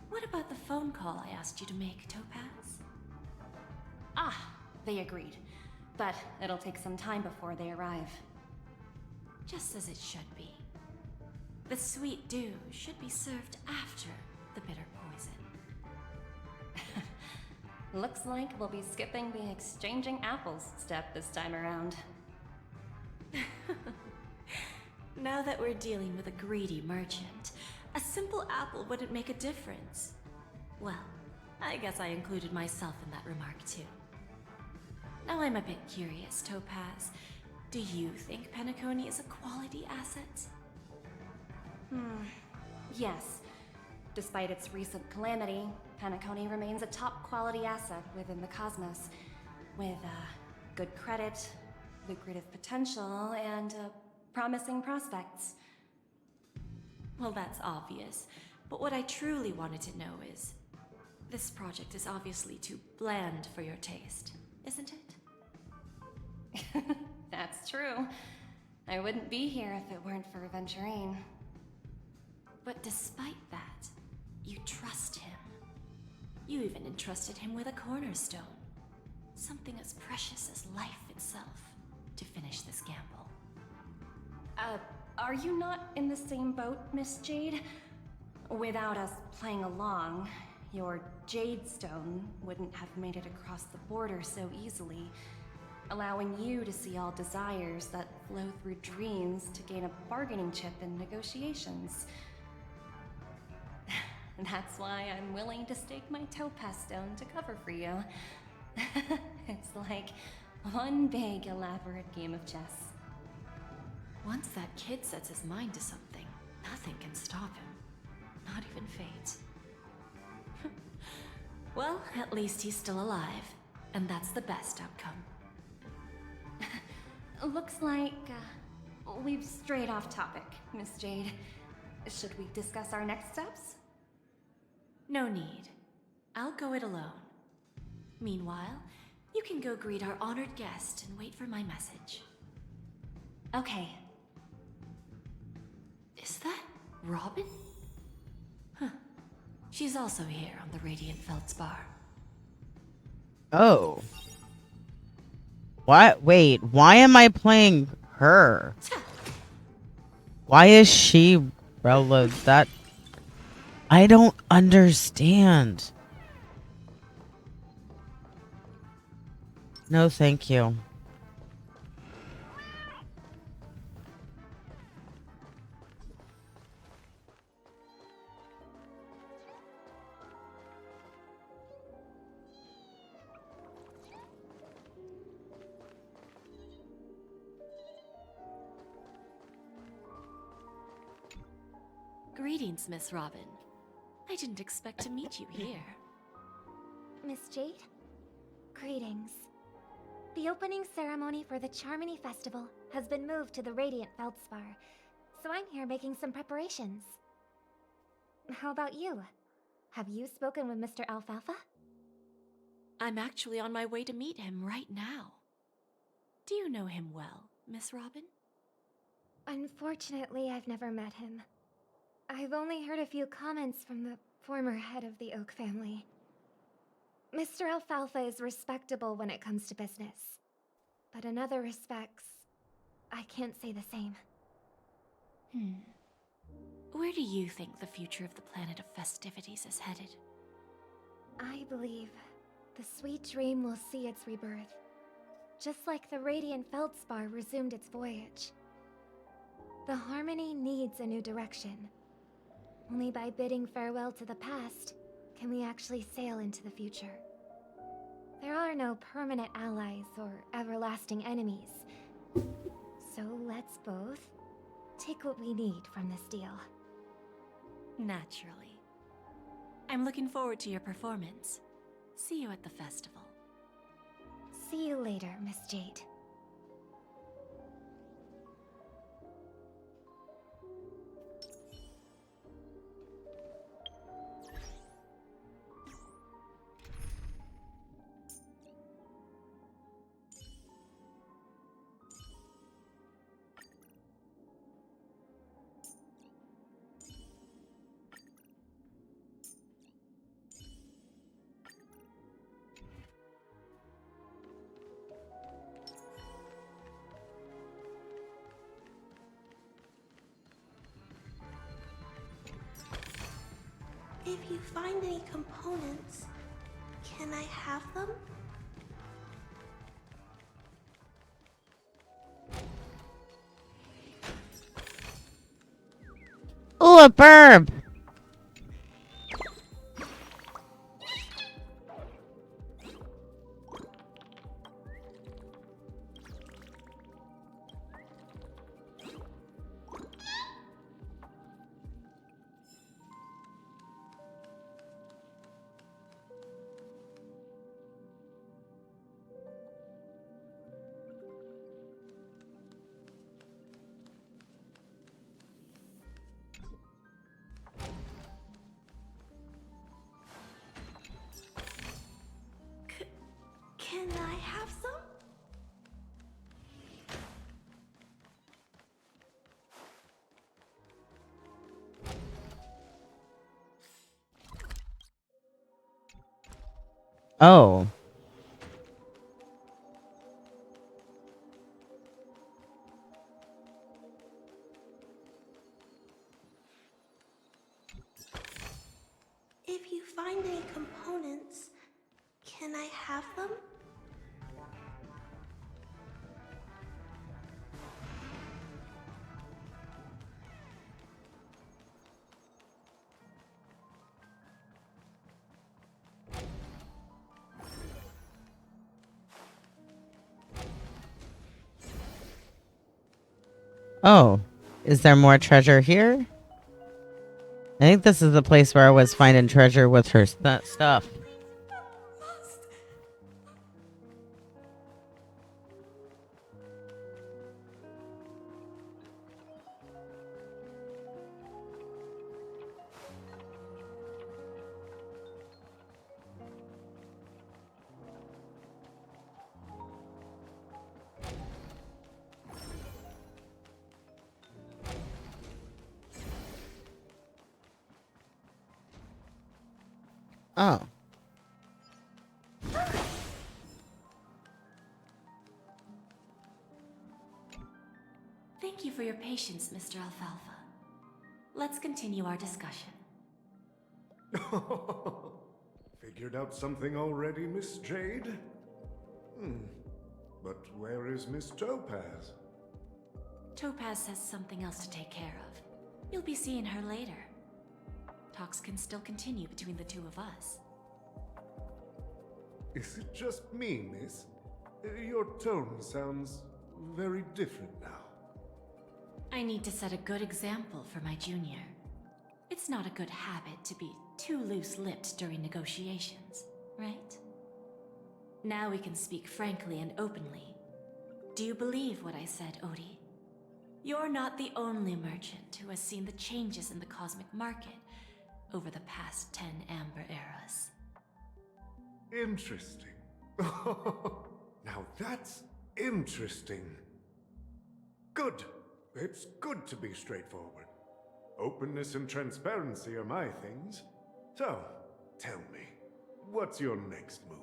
What about the phone call I asked you to make, Topaz? Ah, they agreed. But it'll take some time before they arrive. Just as it should be. The sweet dew should be served after the bitter poison. Looks like we'll be skipping the exchanging apples step this time around. Now that we're dealing with a greedy merchant, a simple apple wouldn't make a difference. Well, I guess I included myself in that remark too. Now I'm a bit curious, Topaz. Do you think Penacony is a quality asset? Yes. Despite its recent calamity, Penacony remains a top quality asset within the cosmos, with good credit, lucrative potential, and promising prospects. Well, that's obvious, but what I truly wanted to know is, this project is obviously too bland for your taste, isn't it? That's true. I wouldn't be here if it weren't for Venturine. But despite that, you trust him. You even entrusted him with a cornerstone. Something as precious as life itself, to finish this gamble. Are you not in the same boat, Miss Jade? Without us playing along, your Jade Stone wouldn't have made it across the border so easily, allowing you to see all desires that flow through dreams to gain a bargaining chip in negotiations. That's why I'm willing to stake my Topaz Stone to cover for you. It's like one big elaborate game of chess. Once that kid sets his mind to something, nothing can stop him. Not even fate. Well, at least he's still alive, and that's the best outcome. Looks like we've strayed off topic, Miss Jade. Should we discuss our next steps? No need. I'll go it alone. Meanwhile, you can go greet our honored guest and wait for my message. Okay. Is that Robin? Huh. She's also here on the Radiant Feldspar. Oh. What? Wait, why am I playing her? Why is she relevant? That I don't understand. No, thank you. Greetings, Miss Robin. I didn't expect to meet you here. Miss Jade? Greetings. The opening ceremony for the Charmony Festival has been moved to the Radiant Feldspar, so I'm here making some preparations. How about you? Have you spoken with Mr. Alfalfa? I'm actually on my way to meet him right now. Do you know him well, Miss Robin? Unfortunately, I've never met him. I've only heard a few comments from the former head of the Oak family. Mr. Alfalfa is respectable when it comes to business. But in other respects, I can't say the same. Where do you think the future of the planet of festivities is headed? I believe the sweet dream will see its rebirth, just like the Radiant Feldspar resumed its voyage. The Harmony needs a new direction. Only by bidding farewell to the past can we actually sail into the future. There are no permanent allies or everlasting enemies. So let's both take what we need from this deal. Naturally. I'm looking forward to your performance. See you at the festival. See you later, Miss Jade. If you find any components, can I have them? Ooh, a burb! Can I have some? Oh. If you find any components, can I have them? Oh. Is there more treasure here? I think this is the place where I was finding treasure with her stuff. Oh. Thank you for your patience, Mr. Alfalfa. Let's continue our discussion. Figured out something already, Miss Jade? But where is Miss Topaz? Topaz has something else to take care of. You'll be seeing her later. Talks can still continue between the two of us. Is it just me, miss? Your tone sounds very different now. I need to set a good example for my junior. It's not a good habit to be too loose-lipped during negotiations, right? Now we can speak frankly and openly. Do you believe what I said, Odie? You're not the only merchant who has seen the changes in the cosmic market over the past 10 Amber Eras. Interesting. Now that's interesting. Good. It's good to be straightforward. Openness and transparency are my things. So, tell me, what's your next move?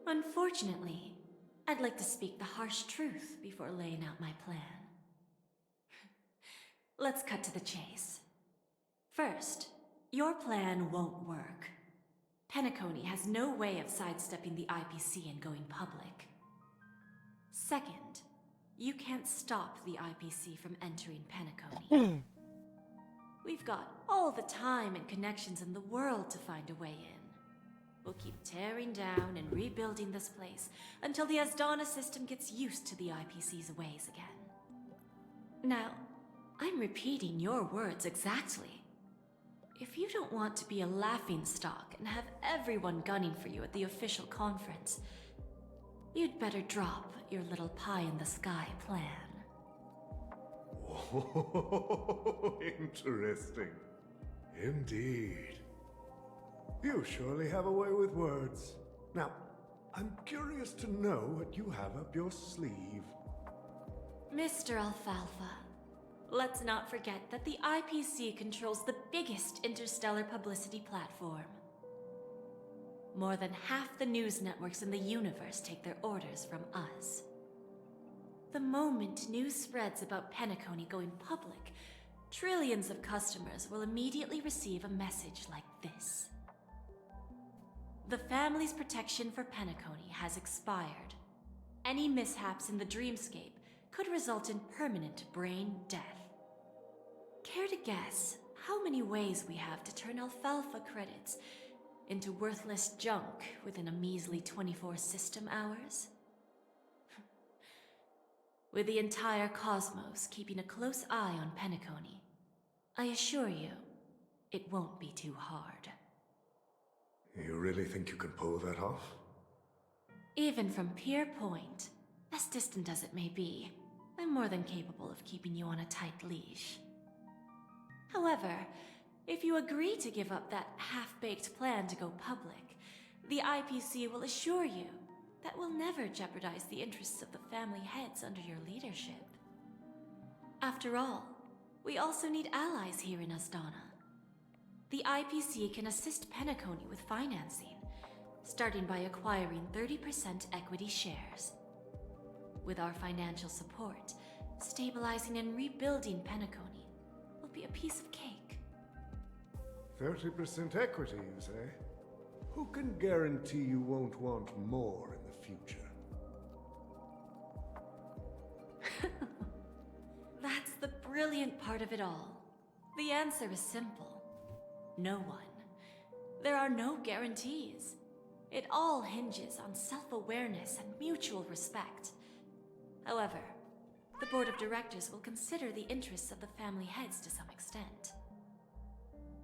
Unfortunately, I'd like to speak the harsh truth before laying out my plan. Let's cut to the chase. First, your plan won't work. Penacony has no way of sidestepping the IPC and going public. Second, you can't stop the IPC from entering Penacony. We've got all the time and connections in the world to find a way in. We'll keep tearing down and rebuilding this place until the Asdana system gets used to the IPC's ways again. Now, I'm repeating your words exactly. If you don't want to be a laughingstock and have everyone gunning for you at the official conference, you'd better drop your little pie-in-the-sky plan. Oh, interesting. Indeed. You surely have a way with words. Now, I'm curious to know what you have up your sleeve. Mr. Alfalfa, let's not forget that the IPC controls the biggest interstellar publicity platform. More than half the news networks in the universe take their orders from us. The moment news spreads about Penacony going public, trillions of customers will immediately receive a message like this. The family's protection for Penacony has expired. Any mishaps in the dreamscape could result in permanent brain death. Care to guess how many ways we have to turn Alfalfa credits into worthless junk within a measly 24 system hours? With the entire cosmos keeping a close eye on Penacony, I assure you, it won't be too hard. You really think you can pull that off? Even from Pier Point, as distant as it may be, I'm more than capable of keeping you on a tight leash. However, if you agree to give up that half-baked plan to go public, the IPC will assure you that we'll never jeopardize the interests of the family heads under your leadership. After all, we also need allies here in Asdana. The IPC can assist Penacony with financing, starting by acquiring 30% equity shares. With our financial support, stabilizing and rebuilding Penacony will be a piece of cake. 30% equity, you say? Who can guarantee you won't want more in the future? That's the brilliant part of it all. The answer is simple. No one. There are no guarantees. It all hinges on self-awareness and mutual respect. However, the board of directors will consider the interests of the family heads to some extent.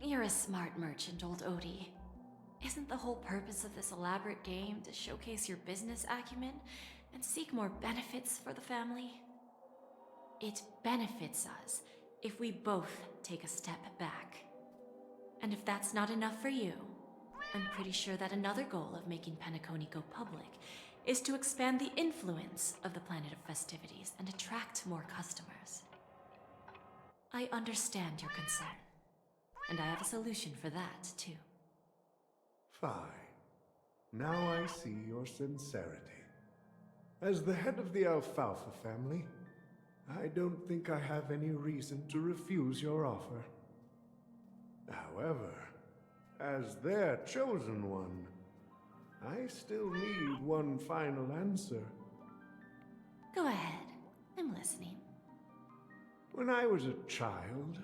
You're a smart merchant, old Odie. Isn't the whole purpose of this elaborate game to showcase your business acumen and seek more benefits for the family? It benefits us if we both take a step back. And if that's not enough for you, I'm pretty sure that another goal of making Penacony go public is to expand the influence of the Planet of Festivities and attract more customers. I understand your concern, and I have a solution for that, too. Fine. Now I see your sincerity. As the head of the Alfalfa family, I don't think I have any reason to refuse your offer. However, as their chosen one, I still need one final answer. Go ahead. I'm listening. When I was a child,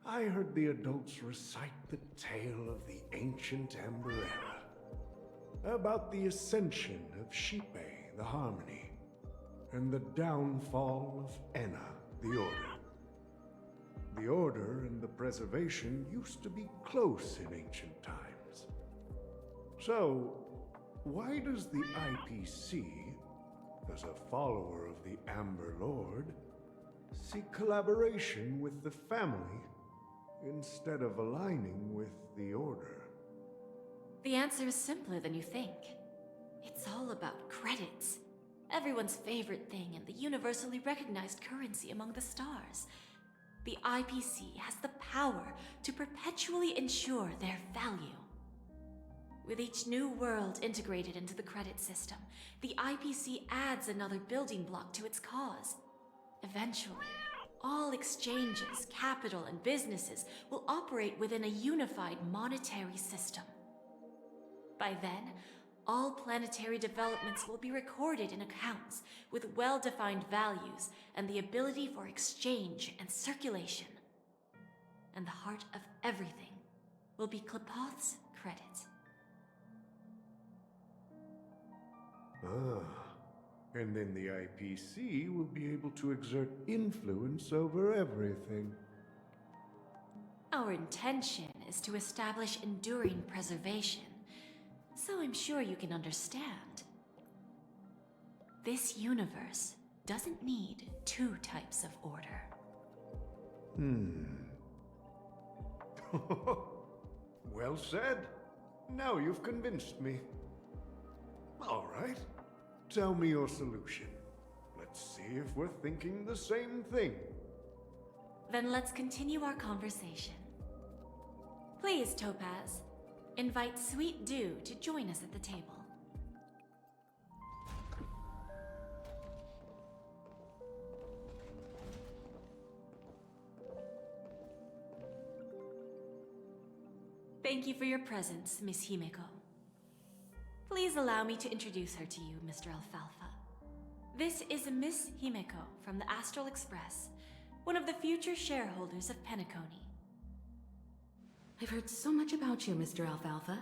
I heard the adults recite the tale of the ancient Ember Era, about the ascension of Shipe, the Harmony, and the downfall of Enna, the Order. The Order and the Preservation used to be close in ancient times. So, why does the IPC, as a follower of the Amber Lord, seek collaboration with the family instead of aligning with the Order? The answer is simpler than you think. It's all about credits. Everyone's favorite thing and the universally recognized currency among the stars. The IPC has the power to perpetually ensure their value. With each new world integrated into the credit system, the IPC adds another building block to its cause. Eventually, all exchanges, capital, and businesses will operate within a unified monetary system. By then, all planetary developments will be recorded in accounts with well-defined values and the ability for exchange and circulation. And the heart of everything will be Klepoth's credit. And then the IPC will be able to exert influence over everything. Our intention is to establish enduring preservation, so I'm sure you can understand. This universe doesn't need two types of order. Well said. Now you've convinced me. All right. Tell me your solution. Let's see if we're thinking the same thing. Then let's continue our conversation. Please, Topaz, invite Sweet Dew to join us at the table. Thank you for your presence, Miss Himeko. Please allow me to introduce her to you, Mr. Alfalfa. This is Miss Himeko from the Astral Express, one of the future shareholders of Penacony. I've heard so much about you, Mr. Alfalfa.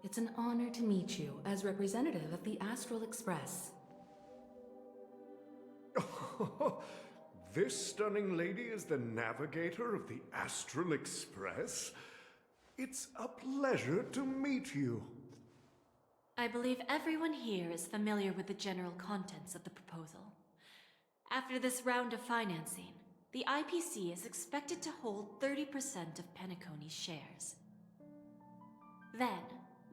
It's an honor to meet you as representative of the Astral Express. This stunning lady is the navigator of the Astral Express? It's a pleasure to meet you. I believe everyone here is familiar with the general contents of the proposal. After this round of financing, the IPC is expected to hold 30% of Penacony's shares. Then,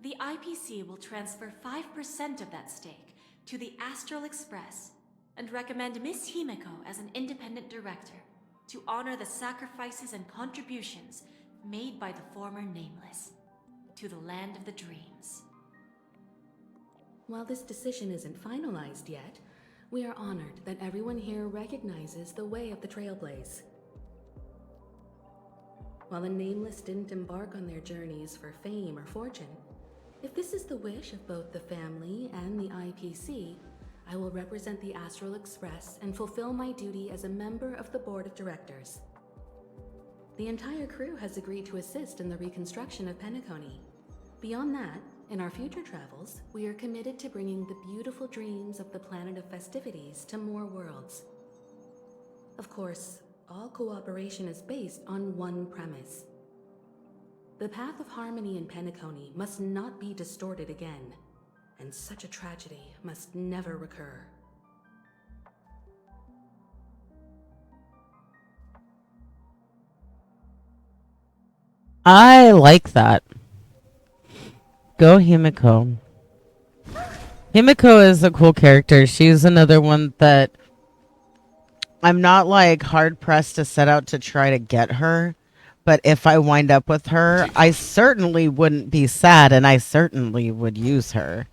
the IPC will transfer 5% of that stake to the Astral Express and recommend Miss Himeko as an independent director to honor the sacrifices and contributions made by the former Nameless to the Land of the Dreams. While this decision isn't finalized yet, we are honored that everyone here recognizes the way of the Trailblaze. While the Nameless didn't embark on their journeys for fame or fortune, if this is the wish of both the family and the IPC, I will represent the Astral Express and fulfill my duty as a member of the board of directors. The entire crew has agreed to assist in the reconstruction of Penacony. Beyond that, in our future travels, we are committed to bringing the beautiful dreams of the planet of festivities to more worlds. Of course, all cooperation is based on one premise. The path of harmony in Penacony must not be distorted again, and such a tragedy must never recur. I like that. Go Himeko. Himeko is a cool character. She's another one that I'm not like hard pressed to set out to try to get her, But if I wind up with her, I certainly wouldn't be sad, and I certainly would use her.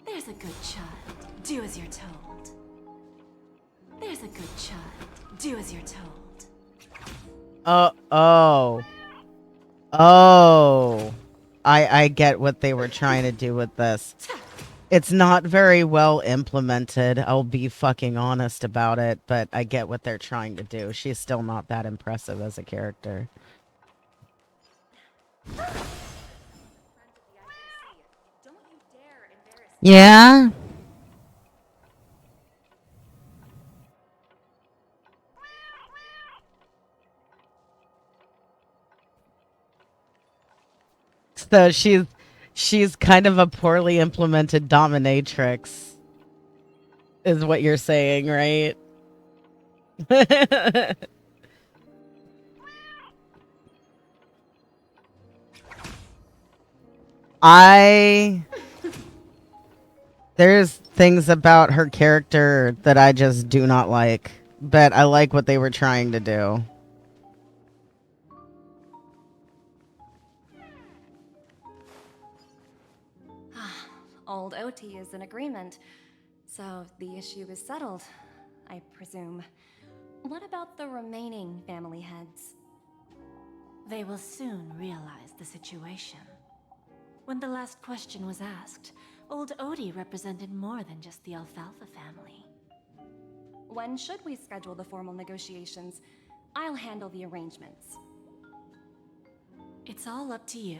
There's a good child. Do as you're told. There's a good child. Do as you're told. Oh. Oh. I get what they were trying to do with this. It's not very well implemented. I'll be fucking honest about it, but I get what they're trying to do. She's still not that impressive as a character. Yeah? So she's kind of a poorly implemented dominatrix, is what you're saying, right? There's things about her character that I just do not like, but I like what they were trying to do. Old OT is in agreement, so the issue is settled, I presume. What about the remaining family heads? They will soon realize the situation. When the last question was asked, old Odie represented more than just the Alfalfa family. When should we schedule the formal negotiations? I'll handle the arrangements. It's all up to you.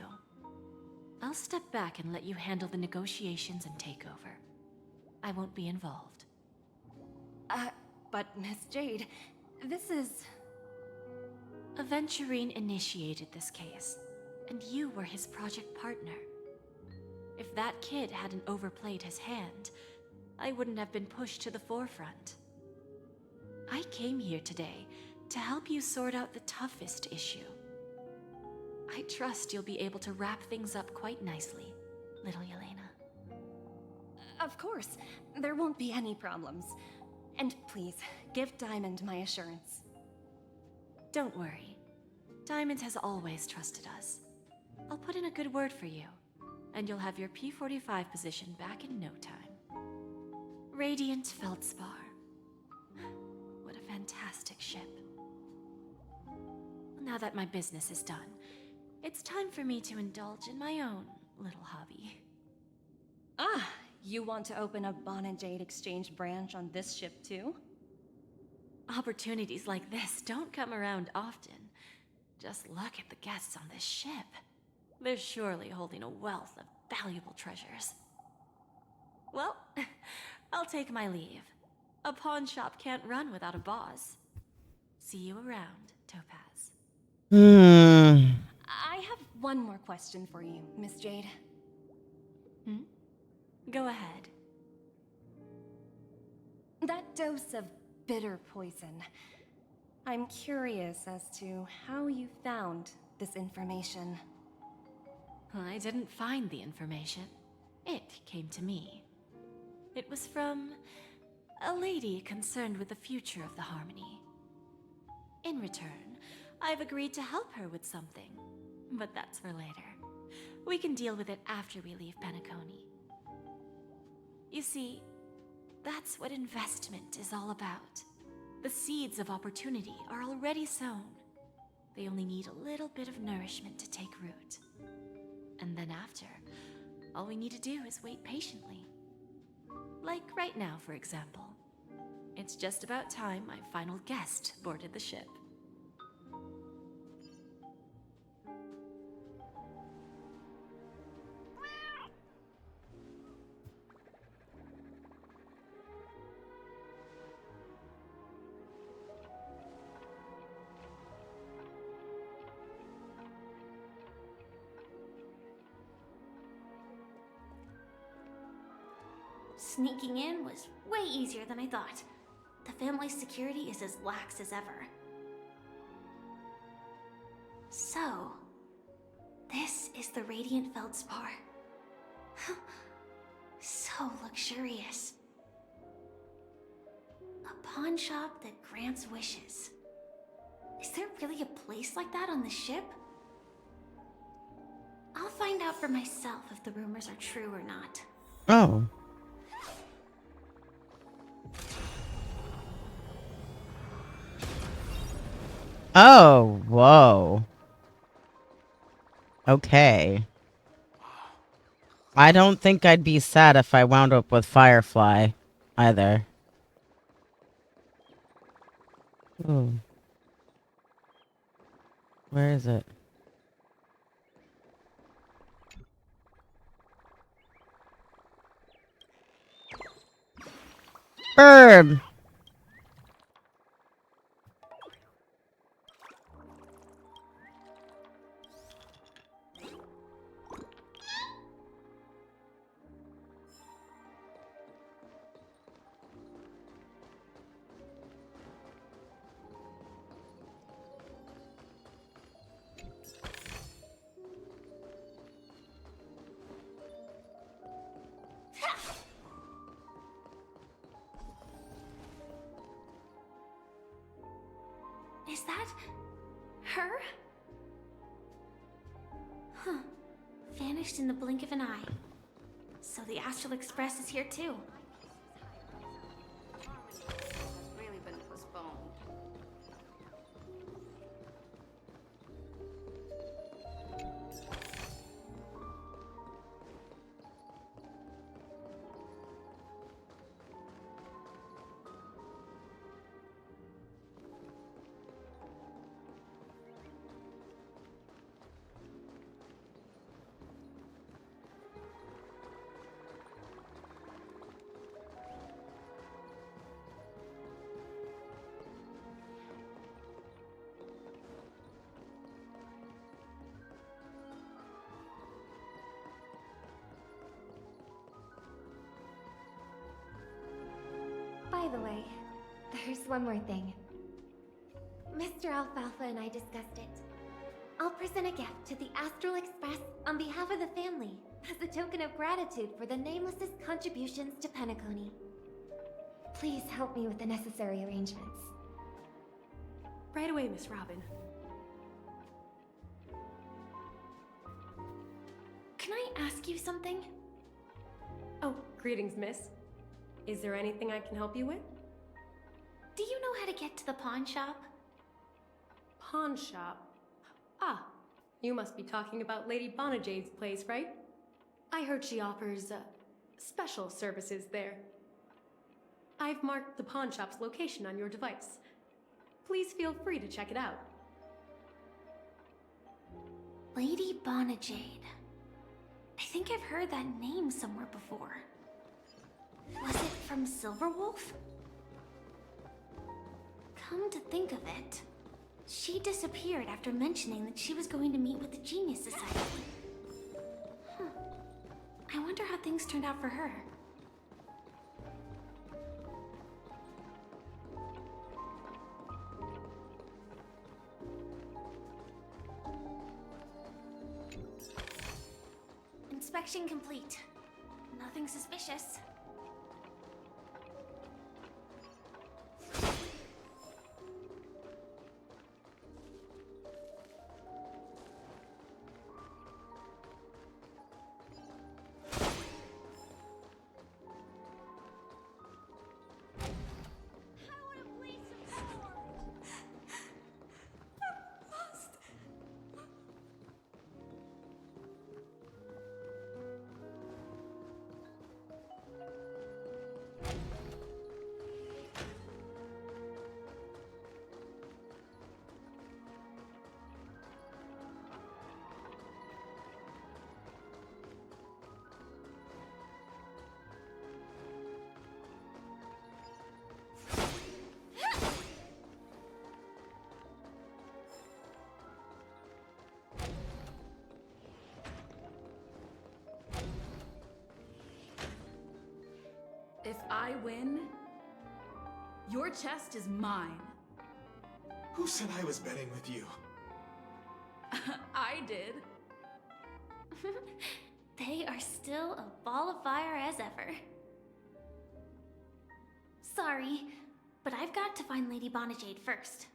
I'll step back and let you handle the negotiations and takeover. I won't be involved. But Miss Jade, this is... Aventurine initiated this case, and you were his project partner. If that kid hadn't overplayed his hand, I wouldn't have been pushed to the forefront. I came here today to help you sort out the toughest issue. I trust you'll be able to wrap things up quite nicely, little Yelena. Of course, there won't be any problems. And please, give Diamond my assurance. Don't worry. Diamond has always trusted us. I'll put in a good word for you, and you'll have your P-45 position back in no time. Radiant Feldspar. What a fantastic ship. Now that my business is done, it's time for me to indulge in my own little hobby. Ah, you want to open a Bon and Jade exchange branch on this ship too? Opportunities like this don't come around often. Just look at the guests on this ship. They're surely holding a wealth of valuable treasures. Well, I'll take my leave. A pawn shop can't run without a boss. See you around, Topaz. I have one more question for you, Miss Jade. Go ahead. That dose of bitter poison. I'm curious as to how you found this information. I didn't find the information. It came to me. It was from a lady concerned with the future of the Harmony. In return, I've agreed to help her with something, but that's for later. We can deal with it after we leave Penacony. You see, that's what investment is all about. The seeds of opportunity are already sown. They only need a little bit of nourishment to take root. And then after, all we need to do is wait patiently. Like right now, for example. It's just about time my final guest boarded the ship. Sneaking in was way easier than I thought. The family's security is as lax as ever. So, is the Radiant Feldspar. So luxurious. A pawn shop that grants wishes. Is there really a place like that on the ship? I'll find out for myself if the rumors are true or not. Oh. Oh, whoa. Okay. I don't think I'd be sad if I wound up with Firefly, either. Ooh. Where is it? Bird! Is that her? Huh. Vanished in the blink of an eye. So the Astral Express is here too. Really been postponed. By the way, there's one more thing. Mr. Alfalfa and I discussed it. I'll present a gift to the Astral Express on behalf of the family as a token of gratitude for the Nameless's contributions to Penacony. Please help me with the necessary arrangements. Right away, Miss Robin. Can I ask you something? Oh, greetings, miss. Is there anything I can help you with? Do you know how to get to the pawn shop? Pawn shop? Ah, you must be talking about Lady Bonajade's place, right? I heard she offers, special services there. I've marked the pawn shop's location on your device. Please feel free to check it out. Lady Bonajade. I think I've heard that name somewhere before. Was it from Silverwolf? Come to think of it, she disappeared after mentioning that she was going to meet with the Genius Society. Huh. I wonder how things turned out for her. Inspection complete. Nothing suspicious. If I win, your chest is mine. Who said I was betting with you? I did. They are still a ball of fire as ever. Sorry, but I've got to find Lady Bonajade first.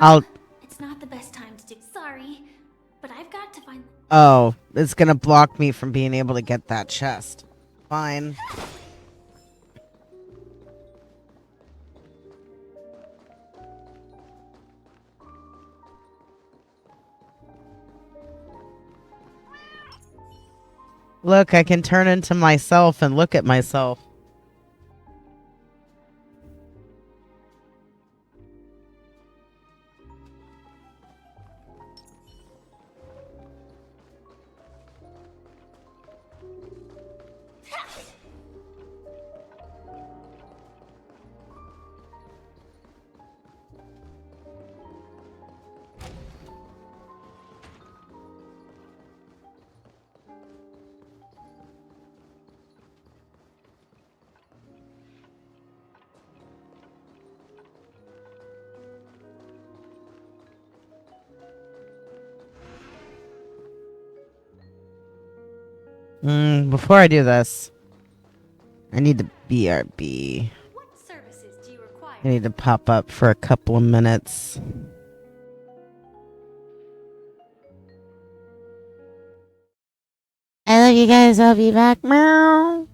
I'll. It's not the best time to do. Sorry, but I've got to find. Oh, it's gonna block me from being able to get that chest. Fine. Look, I can turn into myself and look at myself. Before I do this, I need to BRB. What services do you require? I need to pop up for a couple of minutes. I love you guys. I'll be back. Meow.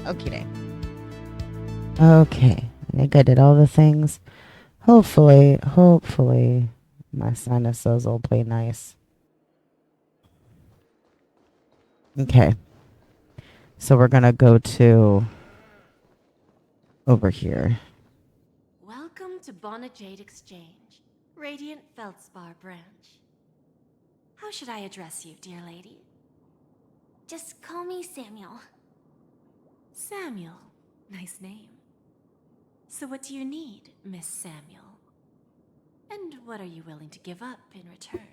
Okay. Okay. I think I did all the things. Hopefully, my sinuses will play nice. Okay. So we're gonna go to over here. Welcome to Bonajade Exchange, Radiant Feldspar branch. How should I address you, dear lady? Just call me Samuel. Samuel. Nice name. So what do you need, Miss Samuel? And what are you willing to give up in return?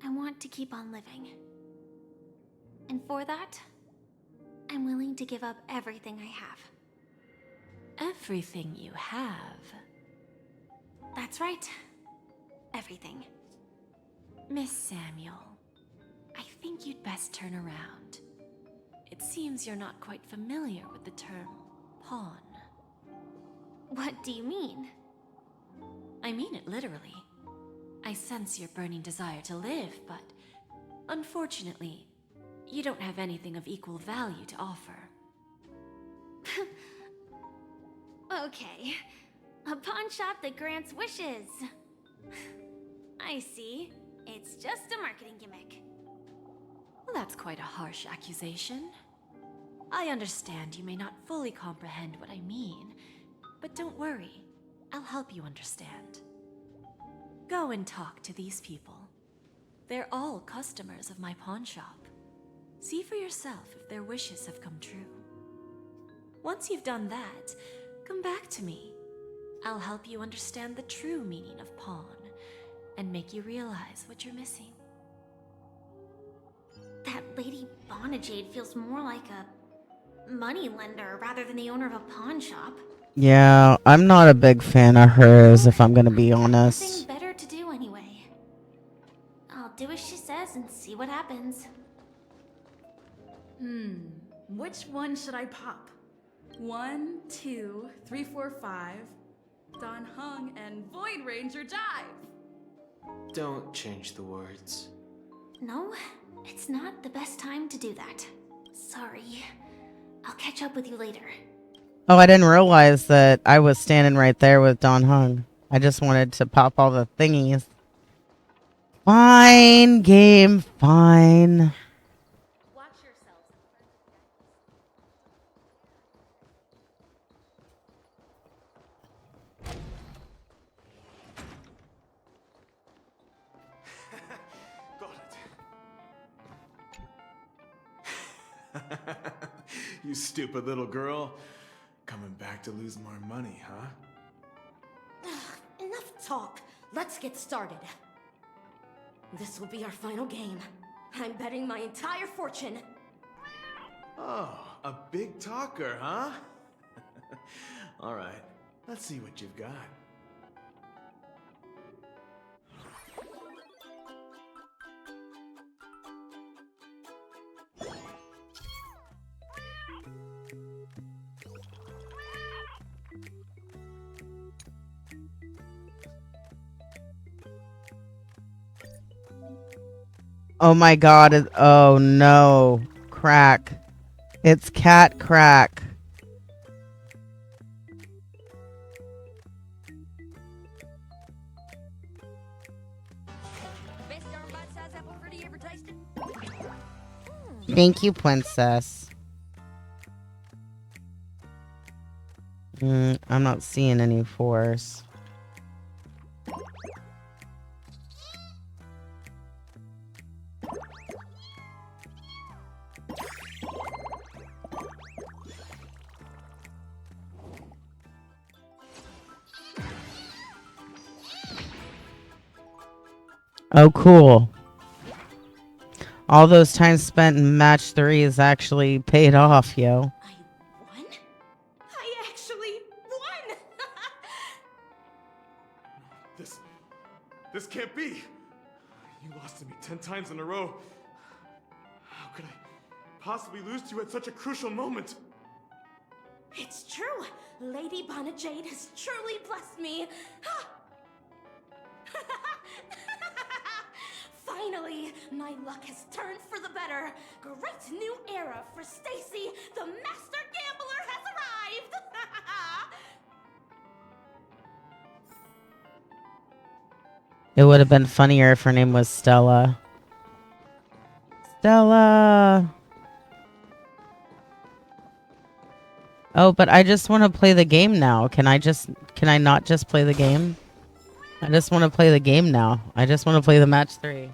I want to keep on living. And for that, I'm willing to give up everything I have. Everything you have? That's right. Everything. Miss Samuel, I think you'd best turn around. It seems you're not quite familiar with the term pawn. What do you mean? I mean it literally. I sense your burning desire to live, but unfortunately, you don't have anything of equal value to offer. Okay. A pawn shop that grants wishes. I see. It's just a marketing gimmick. Well, that's quite a harsh accusation. I understand you may not fully comprehend what I mean, but don't worry. I'll help you understand. Go and talk to these people. They're all customers of my pawn shop. See for yourself if their wishes have come true. Once you've done that, come back to me. I'll help you understand the true meaning of pawn and make you realize what you're missing. That Lady Bonajade feels more like a money lender rather than the owner of a pawn shop. Yeah, I'm not a big fan of hers, if I'm gonna be honest. Nothing better to do anyway. I'll do as she says and see what happens. Which one should I pop? 1, 2, 3, 4, 5. Don Hung and Void Ranger Jive. Don't change the words. No, it's not the best time to do that. Sorry. I'll catch up with you later. Oh, I didn't realize that I was standing right there with Don Hung. I just wanted to pop all the thingies. Fine, game, fine. Watch yourselves. Got it. You stupid little girl. Coming back to lose more money, huh? Enough talk. Let's get started. This will be our final game. I'm betting my entire fortune. Oh, a big talker, huh? All right, let's see what you've got. Oh my god. Oh no. Crack. It's cat crack. Thank you, princess. I'm not seeing any fours. Oh, cool. All those times spent in match 3 is actually paid off, yo. I actually won! This can't be. You lost to me 10 times in a row. How could I possibly lose to you at such a crucial moment? It's true. Lady Bonajade has truly blessed me. Finally, my luck has turned for the better. Great new era for Stacy. The master gambler has arrived. It would have been funnier if her name was Stella. Stella! Oh, but I just want to play the game now. Can I not just play the game? I just want to play the game now. I just want to play the match 3.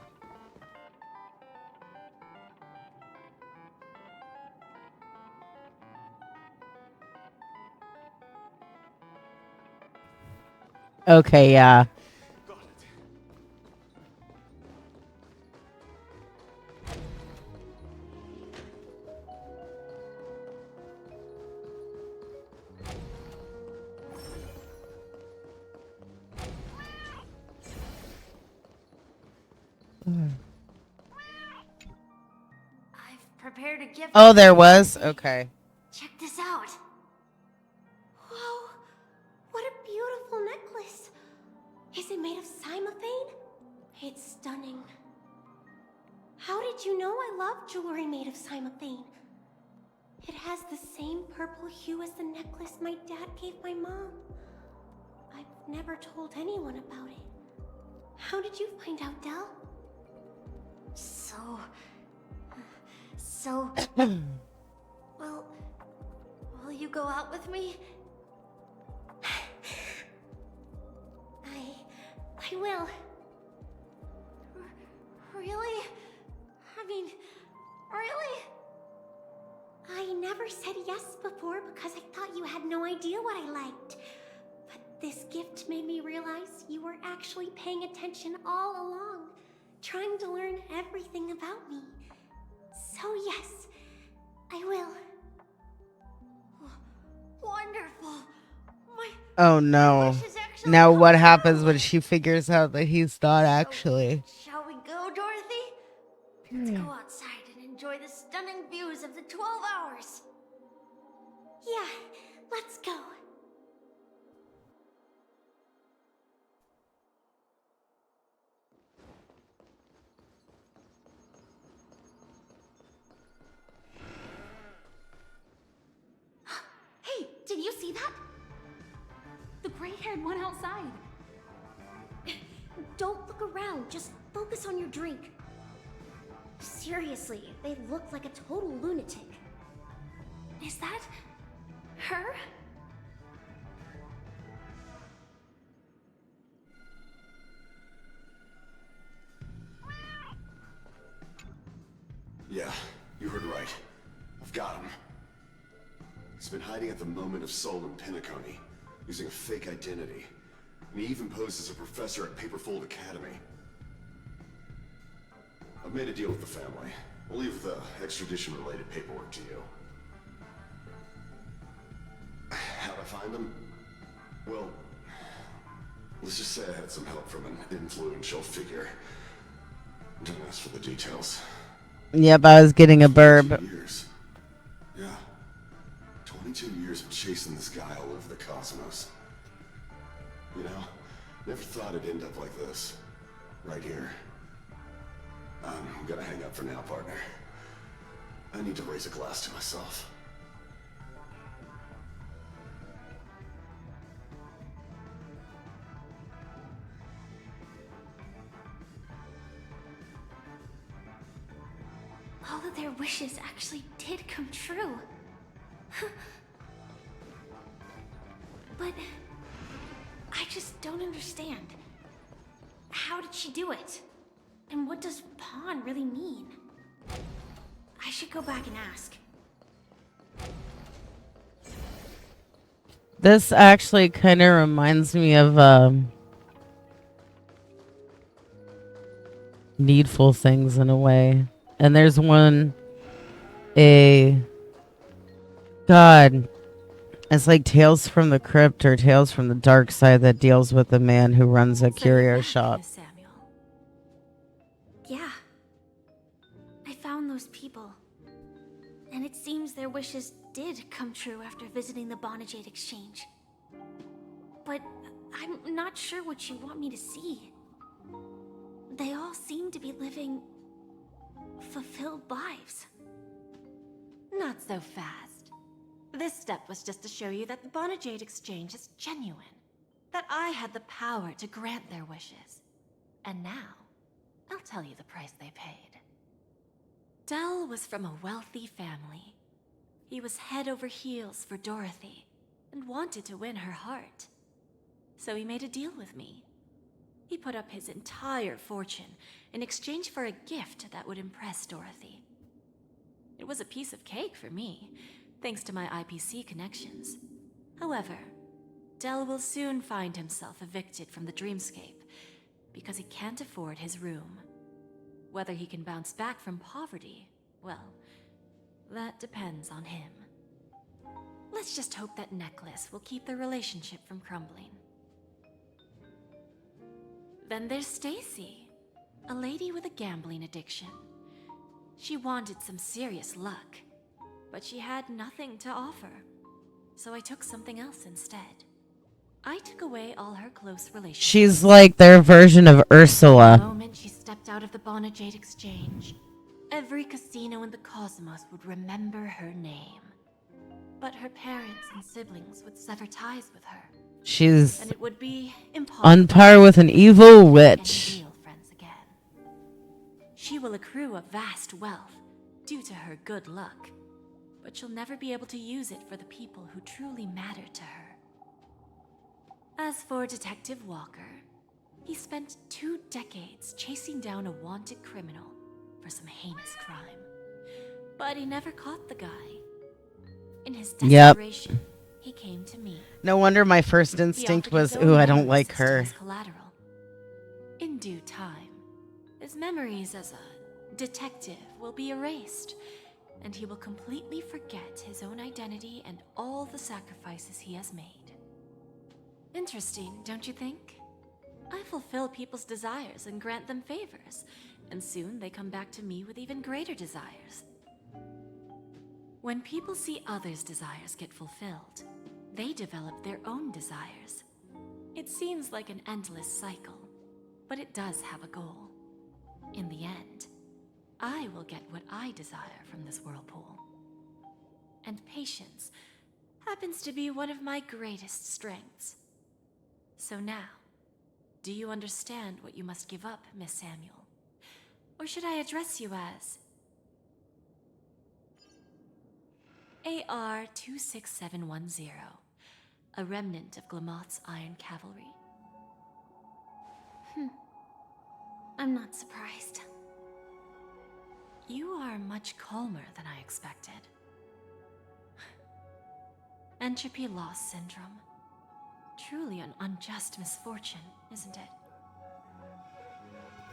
Okay, yeah. I've prepared a gift. Oh, there was? Okay. Check this out. Whoa, what a beautiful necklace. Is it made of cymophane? It's stunning. How did you know I love jewelry made of cymophane? It has the same purple hue as the necklace my dad gave my mom. I've never told anyone about it. How did you find out, Del? Well, will you go out with me? I will. Really? I mean, really? I never said yes before because I thought you had no idea what I liked. But this gift made me realize you were actually paying attention all along, trying to learn everything about me. So yes, I will. Wonderful. Oh no. Now what happens when she figures out that he's not actually? Shall we go, Dorothy? Let's go outside and enjoy the stunning views of the 12 hours. Yeah, let's go. Hey, did you see that? The gray-haired one outside. Don't look around, just focus on your drink. Seriously, they look like a total lunatic. Is that her? Yeah, you heard right. I've got him. He's been hiding at the moment of soul in Penacony, using a fake identity. And he even posed as a professor at Paperfold Academy. I've made a deal with the family. We'll leave the extradition-related paperwork to you. How'd I find him? Well, let's just say I had some help from an influential figure. Don't ask for the details. Yep, I was getting a burb. 22 years. Yeah. 22 years of chasing this guy all over the cosmos. You know, never thought it'd end up like this. Right here. I'm gonna hang up for now, partner. I need to raise a glass to myself. All of their wishes actually did come true. But I just don't understand. How did she do it? And what does pawn really mean? I should go back and ask. This actually kind of reminds me of Needful Things in a way. And there's one, God, it's like Tales from the Crypt or Tales from the Dark Side that deals with a man who runs a curio shop. Yeah. I found those people. And it seems their wishes did come true after visiting the Bonajade Exchange. But I'm not sure what you want me to see. they all seem to be living fulfilled lives. Not so fast. This step was just to show you that the Bonajade exchange is genuine. That I had the power to grant their wishes. And now, I'll tell you the price they paid. Dell was from a wealthy family. He was head over heels for Dorothy, and wanted to win her heart. So he made a deal with me. He put up his entire fortune in exchange for a gift that would impress Dorothy. It was a piece of cake for me, thanks to my IPC connections. However, Dell will soon find himself evicted from the dreamscape because he can't afford his room. Whether he can bounce back from poverty, well, that depends on him. Let's just hope that necklace will keep their relationship from crumbling. Then there's Stacy, a lady with a gambling addiction. She wanted some serious luck, but she had nothing to offer. So I took something else instead. I took away all her close relationships. She's like their version of Ursula. The moment she stepped out of the Bonajade exchange, every casino in the cosmos would remember her name. But her parents and siblings would sever ties with her. She's and it would be impossible on par with an evil witch. real friends again. She will accrue a vast wealth due to her good luck, but she'll never be able to use it for the people who truly matter to her. As for Detective Walker, he spent 2 decades chasing down a wanted criminal for some heinous crime. But he never caught the guy. In his desperation, he came to me. No wonder my first instinct was, ooh, I don't like her. Collateral. In due time, his memories as a detective will be erased, and he will completely forget his own identity and all the sacrifices he has made. Interesting, don't you think? I fulfill people's desires and grant them favors, and soon they come back to me with even greater desires. When people see others' desires get fulfilled, they develop their own desires. It seems like an endless cycle, but it does have a goal. In the end, I will get what I desire from this whirlpool. And patience happens to be one of my greatest strengths. So now, do you understand what you must give up, Miss Samuel? Or should I address you as AR-26710, a remnant of Glamoth's Iron Cavalry? I'm not surprised. You are much calmer than I expected. Entropy loss syndrome. Truly an unjust misfortune, isn't it?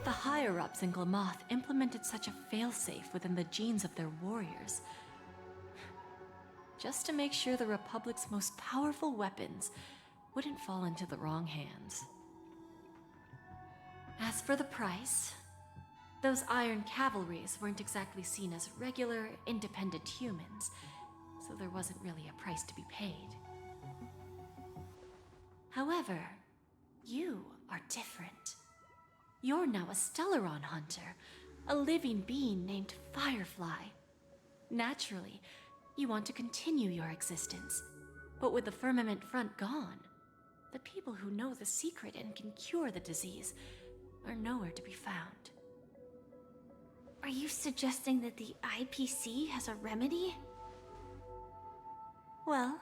The higher-ups in Glamoth implemented such a failsafe within the genes of their warriors, just to make sure the Republic's most powerful weapons wouldn't fall into the wrong hands. As for the price, those Iron Cavalries weren't exactly seen as regular, independent humans, so there wasn't really a price to be paid. However, you are different. You're now a Stellaron hunter, a living being named Firefly. Naturally, you want to continue your existence, but with the Firmament Front gone, the people who know the secret and can cure the disease are nowhere to be found. Are you suggesting that the IPC has a remedy? Well,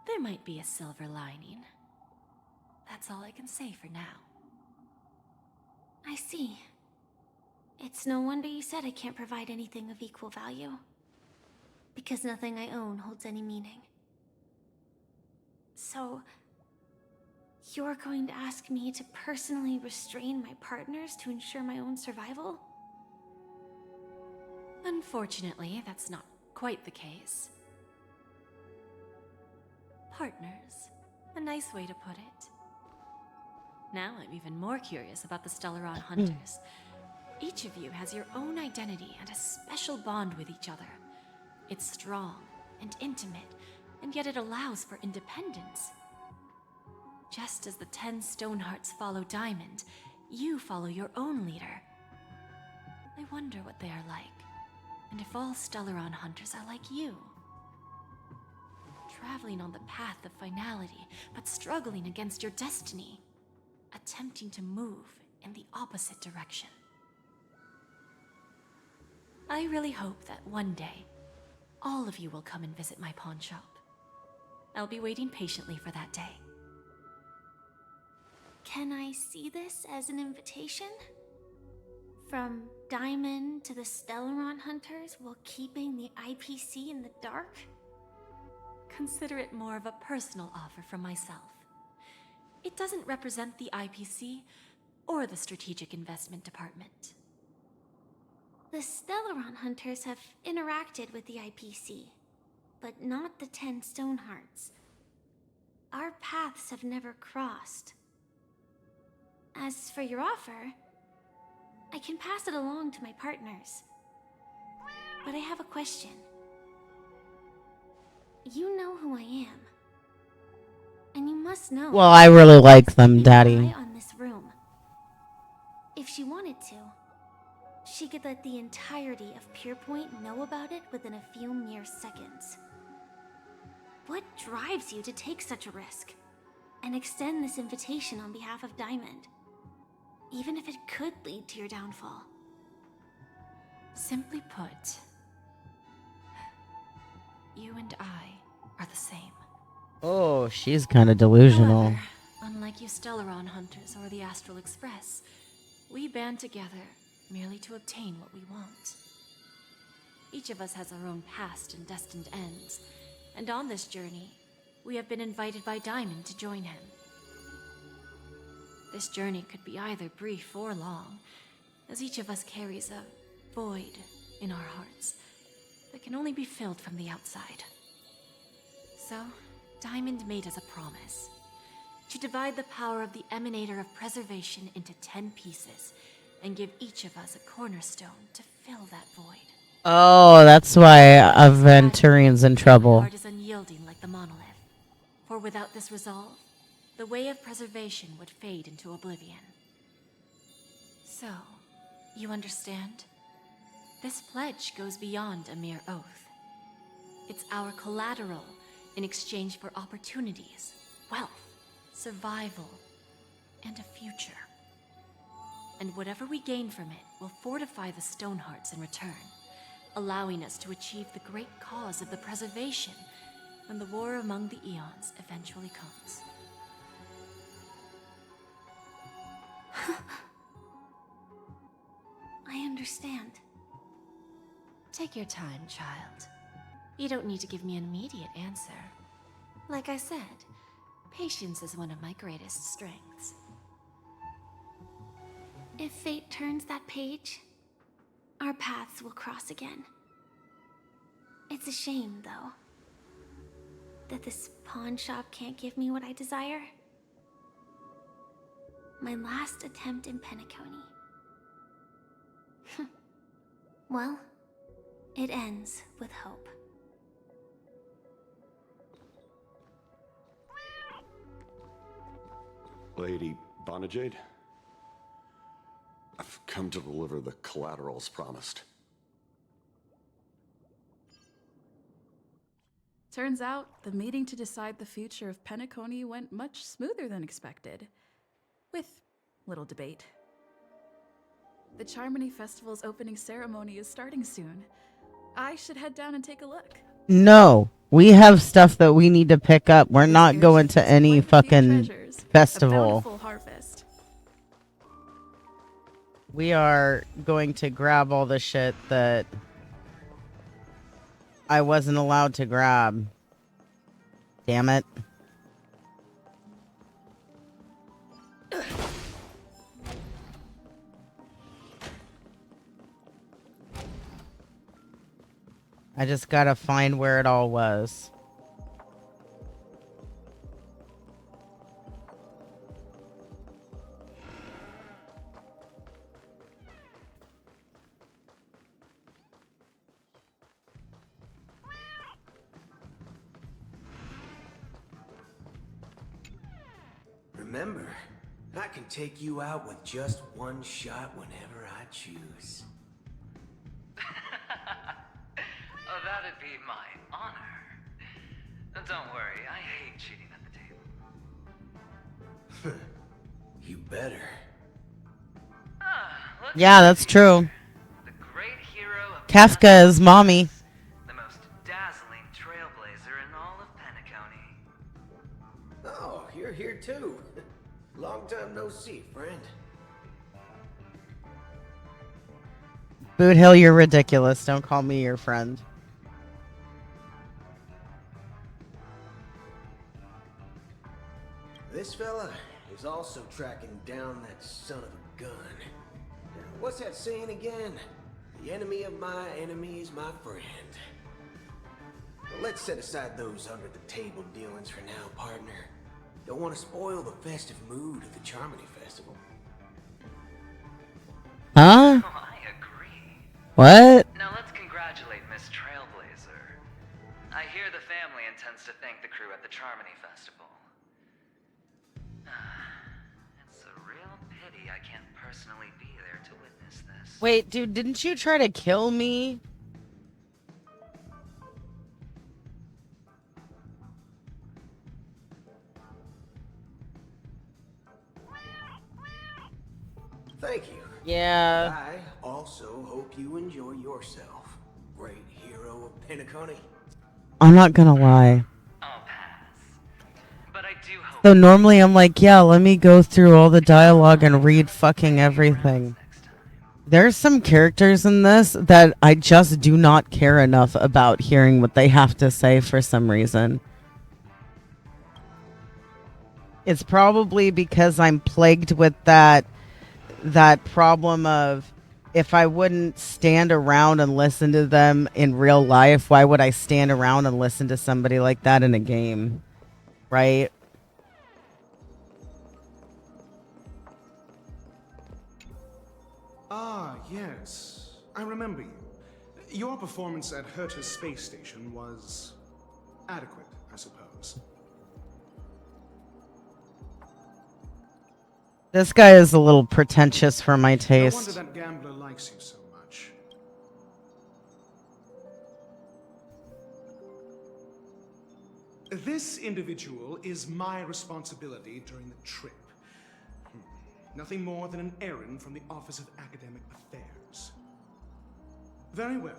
there might be a silver lining. That's all I can say for now. I see. It's no wonder you said I can't provide anything of equal value. Because nothing I own holds any meaning. So, you're going to ask me to personally restrain my partners to ensure my own survival? Unfortunately, that's not quite the case. Partners. A nice way to put it. Now I'm even more curious about the Stellaron hunters. Each of you has your own identity and a special bond with each other. It's strong and intimate, and yet it allows for independence. Just as the 10 Stonehearts follow Diamond, you follow your own leader. I wonder what they are like, and if all Stellaron hunters are like you. Traveling on the path of finality, but struggling against your destiny. Attempting to move in the opposite direction. I really hope that one day, all of you will come and visit my pawn shop. I'll be waiting patiently for that day. Can I see this as an invitation? From Diamond to the Stellaron hunters while keeping the IPC in the dark? Consider it more of a personal offer from myself. It doesn't represent the IPC or the Strategic Investment Department. The Stellaron hunters have interacted with the IPC, but not the 10 Stonehearts. Our paths have never crossed. As for your offer, I can pass it along to my partners. But I have a question. You know who I am. And you must know. Well, I really like them, keep Daddy. an eye on this room. If she wanted to, she could let the entirety of Pierpoint know about it within a few mere seconds. What drives you to take such a risk and extend this invitation on behalf of Diamond, even if it could lead to your downfall? Simply put, you and I are the same. Oh, she's kind of delusional. However, unlike you Stellaron hunters or the Astral Express, we band together merely to obtain what we want. Each of us has our own past and destined ends, and on this journey, we have been invited by Diamond to join him. This journey could be either brief or long, as each of us carries a void in our hearts that can only be filled from the outside. So, Diamond made us a promise to divide the power of the Emanator of Preservation into 10 pieces and give each of us a cornerstone to fill that void. Oh, that's why Aventurian's in trouble. My heart is unyielding like the monolith, for without this resolve, the way of preservation would fade into oblivion. So, you understand? This pledge goes beyond a mere oath. It's our collateral in exchange for opportunities, wealth, survival, and a future. And whatever we gain from it will fortify the Stonehearts in return, allowing us to achieve the great cause of the preservation when the war among the eons eventually comes. I understand. Take your time, child. You don't need to give me an immediate answer. Like I said, patience is one of my greatest strengths. If fate turns that page, our paths will cross again. It's a shame, though, that this pawn shop can't give me what I desire. My last attempt in Penacony. Well, it ends with hope. Lady Bonajade, I've come to deliver the collaterals promised. Turns out, the meeting to decide the future of Penacony went much smoother than expected. With little debate. The Charmony Festival's opening ceremony is starting soon. I should head down and take a look. No, we have stuff that we need to pick up. We're not going to any fucking festival. A bountiful harvest. We are going to grab all the shit that I wasn't allowed to grab. Damn it. I just gotta find where it all was. Remember, I can take you out with just one shot whenever I choose. Oh, that'd be my honor. Don't worry, I hate cheating at the table. You better. Yeah, that's true. The great hero of Kafka is mommy. the most dazzling trailblazer in all of Penacony. Oh, you're here too. Long time no see, friend. Boot Hill, you're ridiculous. Don't call me your friend. This fella is also tracking down that son of a gun. What's that saying again? The enemy of my enemy is my friend. But let's set aside those under-the-table dealings for now, partner. Don't want to spoil the festive mood of the Charmony Festival. Huh? Oh, I agree. What? Now let's congratulate Miss Trailblazer. I hear the family intends to thank the crew at the Charmony Festival. It's a real pity I can't personally be there to witness this. Wait, dude, didn't you try to kill me? Thank you. Yeah. I also hope you enjoy yourself, great hero of Penacony. I'm not gonna lie. But I do hope So normally I'm like, yeah, let me go through all the dialogue and read fucking everything. There's some characters in this that I just do not care enough about hearing what they have to say for some reason. It's probably because I'm plagued with that problem of, if I wouldn't stand around and listen to them in real life, why would I stand around and listen to somebody like that in a game? Right? Ah, yes. I remember you. Your performance at Herta's space station was adequate, I suppose. This guy is a little pretentious for my No wonder taste. that gambler likes you so much. This individual is my responsibility during the trip. Nothing more than an errand from the Office of Academic Affairs. Very well.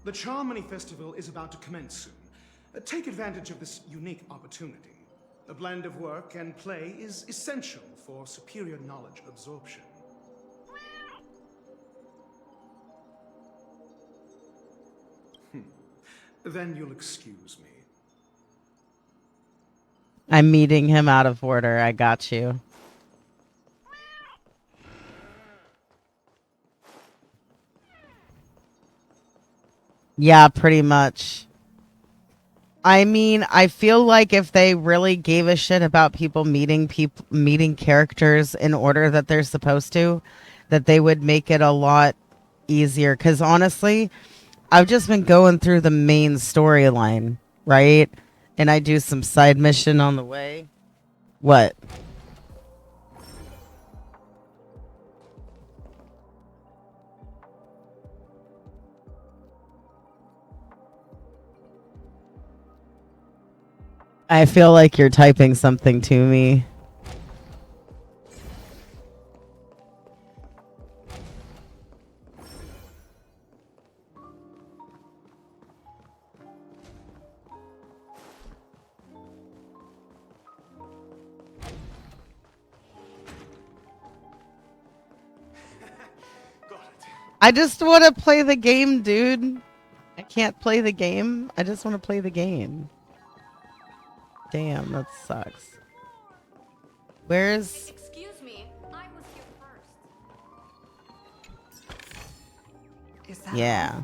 The Charmony Festival is about to commence soon. Take advantage of this unique opportunity. A blend of work and play is essential for superior knowledge absorption. Then you'll excuse me. I'm meeting him out of order. I got you. Yeah, pretty much. I mean, I feel like if they really gave a shit about people meeting characters in order that they're supposed to, that they would make it a lot easier. Because honestly, I've just been going through the main storyline, right? And I do some side mission on the way. What? I feel like you're typing something to me. I just want to play the game, dude. I can't play the game. I just want to play the game. Damn, that sucks. Where's... Excuse me, I was here first. Is that Yeah.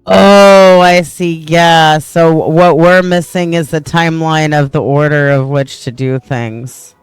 Oh, I see. Yeah. So what we're missing is the timeline of the order of which to do things.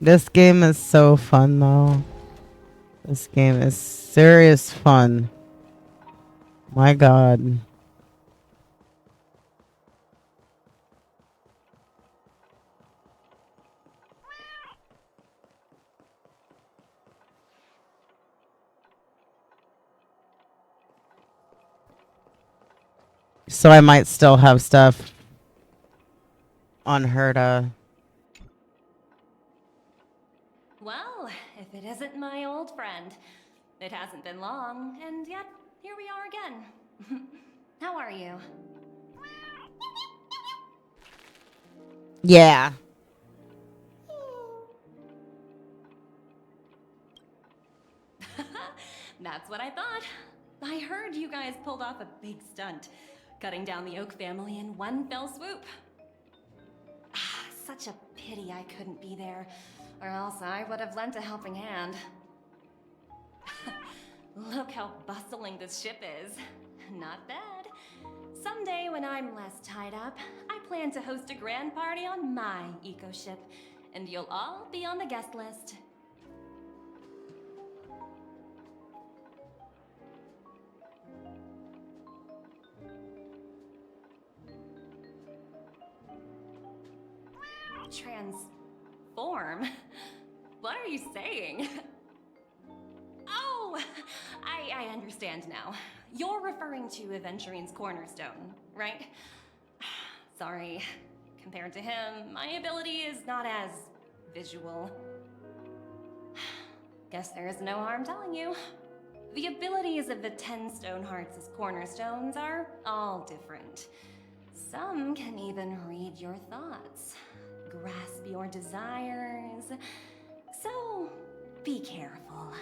This game is so fun, though. This game is serious fun. My God. So I might still have stuff on her to... Well, if it isn't my old friend. It hasn't been long, and yet here we are again. How are you? Yeah. That's what I thought. I heard you guys pulled off a big stunt, cutting down the Oak family in one fell swoop. Such a pity I couldn't be there, or else I would have lent a helping hand. Look how bustling this ship is. Not bad. Someday when I'm less tied up, I plan to host a grand party on my eco-ship, and you'll all be on the guest list. Transform? What are you saying? Oh, I understand now. You're referring to Aventurine's cornerstone, right? Sorry. Compared to him, my ability is not as visual. Guess there is no harm telling you. The abilities of the 10 Stonehearts' cornerstones are all different. Some can even read your thoughts, grasp your desires. So, be careful.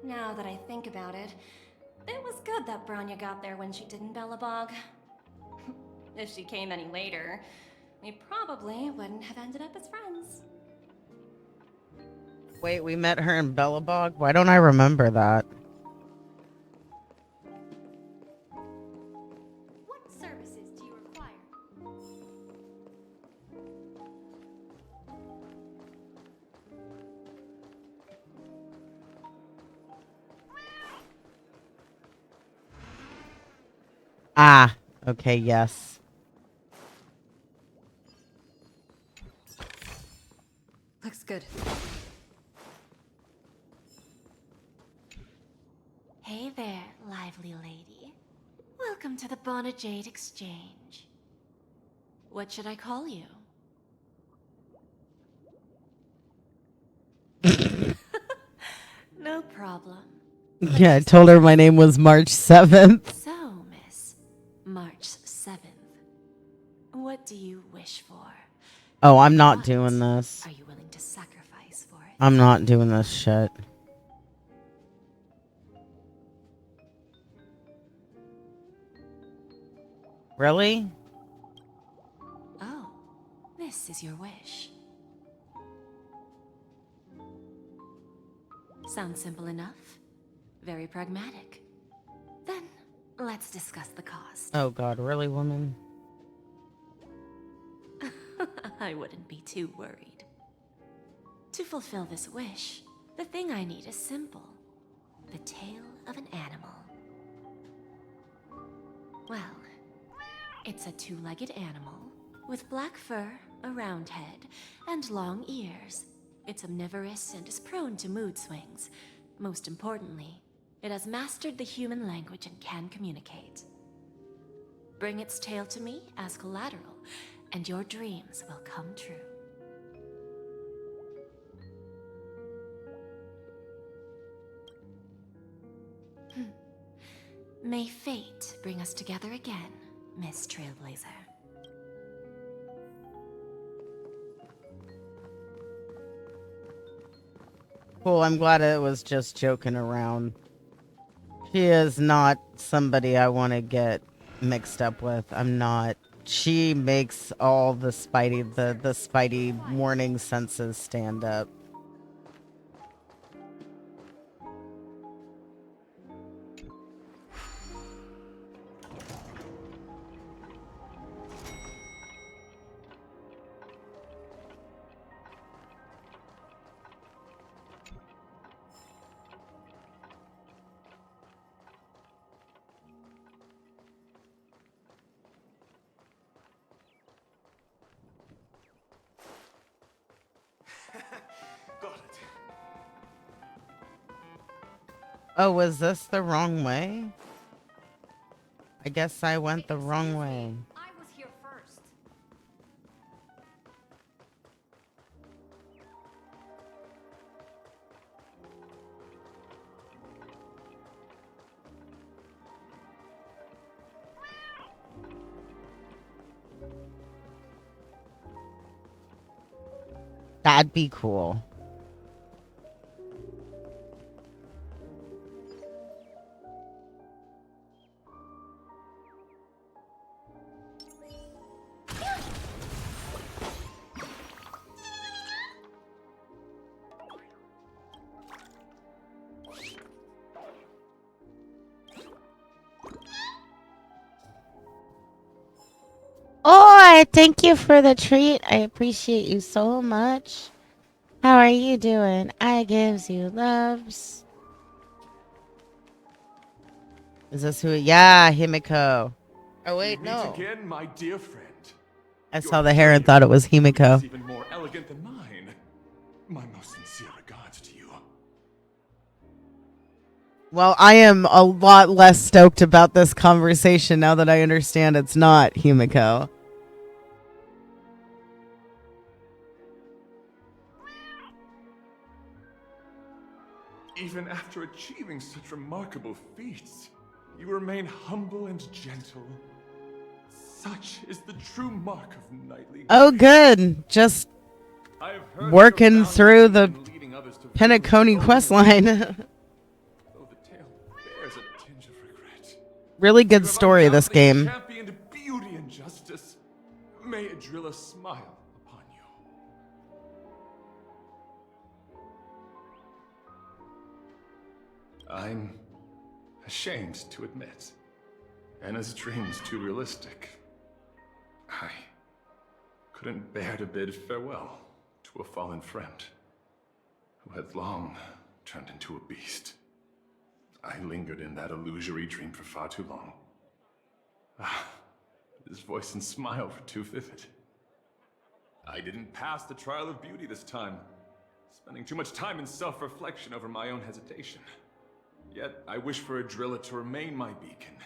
Now that I think about it, it was good that Branya got there when she did in Belobog. If she came any later, we probably wouldn't have ended up as friends. Wait, we met her in Belobog? Why don't I remember that? What services do you require? Ah, okay, yes. Looks good. Hey there, lively lady. Welcome to the Bona Jade Exchange. What should I call you? No problem. Yeah, I told her my name was March 7th. So, Miss, March 7th. What do you wish for? Oh, I'm not doing this. Are you willing to sacrifice for it? I'm not doing this shit. Really? Oh, this is your wish. Sounds simple enough. Very pragmatic. Then, let's discuss the cost. Oh God, really, woman? I wouldn't be too worried. To fulfill this wish, the thing I need is simple. The tail of an animal. Well, it's a two-legged animal with black fur, a round head, and long ears. It's omnivorous and is prone to mood swings. Most importantly, it has mastered the human language and can communicate. Bring its tail to me as collateral, and your dreams will come true. May fate bring us together again, Miss Trailblazer. Cool, I'm glad it was just joking around. She is not somebody I want to get mixed up with. I'm not. She makes all the Spidey warning senses stand up. Oh, was this the wrong way? I guess I went the wrong way. I was here first. That'd be cool. Oh, thank you for the treat. I appreciate you so much. How are you doing? I gives you loves. Is this who? Yeah, Himiko. Oh wait, We meet no. again, my dear friend. I saw the hair and thought it was Himiko. Is even more elegant than mine. My most sincere regards to you. Well, I am a lot less stoked about this conversation now that I understand it's not Himiko. Even after achieving such remarkable feats, you remain humble and gentle. Such is the true mark of knightly. Oh, good. Just working through the Penacony questline. Really good story, this game. Championed beauty and justice. May Adrilla smile upon you. I'm ashamed to admit, Anna's dreams too realistic. I couldn't bear to bid farewell to a fallen friend who had long turned into a beast. I lingered in that illusory dream for far too long. His voice and smile were too vivid. I didn't pass the trial of beauty this time, spending too much time in self-reflection over my own hesitation. Yet I wish for Adrilla to remain my beacon,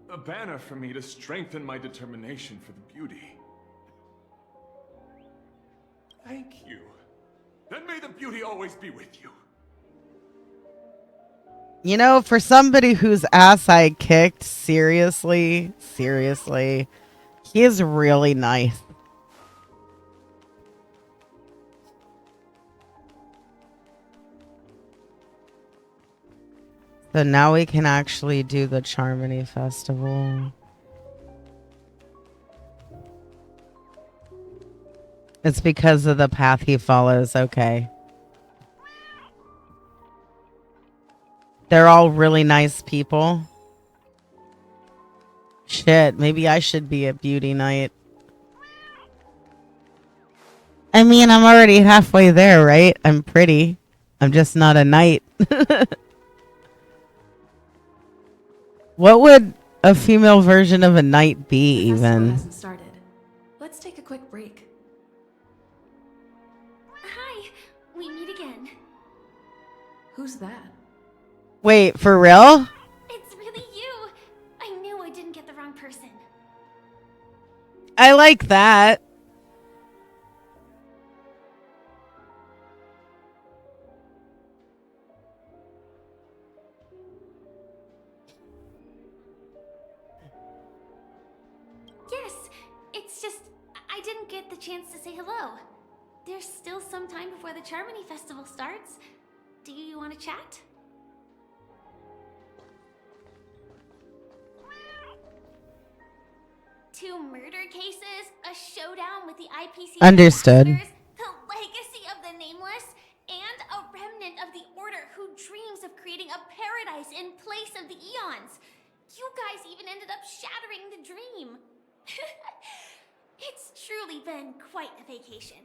a banner for me to strengthen my determination for the beauty. Thank you. Then may the beauty always be with you. You know, for somebody whose ass I kicked, seriously, he is really nice. So now we can actually do the Charmony Festival. It's because of the path he follows. Okay. They're all really nice people. Shit, maybe I should be a beauty knight. I mean, I'm already halfway there, right? I'm pretty. I'm just not a knight. What would a female version of a knight be, The festival even? hasn't started. Let's take a quick break. Hi, we meet again. Who's that? Wait, for real? It's really you. I knew I didn't get the wrong person. I like that. Yes, it's just I didn't get the chance to say hello. There's still some time before the Charmony Festival starts. Do you want to chat? Two murder cases, a showdown with the IPC Understood. ambassadors, the legacy of the Nameless, and a remnant of the Order who dreams of creating a paradise in place of the Eons. You guys even ended up shattering the dream. It's truly been quite a vacation.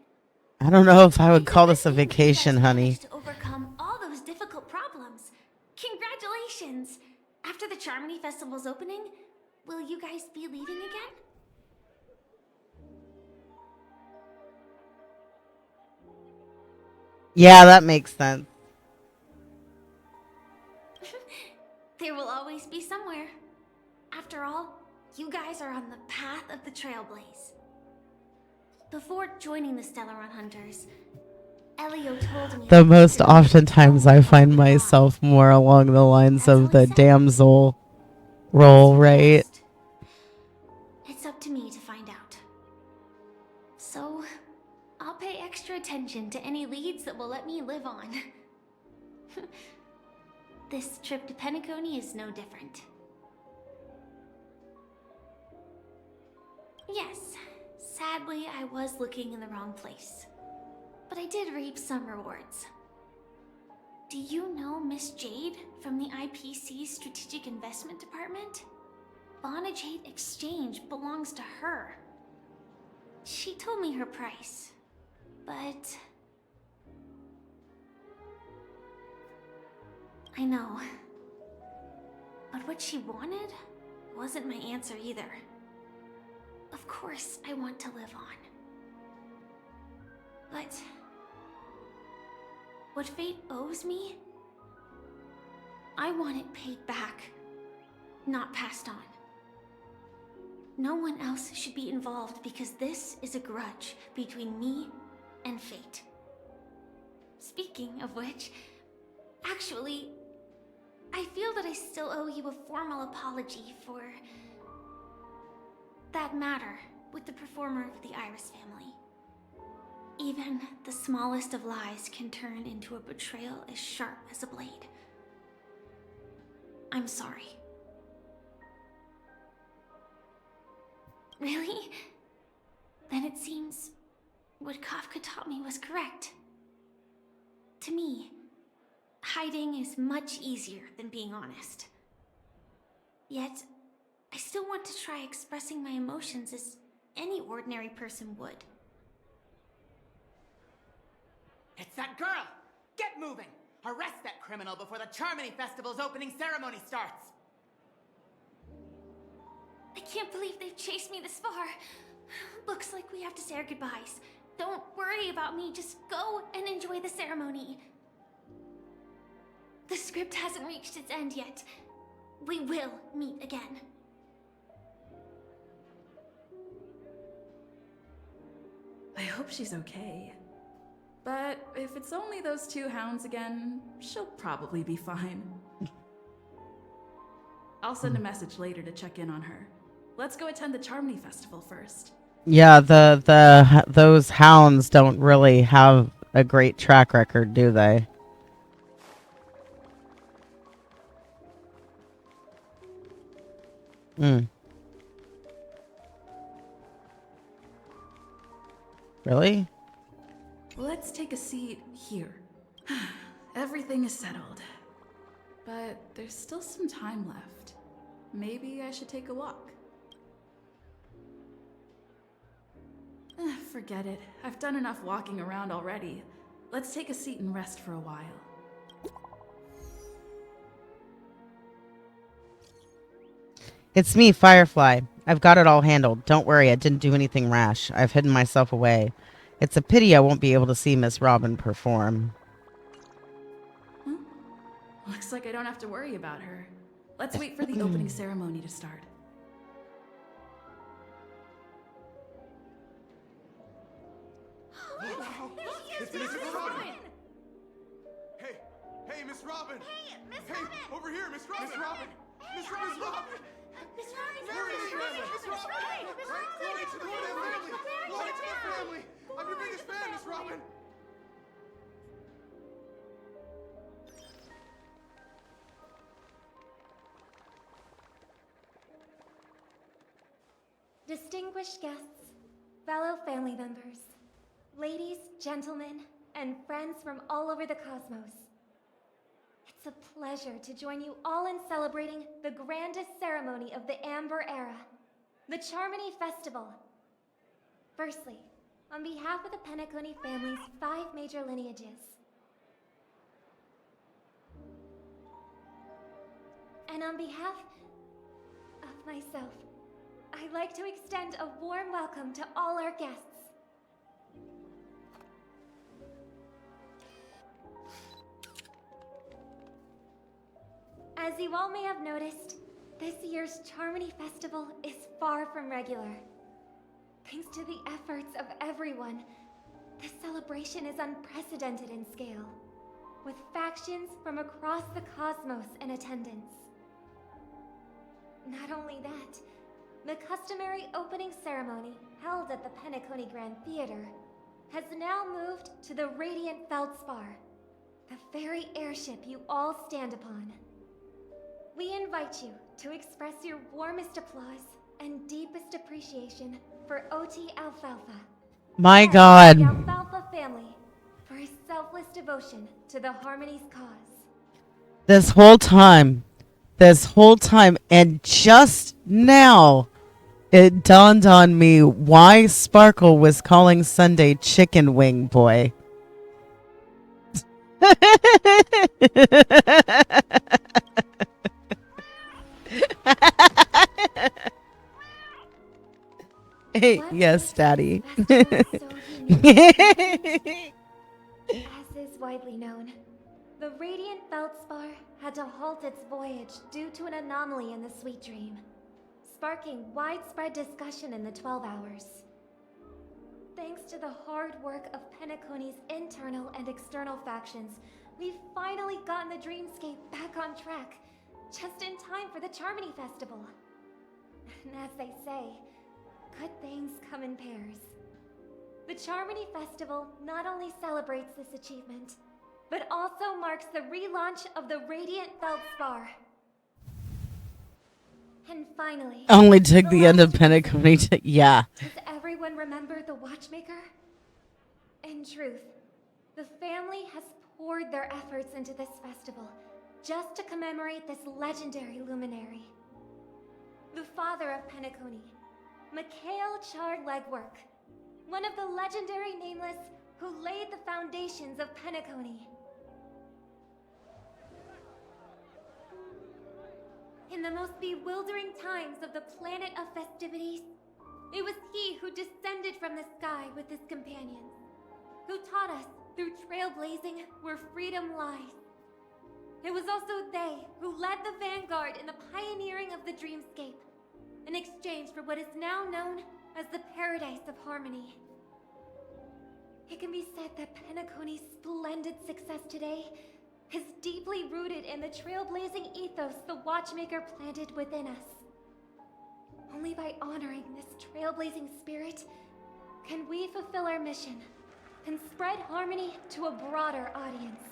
I don't know if I would call this a vacation, honey. To overcome all those difficult problems. Congratulations! After the Charmony Festival's opening, will you guys be leaving again? Yeah, that makes sense. There will always be somewhere. After all, you guys are on the path of the Trailblaze. Before joining the Stellaron Hunters, Elio told me The most oftentimes I find myself more along the lines of the damsel role, right? it's up to me to find out. So, I'll pay extra attention to any leads that will let me live on. This trip to Penacony is no different. Yes, sadly I was looking in the wrong place. But I did reap some rewards. Do you know Miss Jade from the IPC's Strategic Investment Department? Bonajade Exchange belongs to her. She told me her price, but... I know. But what she wanted wasn't my answer either. Of course, I want to live on. But... what fate owes me? I want it paid back, not passed on. No one else should be involved because this is a grudge between me and fate. Speaking of which, actually, I feel that I still owe you a formal apology for that matter with the performer of the Iris family. Even the smallest of lies can turn into a betrayal as sharp as a blade. I'm sorry. Really? Then it seems what Kafka taught me was correct. To me, hiding is much easier than being honest. Yet, I still want to try expressing my emotions as any ordinary person would. It's that girl! Get moving! Arrest that criminal before the Charmony Festival's opening ceremony starts! I can't believe they've chased me this far. Looks like we have to say our goodbyes. Don't worry about me, just go and enjoy the ceremony. The script hasn't reached its end yet. We will meet again. I hope she's okay. But if it's only those two hounds again, she'll probably be fine. I'll send a message later to check in on her. Let's go attend the Charmony Festival first. Yeah, those hounds don't really have a great track record, do they? Really? Let's take a seat here. Everything is settled. But there's still some time left. Maybe I should take a walk. Forget it. I've done enough walking around already. Let's take a seat and rest for a while. It's me, Firefly. I've got it all handled. Don't worry, I didn't do anything rash. I've hidden myself away. It's a pity I won't be able to see Miss Robin perform. Looks like I don't have to worry about her. Let's wait for the opening ceremony to start. It's Miss Robin! Hey, Miss Robin! Hey, Miss Robin! Over here, Miss Robin! Miss Robin! Miss Robin! Miss Robin! Where is Miss Robin? Miss Robin! Glory to the family! Glory to the family! I'm your biggest fan, Miss Robin! Distinguished guests, fellow family members, ladies, gentlemen, and friends from all over the cosmos. It's a pleasure to join you all in celebrating the grandest ceremony of the Amber Era, the Charmony Festival. Firstly, on behalf of the Penacony family's 5 major lineages, and on behalf of myself, I'd like to extend a warm welcome to all our guests. As you all may have noticed, this year's Charmony Festival is far from regular. Thanks to the efforts of everyone, the celebration is unprecedented in scale, with factions from across the cosmos in attendance. Not only that, the customary opening ceremony held at the Penacony Grand Theater has now moved to the Radiant Feldspar, the very airship you all stand upon. We invite you to express your warmest applause and deepest appreciation for OT Alfalfa. My and God. The Alfalfa family for his selfless devotion to the Harmony's cause. This whole time, and just now, it dawned on me why Sparkle was calling Sunday Chicken Wing Boy. Hey, yes, Daddy. As is widely known, the Radiant Feldspar had to halt its voyage due to an anomaly in the Sweet Dream, sparking widespread discussion in the 12 Hours. Thanks to the hard work of Penacony's internal and external factions, we've finally gotten the Dreamscape back on track, just in time for the Charmony Festival. And as they say, good things come in pairs. The Charmony Festival not only celebrates this achievement, but also marks the relaunch of the Radiant Feldspar. And finally, Only took the end of Penacony to, yeah. does everyone remember the Watchmaker? In truth, the family has poured their efforts into this festival just to commemorate this legendary luminary. The father of Penacony, Mikhail Char Legwork, one of the legendary Nameless who laid the foundations of Penacony. In the most bewildering times of the planet of festivities, it was he who descended from the sky with his companions, who taught us through trailblazing where freedom lies. It was also they who led the vanguard in the pioneering of the Dreamscape, in exchange for what is now known as the Paradise of Harmony. It can be said that Penacony's splendid success today is deeply rooted in the trailblazing ethos the Watchmaker planted within us. Only by honoring this trailblazing spirit can we fulfill our mission and spread harmony to a broader audience.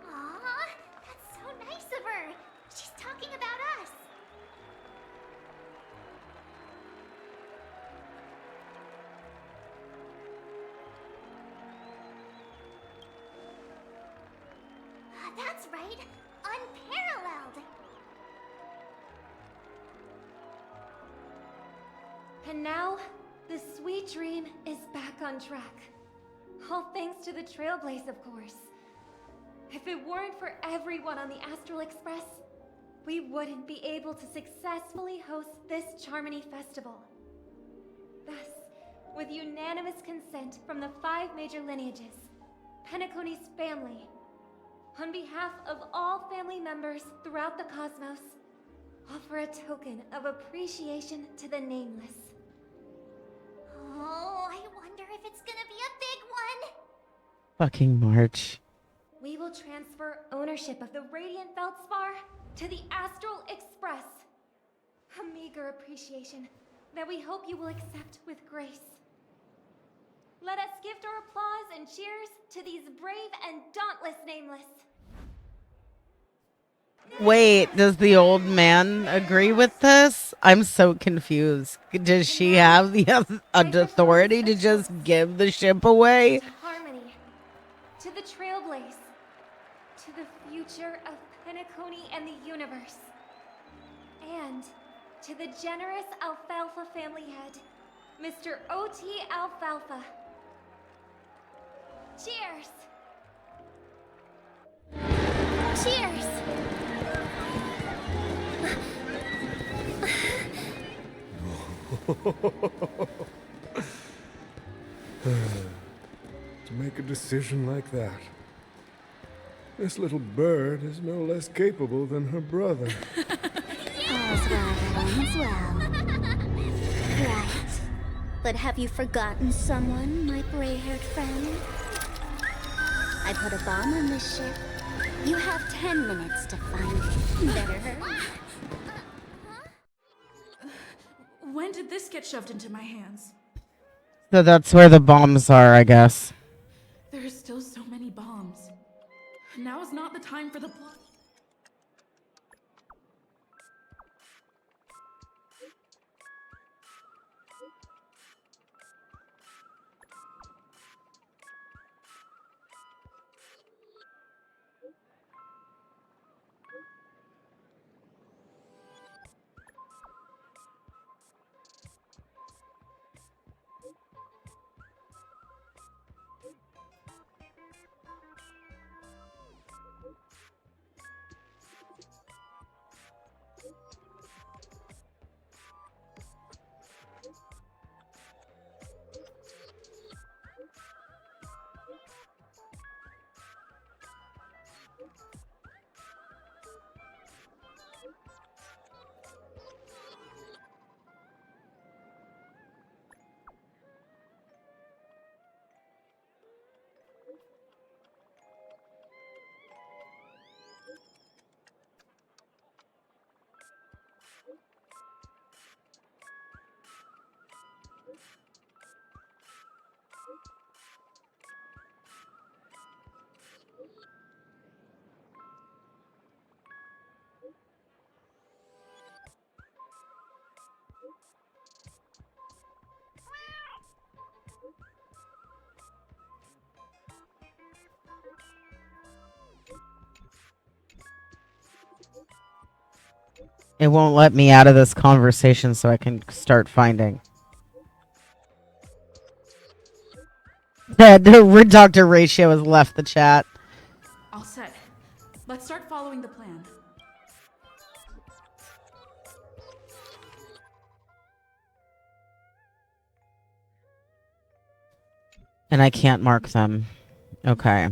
Aw, that's so nice of her. She's talking about us. That's right. Unparalleled. And now, the Sweet Dream is back on track. All thanks to the Trailblaze, of course. If it weren't for everyone on the Astral Express, we wouldn't be able to successfully host this Charmony Festival. Thus, with unanimous consent from the 5 major lineages, Penacony's family, on behalf of all family members throughout the cosmos, offer a token of appreciation to the Nameless. Oh, I wonder if it's gonna be a big one. Fucking March. We will transfer ownership of the Radiant Feldspar to the Astral Express. A meager appreciation that we hope you will accept with grace. Let us gift our applause and cheers to these brave and dauntless Nameless. Wait, does the old man agree with this? I'm so confused. Does she have the authority to just give the ship away? To Harmony, to the Trailblaze, to the future of Penacony and the universe, and to the generous Alfalfa family head, Mr. O.T. Alfalfa. Cheers! Cheers! To make a decision like that. This little bird is no less capable than her brother. All's well that ends well. Right. But have you forgotten someone, my gray-haired friend? I put a bomb on this ship. You have 10 minutes to find it. Better hurry. When did this get shoved into my hands? So that's where the bombs are, I guess. There are still so many bombs. Now is not the time for the plot. It won't let me out of this conversation so I can start finding. The Dr. Ratio has left the chat. All set. Let's start following the plan. And I can't mark them. Okay.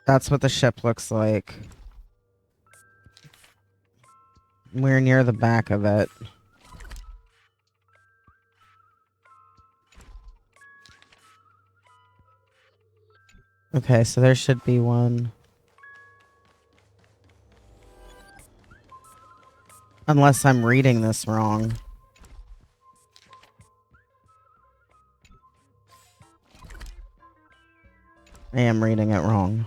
That's what the ship looks like. We're near the back of it. Okay, so there should be one. Unless I'm reading this wrong. I am reading it wrong.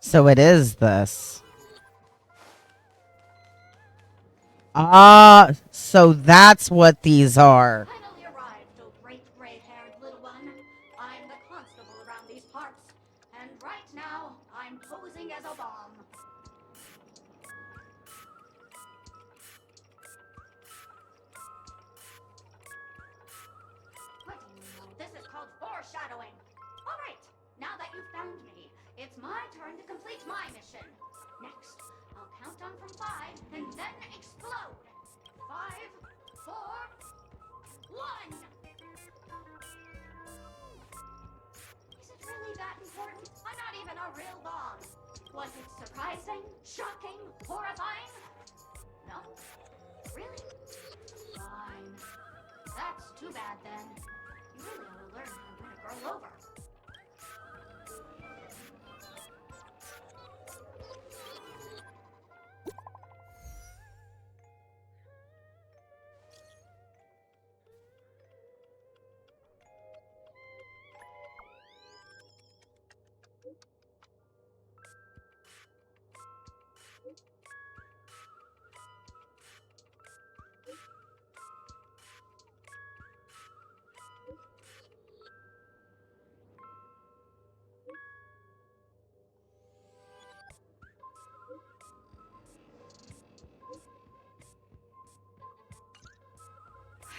So it is this. Ah, so that's what these are. Finally arrived, oh great gray-haired little one. I'm the constable around these parts, and right now I'm posing as a bomb. What do you know? This is called foreshadowing. All right, now that you've found me, it's my turn to complete my mission. Next, I'll count down from 5 and then explode. 5, 4, 1. Shocking? Horrifying? No? Really? Fine. That's too bad then. You really ought to learn how to win a girl over.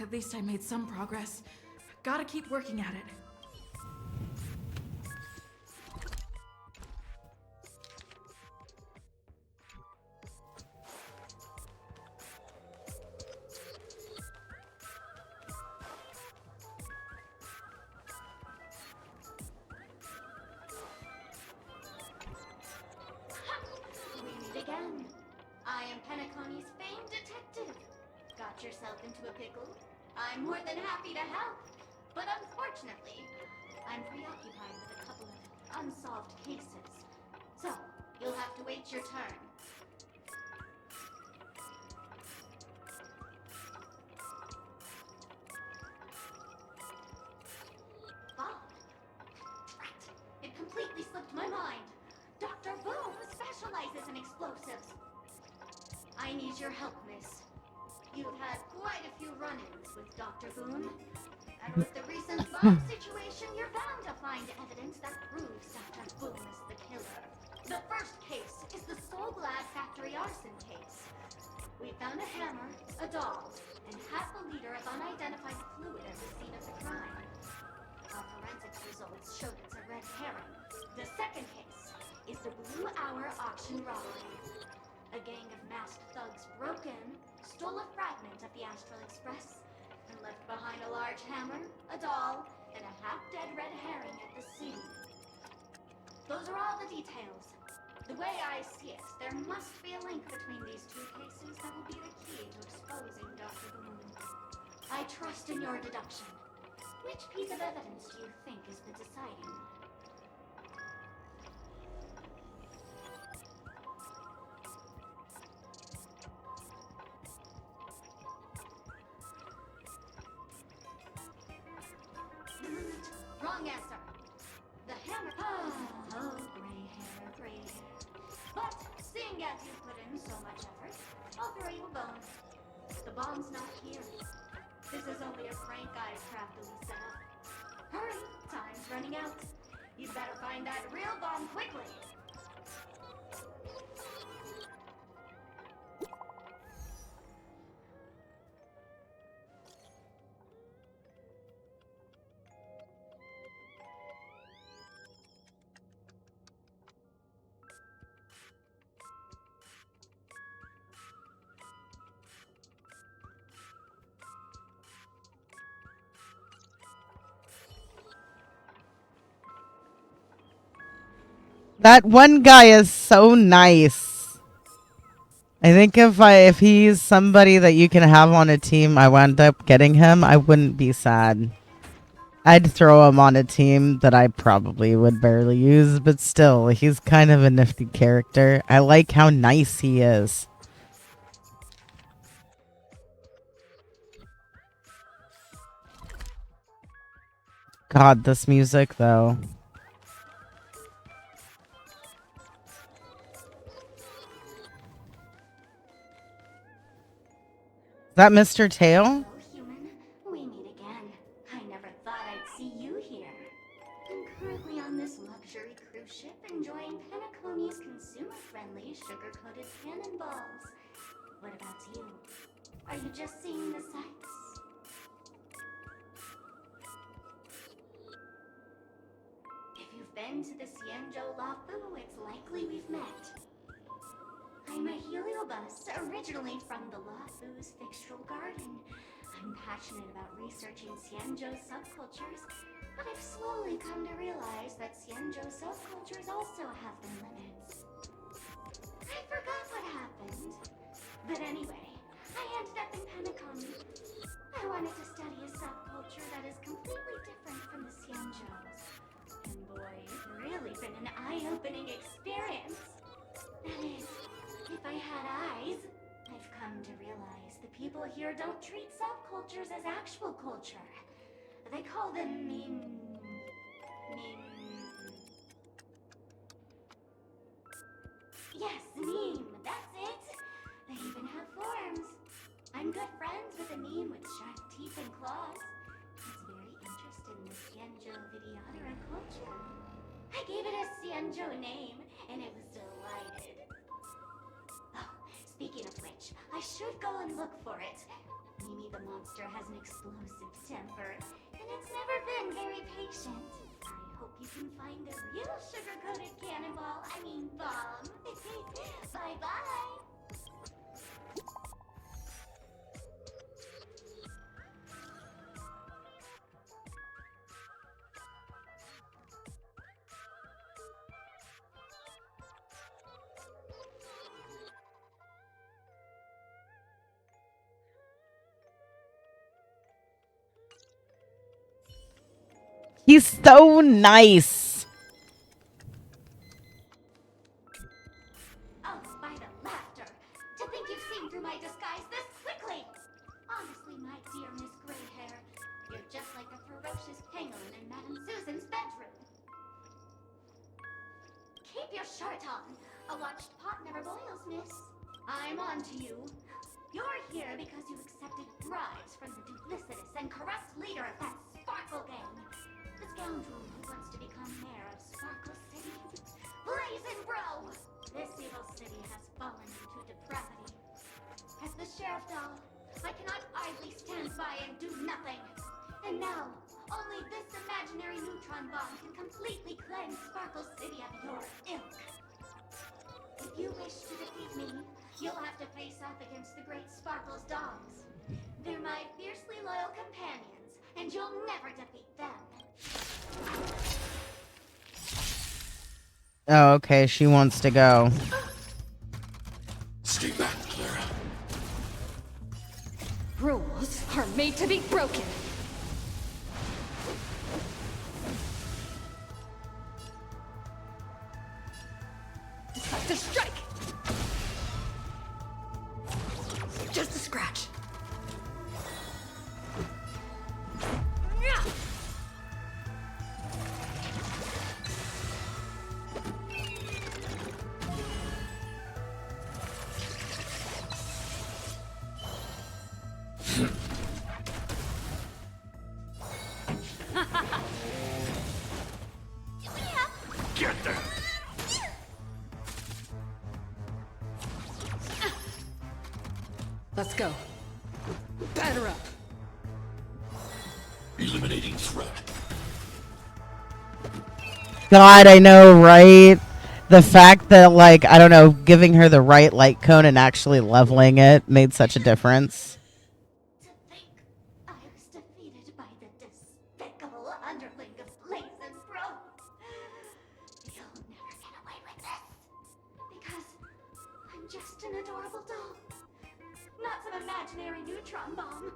At least I made some progress. Gotta keep working at it. We meet again. I am Penacony's famed detective. Got yourself into a pickle? I'm more than happy to help. But unfortunately, I'm preoccupied with a couple of unsolved cases. So, you'll have to wait your turn. Bob? Drat. It completely slipped my mind. Dr. Boom specializes in explosives. I need your help, miss. You've had quite a few run-ins with Dr. Boone. And with the recent bomb situation, you're bound to find evidence that proves Dr. Boone is the killer. The first case is the Soul Glad Factory arson case. We found a hammer, a doll, and half a liter of unidentified fluid at the scene of the crime. Our forensics results showed it's a red herring. The second case is the Blue Hour auction robbery. A gang of masked thugs broke in, stole a fragment of the Astral Express, and left behind a large hammer, a doll, and a half-dead red herring at the scene. Those are all the details. The way I see it, there must be a link between these two cases that will be the key to exposing Dr. Boone. I trust in your deduction. Which piece of evidence do you think is the deciding? Wrong answer. The hammer. Oh, gray hair. But seeing as you put in so much effort, I'll throw you a bone. The bomb's not here. This is only a prank I've craftily set up. Hurry, time's running out. You'd better find that real bomb quickly. That one guy is so nice. I think if he's somebody that you can have on a team, I wound up getting him, I wouldn't be sad. I'd throw him on a team that I probably would barely use, but still, he's kind of a nifty character. I like how nice he is. God, this music, though. Is that Mr. Tail? Human, we meet again. I never thought I'd see you here. I'm currently on this luxury cruise ship enjoying Penacony's consumer-friendly sugar-coated cannonballs. What about you? Are you just seeing the sights? If you've been to the Xianzhou Lafu, it's likely we've met. I'm a heliobus, originally from the Lafu's Fixtural Garden. I'm passionate about researching Xianzhou subcultures, but I've slowly come to realize that Xianzhou subcultures also have their limits. I forgot what happened. But anyway, I ended up in Penacony. I wanted to study a subculture that is completely different from the Xianzhous. And boy, it's really been an eye-opening experience. That is, if I had eyes. I've come to realize the people here don't treat subcultures as actual culture. They call them Yes, meme, that's it. They even have forms. I'm good friends with a meme with sharp teeth and claws. He's very interested in the Xianzhou videoteca culture. I gave it a Xianzhou name, and it was delighted. Oh, speaking of which, I should go and look for it. Mimi the monster has an explosive temper, and it's never been very patient. I hope you can find the real sugar-coated cannonball, bomb. Bye-bye! He's so nice. Oh, by the laughter! To think you've seen through my disguise this quickly! Honestly, my dear Miss Greyhair, you're just like a ferocious pangolin in Madame Susan's bedroom. Keep your shirt on. A watched pot never boils, miss. I'm on to you. You're here because you accepted bribes from the duplicitous and corrupt leader of that Sparkle gang. The scoundrel who wants to become mayor of Sparkle City. Blazing Bro! This evil city has fallen into depravity. As the sheriff doll, I cannot idly stand by and do nothing. And now, only this imaginary neutron bomb can completely cleanse Sparkle City of your ilk. If you wish to defeat me, you'll have to face off against the Great Sparkle's dogs. They're my fiercely loyal companions, and you'll never defeat them. Oh, okay. She wants to go. Stay back, Clara. Rules are made to be broken. Decide to strike! Just a scratch. Get there! Let's go. Batter up. Eliminating threat. God, I know, right? The fact that, like, I don't know, giving her the right light cone and actually leveling it made such a difference. I was defeated by the despicable underling of Blazing Bro. You'll never get away with this. Because I'm just an adorable doll. Not some imaginary neutron bomb.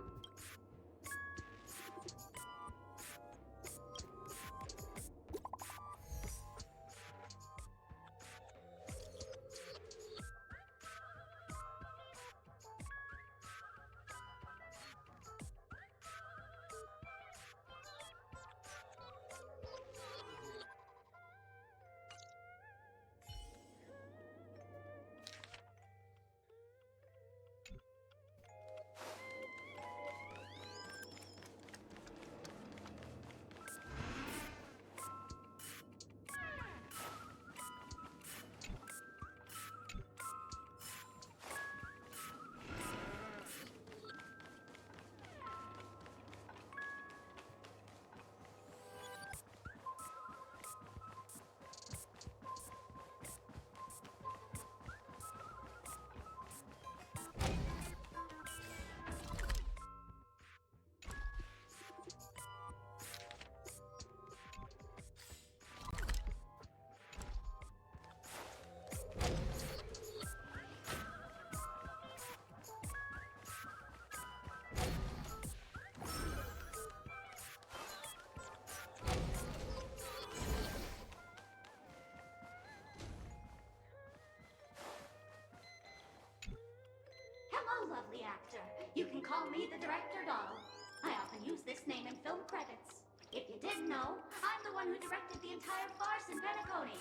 lovely actor. You can call me the director doll. I often use this name in film credits. If you didn't know, I'm the one who directed the entire farce in Penacony.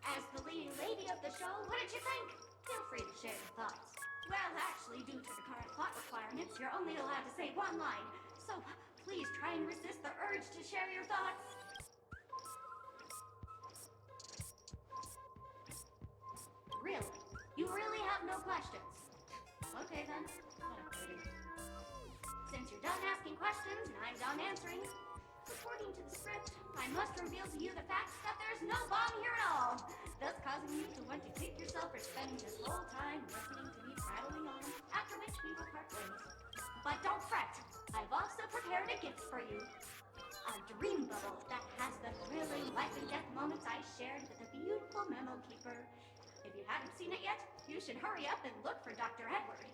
As the leading lady of the show, what did you think? Feel free to share your thoughts. Well, actually, due to the current plot requirements, you're only allowed to say one line. So please try and resist the urge to share your thoughts. Really? You really have no questions? Okay then, what a pity. Since you're done asking questions and I'm done answering, according to the script, I must reveal to you the fact that there's no bomb here at all, thus causing you to want to kick yourself for spending this whole time listening to me prattling on, after which we will part ways. But don't fret, I've also prepared a gift for you. A dream bubble that has the thrilling life and death moments I shared with the beautiful memo keeper. If you haven't seen it yet, you should hurry up and look for Dr. Edward.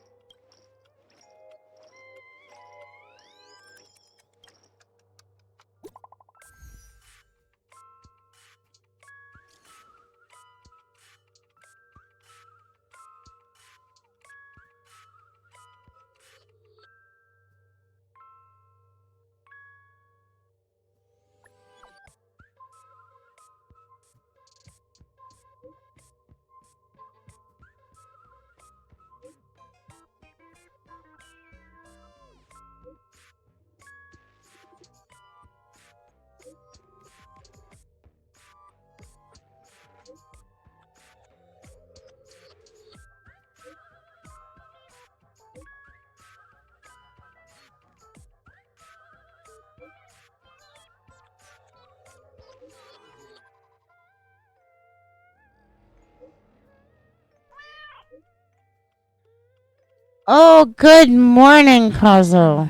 Oh, good morning, Kazo.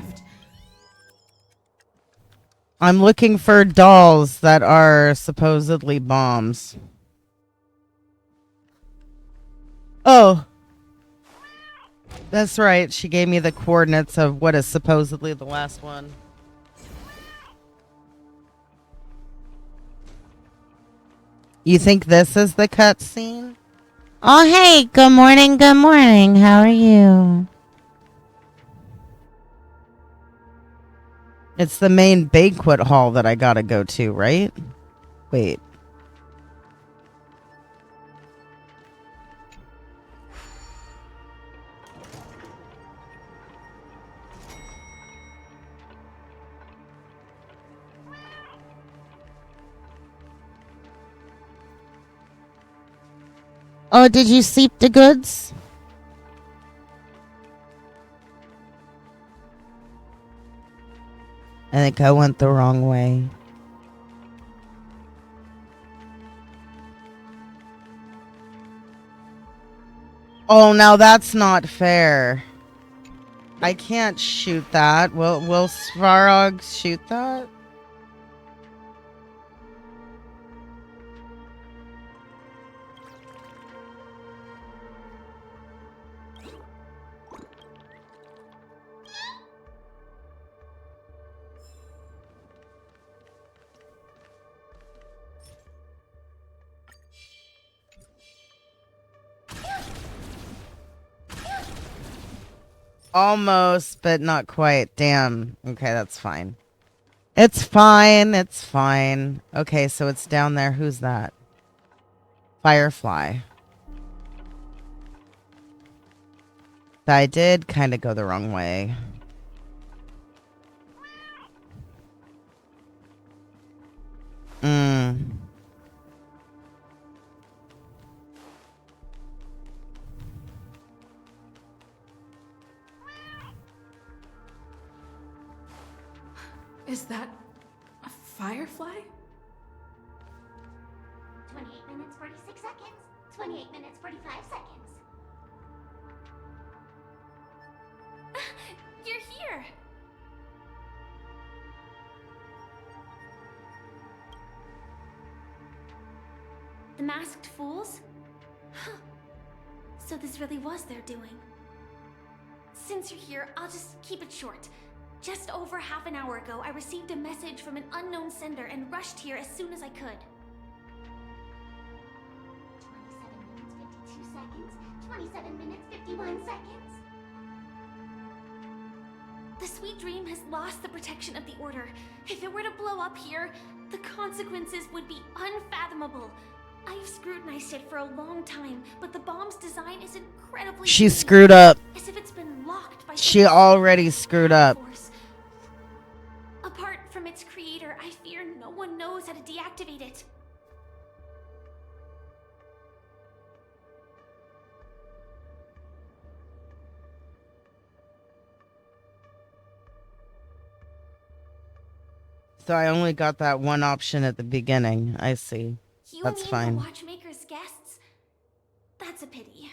I'm looking for dolls that are supposedly bombs. Oh. That's right. She gave me the coordinates of what is supposedly the last one. You think this is the cutscene? Oh, hey. Good morning. Good morning. How are you? It's the main banquet hall that I gotta go to, right? Wait. Oh, did you sleep the goods? I think I went the wrong way. Oh, now that's not fair. I can't shoot that. Will Svarog shoot that? Almost, but not quite. Damn. Okay, that's fine. It's fine. It's fine. Okay, so it's down there. Who's that? Firefly. I did kind of go the wrong way. Is that a firefly? 28 minutes, 46 seconds. 28 minutes, 45 seconds. You're here! The masked fools? Huh. So this really was their doing. Since you're here, I'll just keep it short. Just over half an hour ago, I received a message from an unknown sender and rushed here as soon as I could. 27 minutes, 52 seconds. 27 minutes, 51 seconds. The Sweet Dream has lost the protection of the Order. If it were to blow up here, the consequences would be unfathomable. I've scrutinized it for a long time, but the bomb's design is incredibly She unique, screwed up. as if it's been locked by She some already screwed up. force. Apart from its creator, I fear no one knows how to deactivate it. So I only got that one option at the beginning. I see. You That's mean fine. the Watchmaker's guests? That's a pity.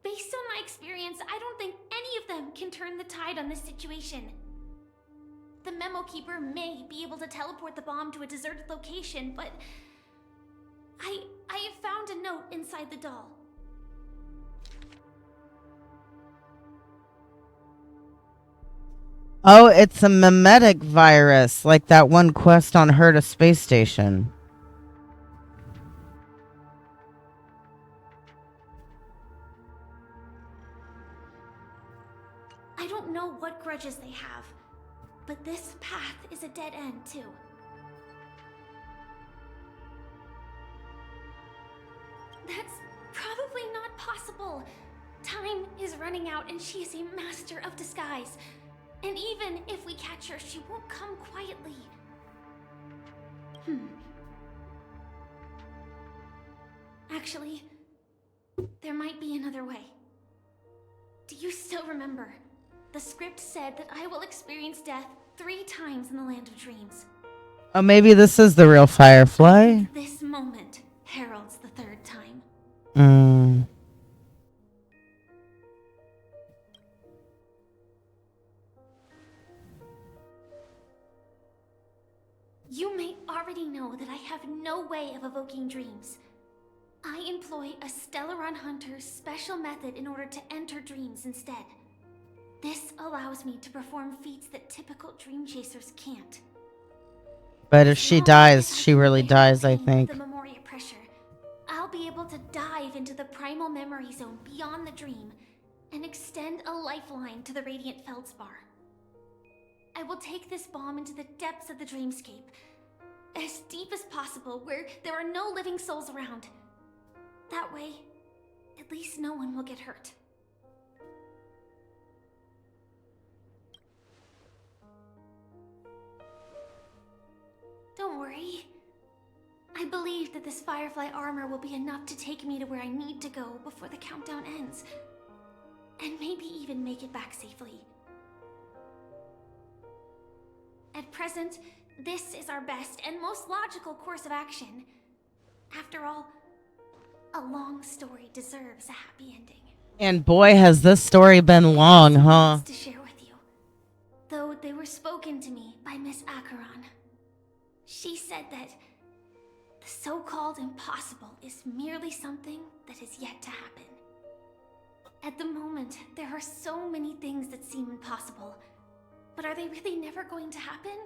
Based on my experience, I don't think any of them can turn the tide on this situation. The Memo Keeper may be able to teleport the bomb to a deserted location, but I have found a note inside the doll. Oh, it's a mimetic virus, like that one quest on her to space station. I don't know what grudges they have, but this path is a dead end, too. That's probably not possible. Time is running out and she is a master of disguise. And even if we catch her, she won't come quietly. Actually, there might be another way. Do you still remember? The script said that I will experience death 3 times in the Land of Dreams. Oh, maybe this is the real Firefly? This moment heralds the 3rd time. You may already know that I have no way of evoking dreams. I employ a Stellaron Hunter's special method in order to enter dreams instead. This allows me to perform feats that typical dream chasers can't. But if she dies, she really dies, I think. The Memoria pressure. I'll be able to dive into the primal memory zone beyond the dream and extend a lifeline to the Radiant Feldspar. I will take this bomb into the depths of the dreamscape, as deep as possible, where there are no living souls around. That way, at least no one will get hurt. Don't worry. I believe that this Firefly armor will be enough to take me to where I need to go before the countdown ends. And maybe even make it back safely. At present, this is our best and most logical course of action. After all, a long story deserves a happy ending. And boy, has this story been long, huh? To share with you, though they were spoken to me by Miss Acheron. She said that the so-called impossible is merely something that is yet to happen. At the moment, there are so many things that seem impossible, but are they really never going to happen?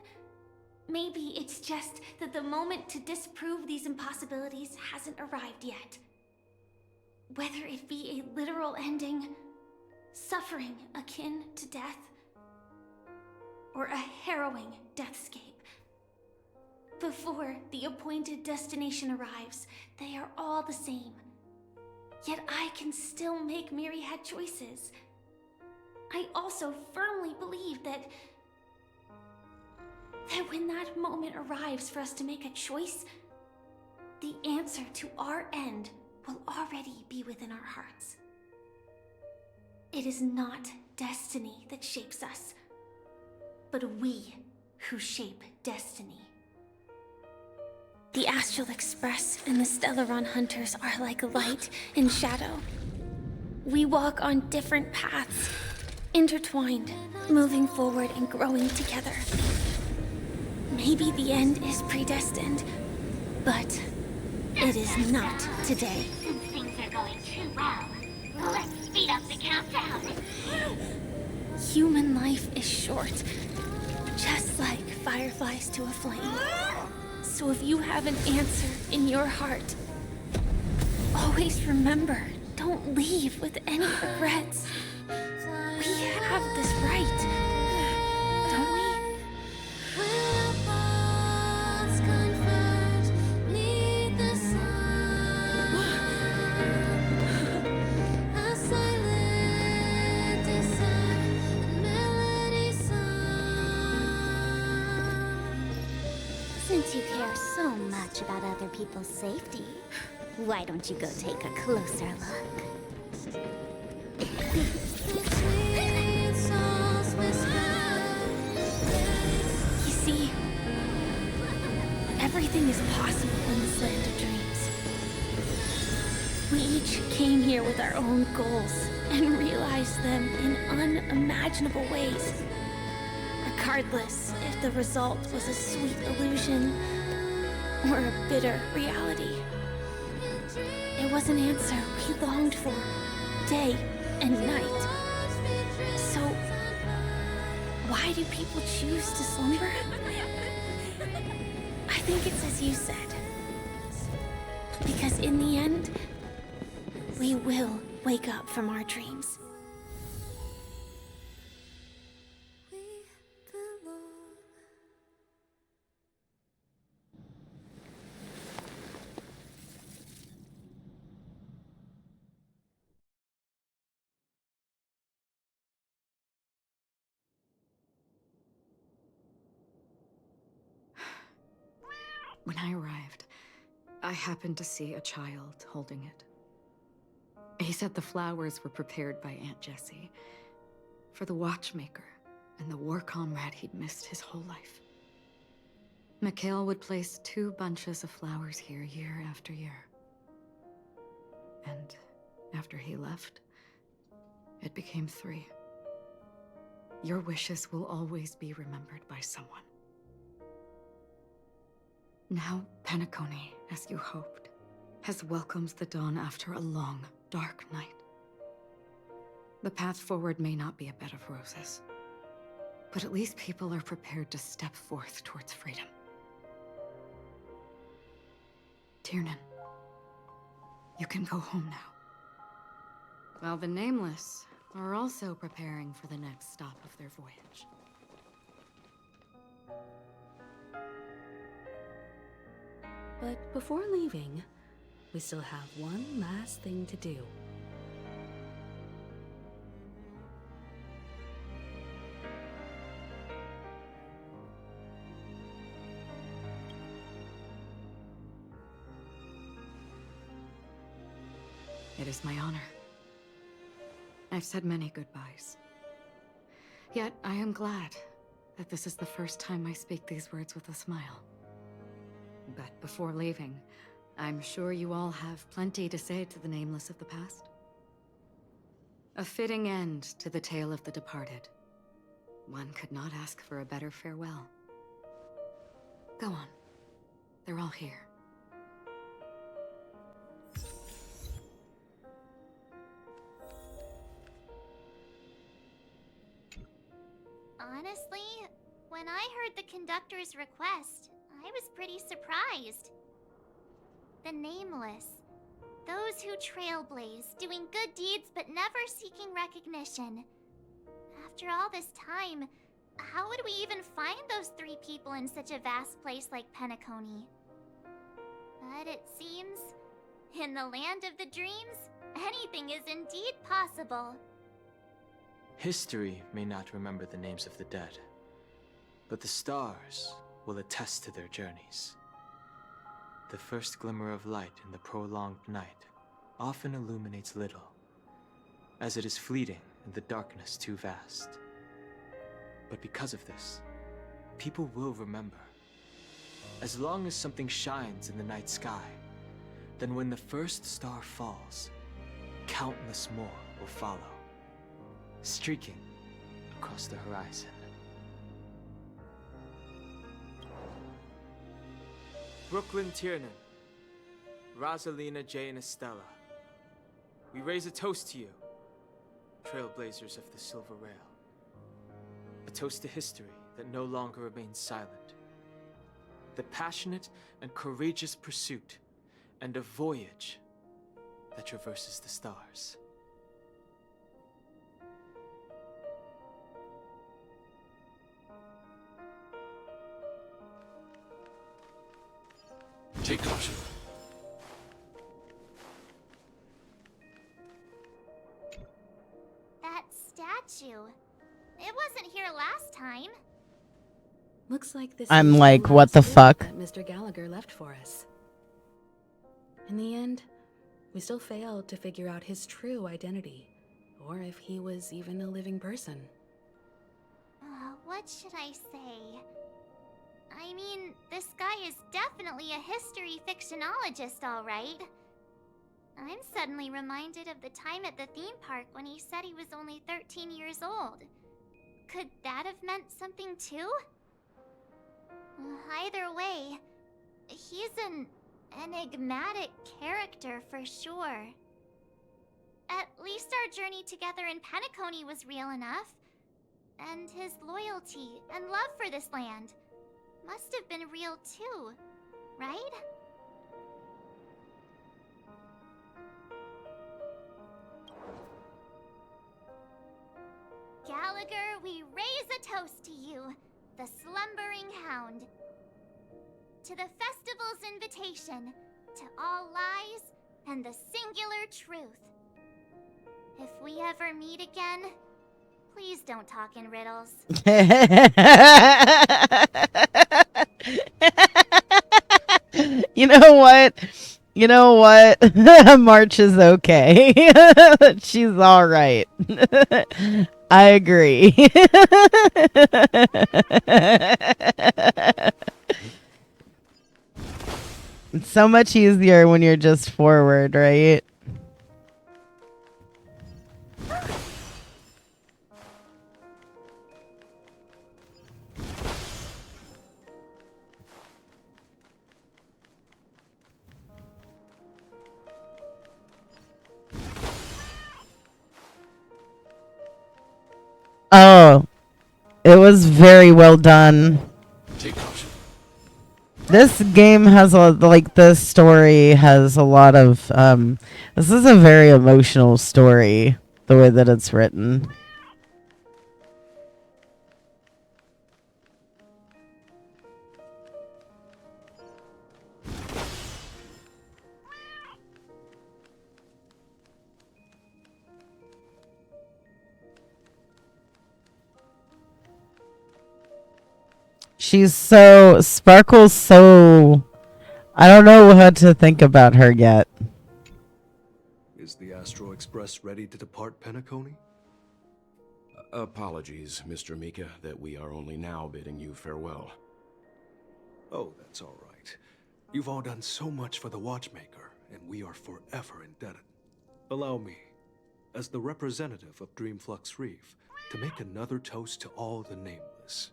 Maybe it's just that the moment to disprove these impossibilities hasn't arrived yet. Whether it be a literal ending, suffering akin to death, or a harrowing deathscape. Before the appointed destination arrives, they are all the same. Yet I can still make myriad choices. I also firmly believe that when that moment arrives for us to make a choice, the answer to our end will already be within our hearts. It is not destiny that shapes us, but we who shape destiny. The Astral Express and the Stellaron Hunters are like light and shadow. We walk on different paths, intertwined, moving forward and growing together. Maybe the end is predestined, but it is not today. Since things are going too well, let's speed up the countdown. Human life is short, just like fireflies to a flame. So if you have an answer in your heart, always remember, don't leave with any regrets. We have this right. Since you care so much about other people's safety, why don't you go take a closer look? You see, everything is possible in this land of dreams. We each came here with our own goals and realized them in unimaginable ways. Regardless if the result was a sweet illusion or a bitter reality. It was an answer we longed for, day and night. So, why do people choose to slumber? I think it's as you said. Because in the end, we will wake up from our dreams. When I arrived, I happened to see a child holding it. He said the flowers were prepared by Aunt Jessie for the watchmaker and the war comrade he'd missed his whole life. Mikhail would place 2 bunches of flowers here year after year. And after he left, it became 3. Your wishes will always be remembered by someone. Now, Penacony, as you hoped, has welcomed the dawn after a long, dark night. The path forward may not be a bed of roses, but at least people are prepared to step forth towards freedom. Tiernan, you can go home now. While the Nameless are also preparing for the next stop of their voyage. But before leaving, we still have one last thing to do. It is my honor. I've said many goodbyes. Yet I am glad that this is the first time I speak these words with a smile. But before leaving, I'm sure you all have plenty to say to the Nameless of the past. A fitting end to the tale of the departed. One could not ask for a better farewell. Go on. They're all here. Honestly, when I heard the conductor's request, I was pretty surprised. The Nameless. Those who trailblaze, doing good deeds but never seeking recognition. After all this time, how would we even find those 3 people in such a vast place like Penacony? But it seems, in the land of the dreams, anything is indeed possible. History may not remember the names of the dead, but the stars will attest to their journeys. The first glimmer of light in the prolonged night often illuminates little, as it is fleeting and the darkness too vast. But because of this, people will remember. As long as something shines in the night sky, then when the first star falls, countless more will follow, streaking across the horizon. Brooklyn Tiernan, Rosalina J. and Estella, we raise a toast to you, trailblazers of the Silver Rail. A toast to history that no longer remains silent. The passionate and courageous pursuit, and a voyage that traverses the stars. Take caution. That statue. It wasn't here last time. Looks like this I'm is like, the what last the gift fuck? that Mr. Gallagher left for us. In the end, we still failed to figure out his true identity, or if he was even a living person. What should I say? I mean, this guy is definitely a history fictionologist, all right. I'm suddenly reminded of the time at the theme park when he said he was only 13 years old. Could that have meant something too? Either way, he's an enigmatic character for sure. At least our journey together in Penacony was real enough. And his loyalty and love for this land must have been real too, right? Gallagher, we raise a toast to you, the slumbering hound. To the festival's invitation, to all lies and the singular truth. If we ever meet again, please don't talk in riddles. You know what? You know what? March is okay. She's all right. I agree. It's so much easier when you're just forward, right? Oh, it was very well done. Take caution. This game has this story has a lot of this is a very emotional story, the way that it's written. Sparkle's so, I don't know what to think about her yet. Is the Astro Express ready to depart Penacony? Apologies, Mr. Mika, that we are only now bidding you farewell. Oh, that's all right. You've all done so much for the Watchmaker, and we are forever indebted. Allow me, as the representative of Dreamflux Reef, to make another toast to all the nameless.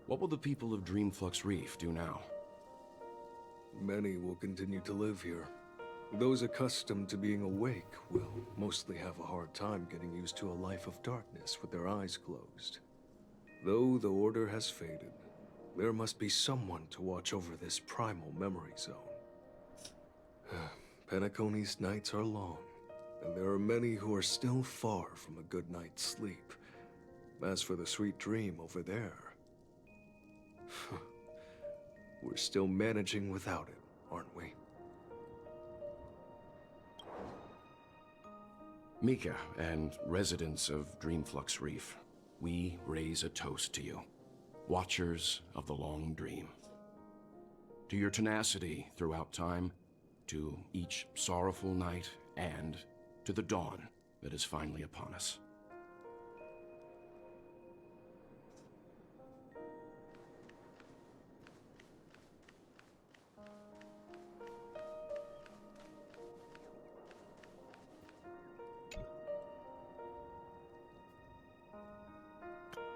What will the people of Dreamflux Reef do now? Many will continue to live here. Those accustomed to being awake will mostly have a hard time getting used to a life of darkness with their eyes closed. Though the order has faded, there must be someone to watch over this primal memory zone. Penacony's nights are long, and there are many who are still far from a good night's sleep. As for the sweet dream over there, we're still managing without it, aren't we? Mika and residents of Dreamflux Reef, we raise a toast to you, watchers of the long dream. To your tenacity throughout time, to each sorrowful night, and to the dawn that is finally upon us.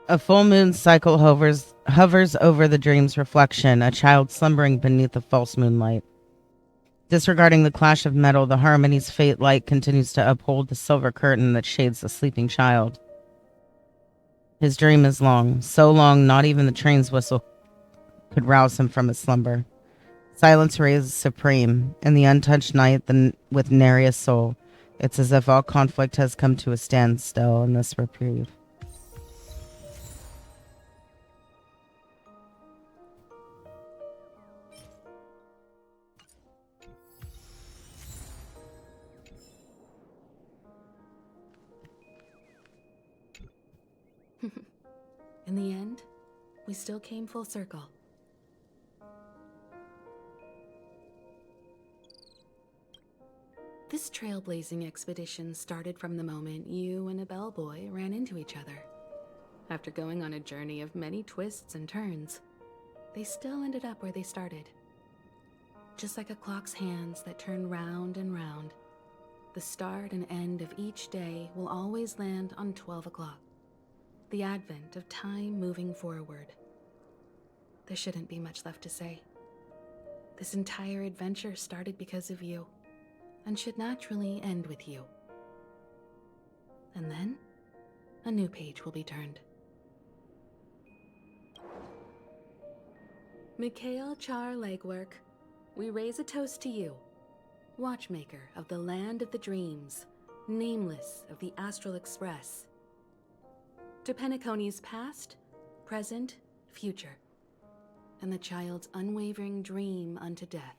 A full moon cycle hovers over the dream's reflection, a child slumbering beneath the false moonlight. Disregarding the clash of metal, the harmony's fate light continues to uphold the silver curtain that shades the sleeping child. His dream is long, so long not even the train's whistle could rouse him from his slumber. Silence reigns supreme, in the untouched night with nary a soul. It's as if all conflict has come to a standstill in this reprieve. In the end, we still came full circle. This trailblazing expedition started from the moment you and a bellboy ran into each other. After going on a journey of many twists and turns, they still ended up where they started. Just like a clock's hands that turn round and round, the start and end of each day will always land on 12 o'clock, the advent of time moving forward. There shouldn't be much left to say. This entire adventure started because of you, and should naturally end with you. And then, a new page will be turned. Mikhail Char Legwork, we raise a toast to you, watchmaker of the land of the dreams, nameless of the Astral Express. To Penacony's past, present, future, and the child's unwavering dream unto death.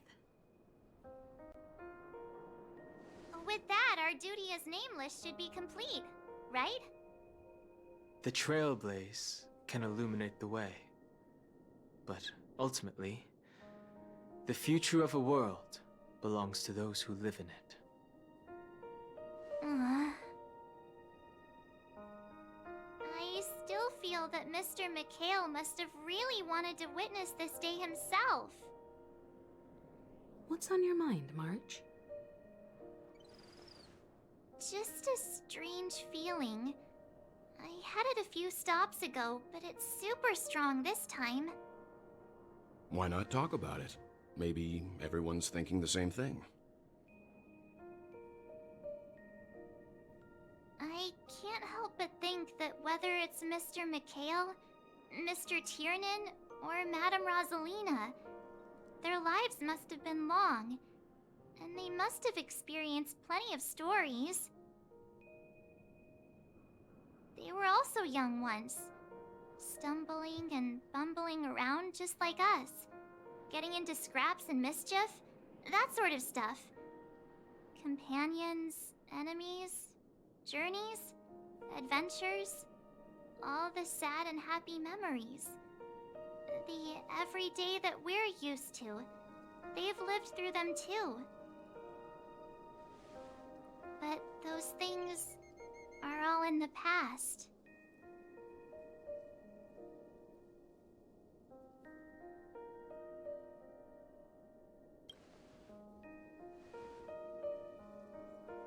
With that, our duty as Nameless should be complete, right? The trailblaze can illuminate the way. But ultimately, the future of a world belongs to those who live in it. I still feel that Mr. Mikhail must have really wanted to witness this day himself. What's on your mind, March? Just a strange feeling. I had it a few stops ago, but it's super strong this time. Why not talk about it? Maybe everyone's thinking the same thing. I can't help but think that whether it's Mr. Mikhail, Mr. Tiernan, or Madame Rosalina, their lives must have been long, and they must have experienced plenty of stories. They were also young once, stumbling and bumbling around just like us, getting into scraps and mischief, that sort of stuff. Companions, enemies, journeys, adventures, all the sad and happy memories. The everyday that we're used to, they've lived through them too. But those things are all in the past.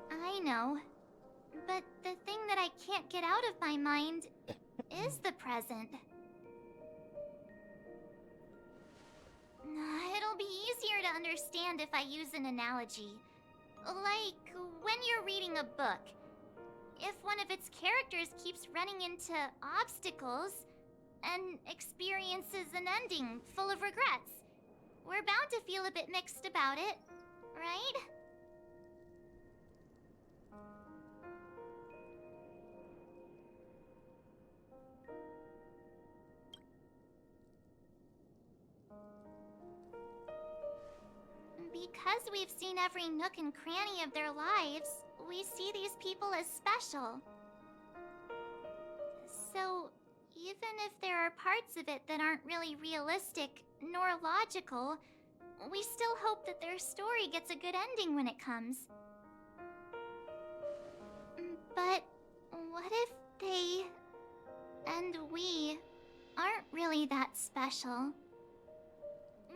I know, but the thing that I can't get out of my mind is the present. It'll be easier to understand if I use an analogy. Like when you're reading a book. If one of its characters keeps running into obstacles and experiences an ending full of regrets, we're bound to feel a bit mixed about it, right? Because we've seen every nook and cranny of their lives, we see these people as special. So, even if there are parts of it that aren't really realistic nor logical, we still hope that their story gets a good ending when it comes. But what if they and we aren't really that special?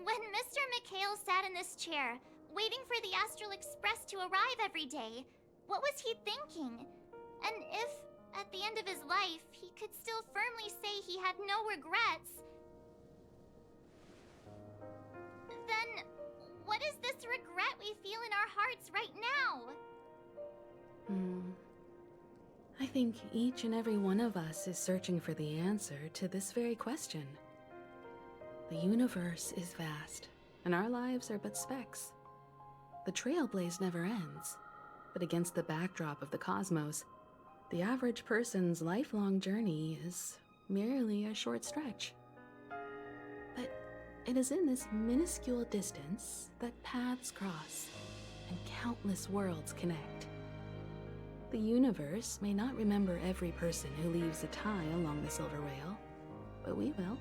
When Mr. Mikhail sat in this chair, waiting for the Astral Express to arrive every day, what was he thinking? And if, at the end of his life, he could still firmly say he had no regrets, then what is this regret we feel in our hearts right now? I think each and every one of us is searching for the answer to this very question. The universe is vast, and our lives are but specks. The trailblaze never ends, but against the backdrop of the cosmos, the average person's lifelong journey is merely a short stretch. But it is in this minuscule distance that paths cross and countless worlds connect. The universe may not remember every person who leaves a tie along the silver rail, but we will.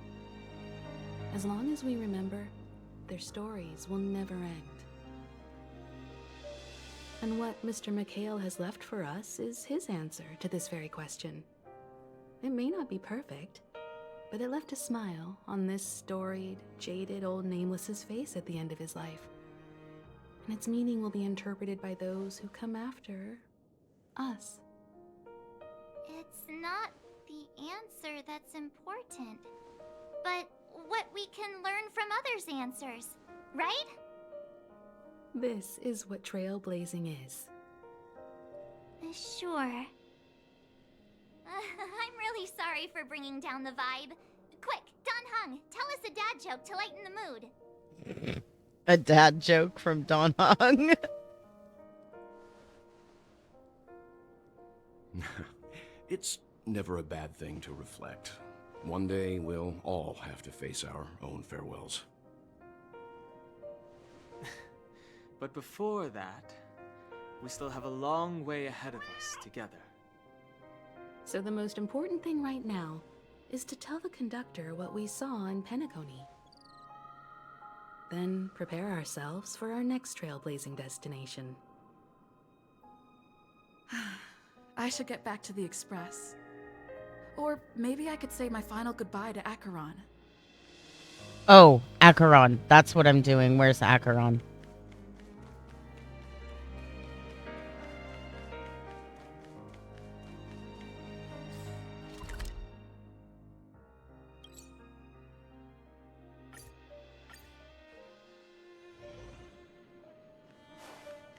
As long as we remember, their stories will never end. And what Mr. McHale has left for us is his answer to this very question. It may not be perfect, but it left a smile on this storied, jaded old Nameless's face at the end of his life. And its meaning will be interpreted by those who come after us. It's not the answer that's important, but what we can learn from others' answers, right? This is what trailblazing is. Sure. I'm really sorry for bringing down the vibe. Quick, Don Hung, tell us a dad joke to lighten the mood. A dad joke from Don Hung. It's never a bad thing to reflect. One day, we'll all have to face our own farewells. But before that, we still have a long way ahead of us together. So the most important thing right now is to tell the conductor what we saw in Penacony. Then prepare ourselves for our next trailblazing destination. I should get back to the Express. Or maybe I could say my final goodbye to Acheron. Oh, Acheron. That's what I'm doing. Where's Acheron?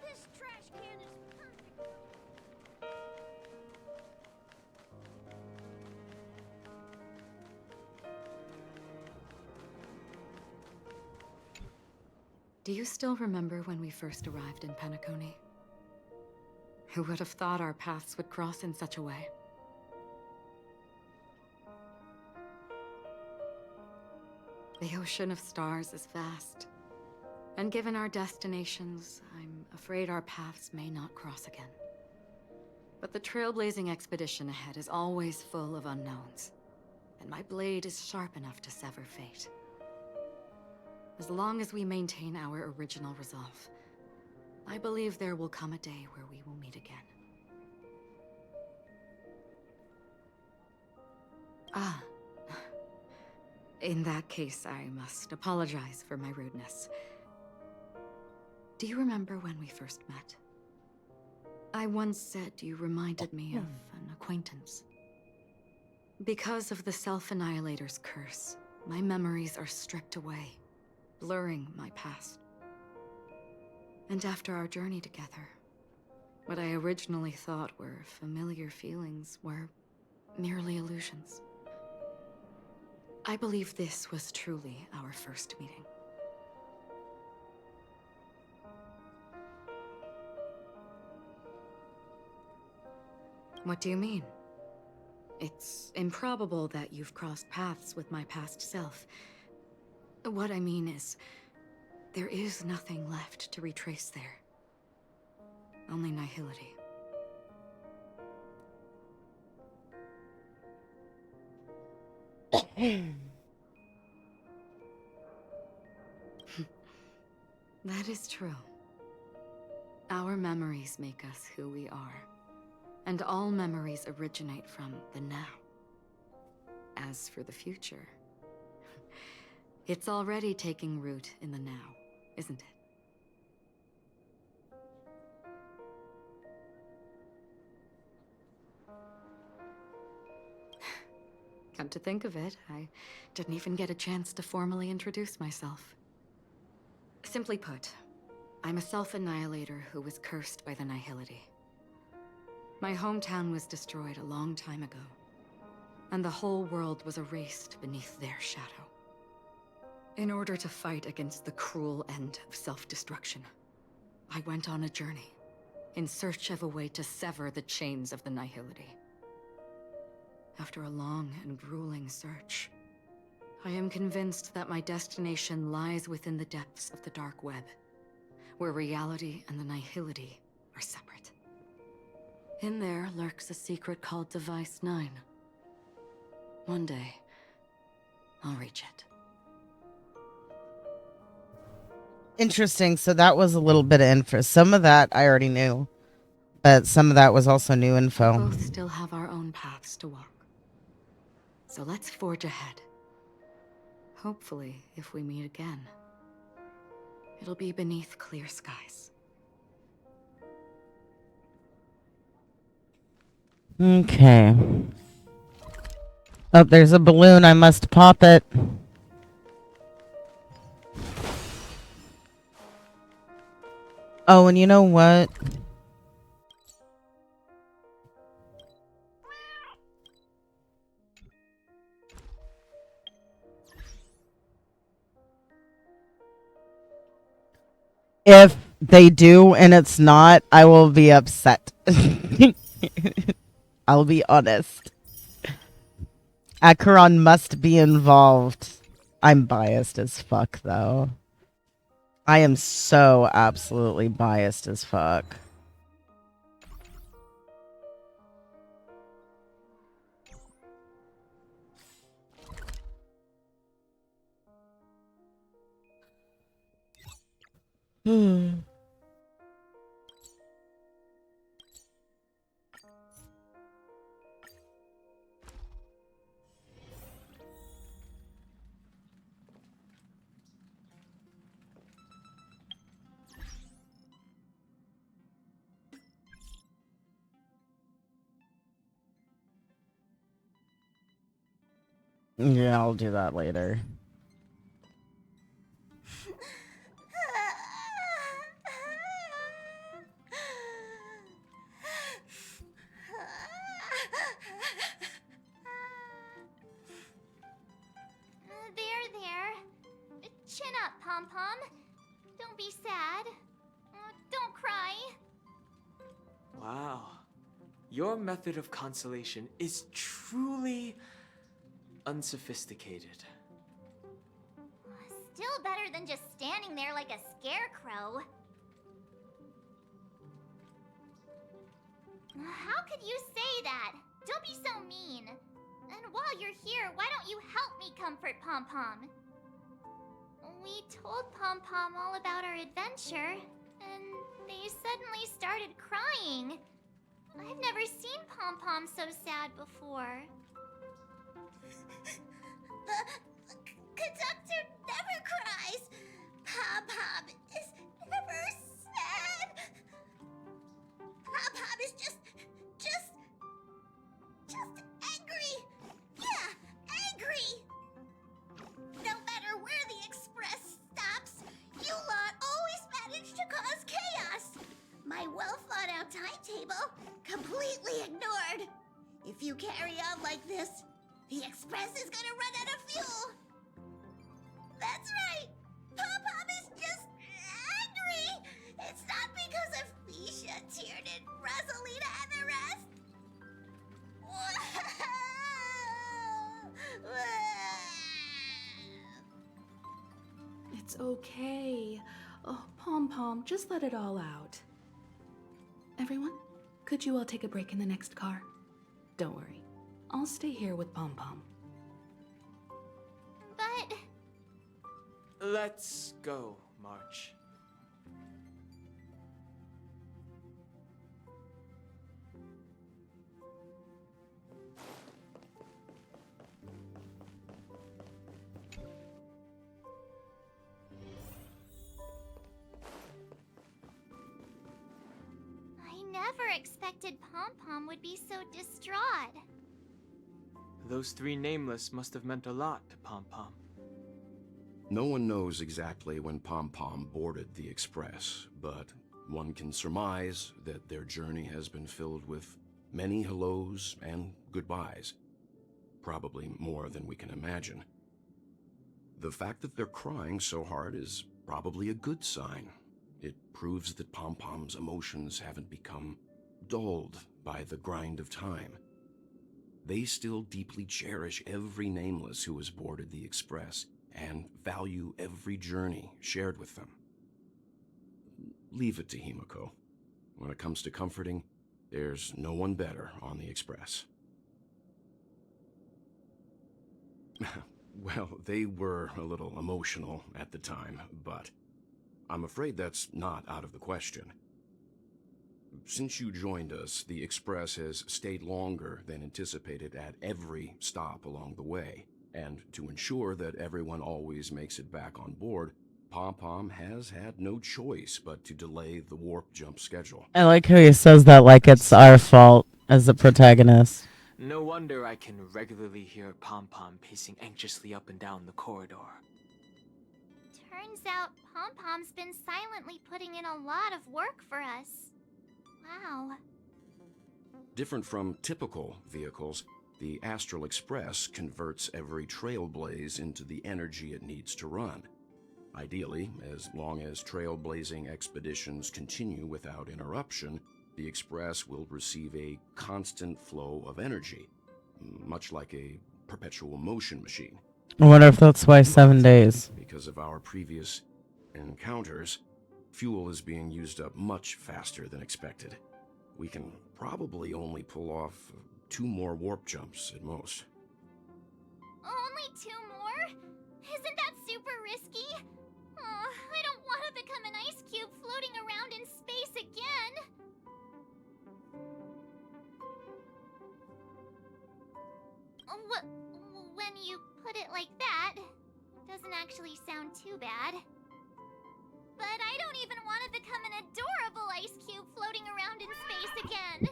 This trash can is perfect. Do you still remember when we first arrived in Penacony? Who would have thought our paths would cross in such a way? The ocean of stars is vast, and given our destinations, I'm afraid our paths may not cross again. But the trailblazing expedition ahead is always full of unknowns, and my blade is sharp enough to sever fate. As long as we maintain our original resolve, I believe there will come a day where we will meet again. Ah. In that case, I must apologize for my rudeness. Do you remember when we first met? I once said you reminded me of an acquaintance. Because of the Self-Annihilator's curse, my memories are stripped away, blurring my past. And after our journey together, what I originally thought were familiar feelings were merely illusions. I believe this was truly our first meeting. What do you mean? It's improbable that you've crossed paths with my past self. What I mean is, there is nothing left to retrace there. Only nihility. That is true. Our memories make us who we are. And all memories originate from the now. As for the future, it's already taking root in the now, isn't it? Come to think of it, I didn't even get a chance to formally introduce myself. Simply put, I'm a self-annihilator who was cursed by the nihility. My hometown was destroyed a long time ago, and the whole world was erased beneath their shadow. In order to fight against the cruel end of self-destruction, I went on a journey, in search of a way to sever the chains of the nihility. After a long and grueling search, I am convinced that my destination lies within the depths of the dark web, where reality and the nihility are separate. In there lurks a secret called Device 9. One day, I'll reach it. Interesting. So that was a little bit of info. Some of that I already knew, but some of that was also new We info. both still have our own paths to walk. So let's forge ahead. Hopefully, if we meet again, it'll be beneath clear skies. Okay. Oh, there's a balloon. I must pop it. Oh, and you know what? If they do and it's not, I will be upset. I'll be honest. Acheron must be involved. I'm biased as fuck, though. I am so absolutely biased as fuck. Hmm. Yeah, I'll do that later. There. Chin up, Pom Pom. Don't be sad. Don't cry. Wow. Your method of consolation is truly unsophisticated. Still better than just standing there like a scarecrow. How could you say that? Don't be so mean. And while you're here, why don't you help me comfort Pom Pom? We told Pom Pom all about our adventure, and they suddenly started crying. I've never seen Pom Pom so sad before. The conductor never cries. Pom Pom is never sad. Pom Pom is just angry. Yeah, angry. No matter where the express stops, you lot always manage to cause chaos. My well-thought-out timetable completely ignored. If you carry on like this, the express is gonna run out of fuel. That's right. Pom Pom is just angry. It's not because of Fisha, Tiernan, Rosalina, and the rest. It's okay. Oh, Pom Pom, just let it all out. Everyone, could you all take a break in the next car? Don't worry. I'll stay here with Pom Pom. But... Let's go, March. I never expected Pom Pom would be so distraught. Those three nameless must have meant a lot to Pom Pom. No one knows exactly when Pom Pom boarded the Express, but one can surmise that their journey has been filled with many hellos and goodbyes. Probably more than we can imagine. The fact that they're crying so hard is probably a good sign. It proves that Pom Pom's emotions haven't become dulled by the grind of time. They still deeply cherish every nameless who has boarded the Express and value every journey shared with them. Leave it to Himiko. When it comes to comforting, there's no one better on the Express. Well, they were a little emotional at the time, but I'm afraid that's not out of the question. Since you joined us, the Express has stayed longer than anticipated at every stop along the way. And to ensure that everyone always makes it back on board, Pom Pom has had no choice but to delay the warp jump schedule. I like how he says that like it's our fault as the protagonist. No wonder I can regularly hear Pom Pom pacing anxiously up and down the corridor. Turns out Pom Pom's been silently putting in a lot of work for us. Wow. Different from typical vehicles, the Astral Express converts every trailblaze into the energy it needs to run. Ideally, as long as trailblazing expeditions continue without interruption, the Express will receive a constant flow of energy, much like a perpetual motion machine. I wonder if that's why 7 days. Because of our previous encounters, fuel is being used up much faster than expected. We can probably only pull off 2 more warp jumps at most. Only 2 more? Isn't that super risky? Oh, I don't want to become an ice cube floating around in space again. When you put it like that, doesn't actually sound too bad. But I don't even want to become an adorable ice cube floating around in space again.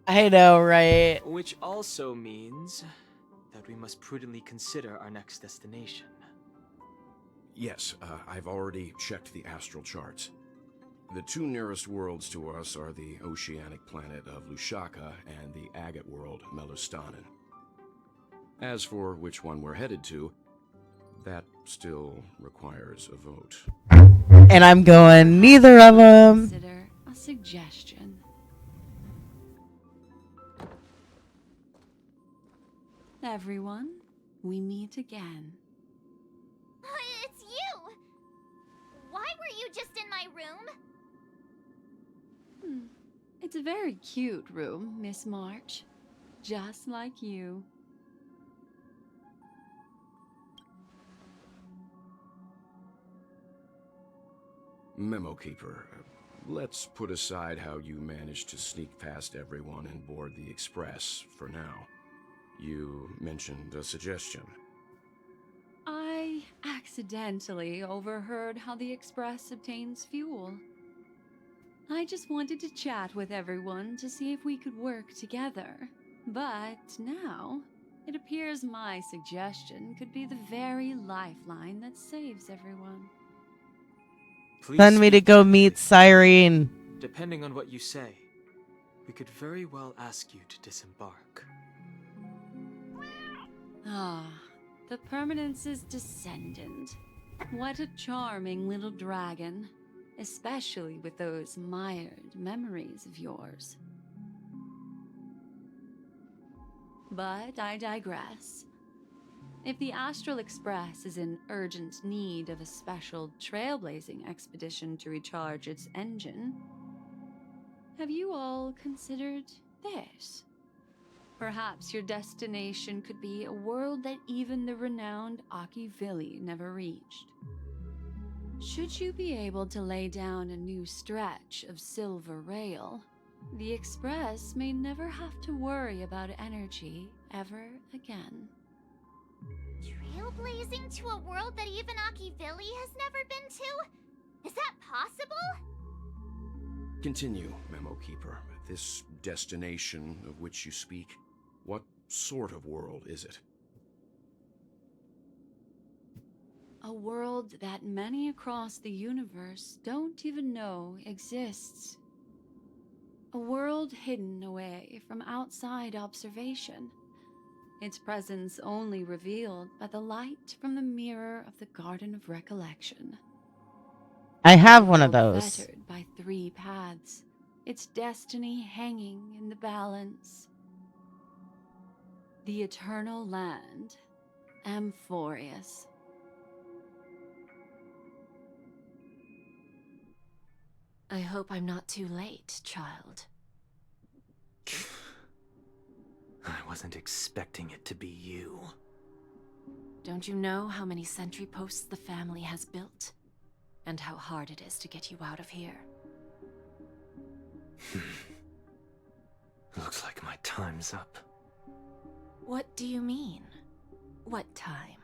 I know, right? Which also means that we must prudently consider our next destination. Yes, I've already checked the astral charts. The 2 nearest worlds to us are the oceanic planet of Lushaka and the agate world Melustanen. As for which one we're headed to, that still requires a vote. And I'm going neither of them. Consider a suggestion. Everyone, we meet again. It's you! Why were you just in my room? It's a very cute room, Miss March. Just like you. Memo Keeper, let's put aside how you managed to sneak past everyone and board the Express for now. You mentioned a suggestion. I accidentally overheard how the Express obtains fuel. I just wanted to chat with everyone to see if we could work together. But now, it appears my suggestion could be the very lifeline that saves everyone. Please Send me to speak go gently. meet Cyrene. Depending on what you say, we could very well ask you to disembark. Ah, the Permanence's descendant. What a charming little dragon, especially with those mired memories of yours. But I digress. If the Astral Express is in urgent need of a special trailblazing expedition to recharge its engine, have you all considered this? Perhaps your destination could be a world that even the renowned Akivili never reached. Should you be able to lay down a new stretch of silver rail, the Express may never have to worry about energy ever again. Trailblazing to a world that even Akivili has never been to? Is that possible? Continue, Memo Keeper. This destination of which you speak, what sort of world is it? A world that many across the universe don't even know exists. A world hidden away from outside observation. Its presence only revealed by the light from the mirror of the Garden of Recollection. I have one of those. Fettered by 3 paths, its destiny hanging in the balance. The Eternal Land, Amphorius. I hope I'm not too late, child. I wasn't expecting it to be you. Don't you know how many sentry posts the family has built? and how hard it is to get you out of here. Looks like my time's up. What do you mean? What time?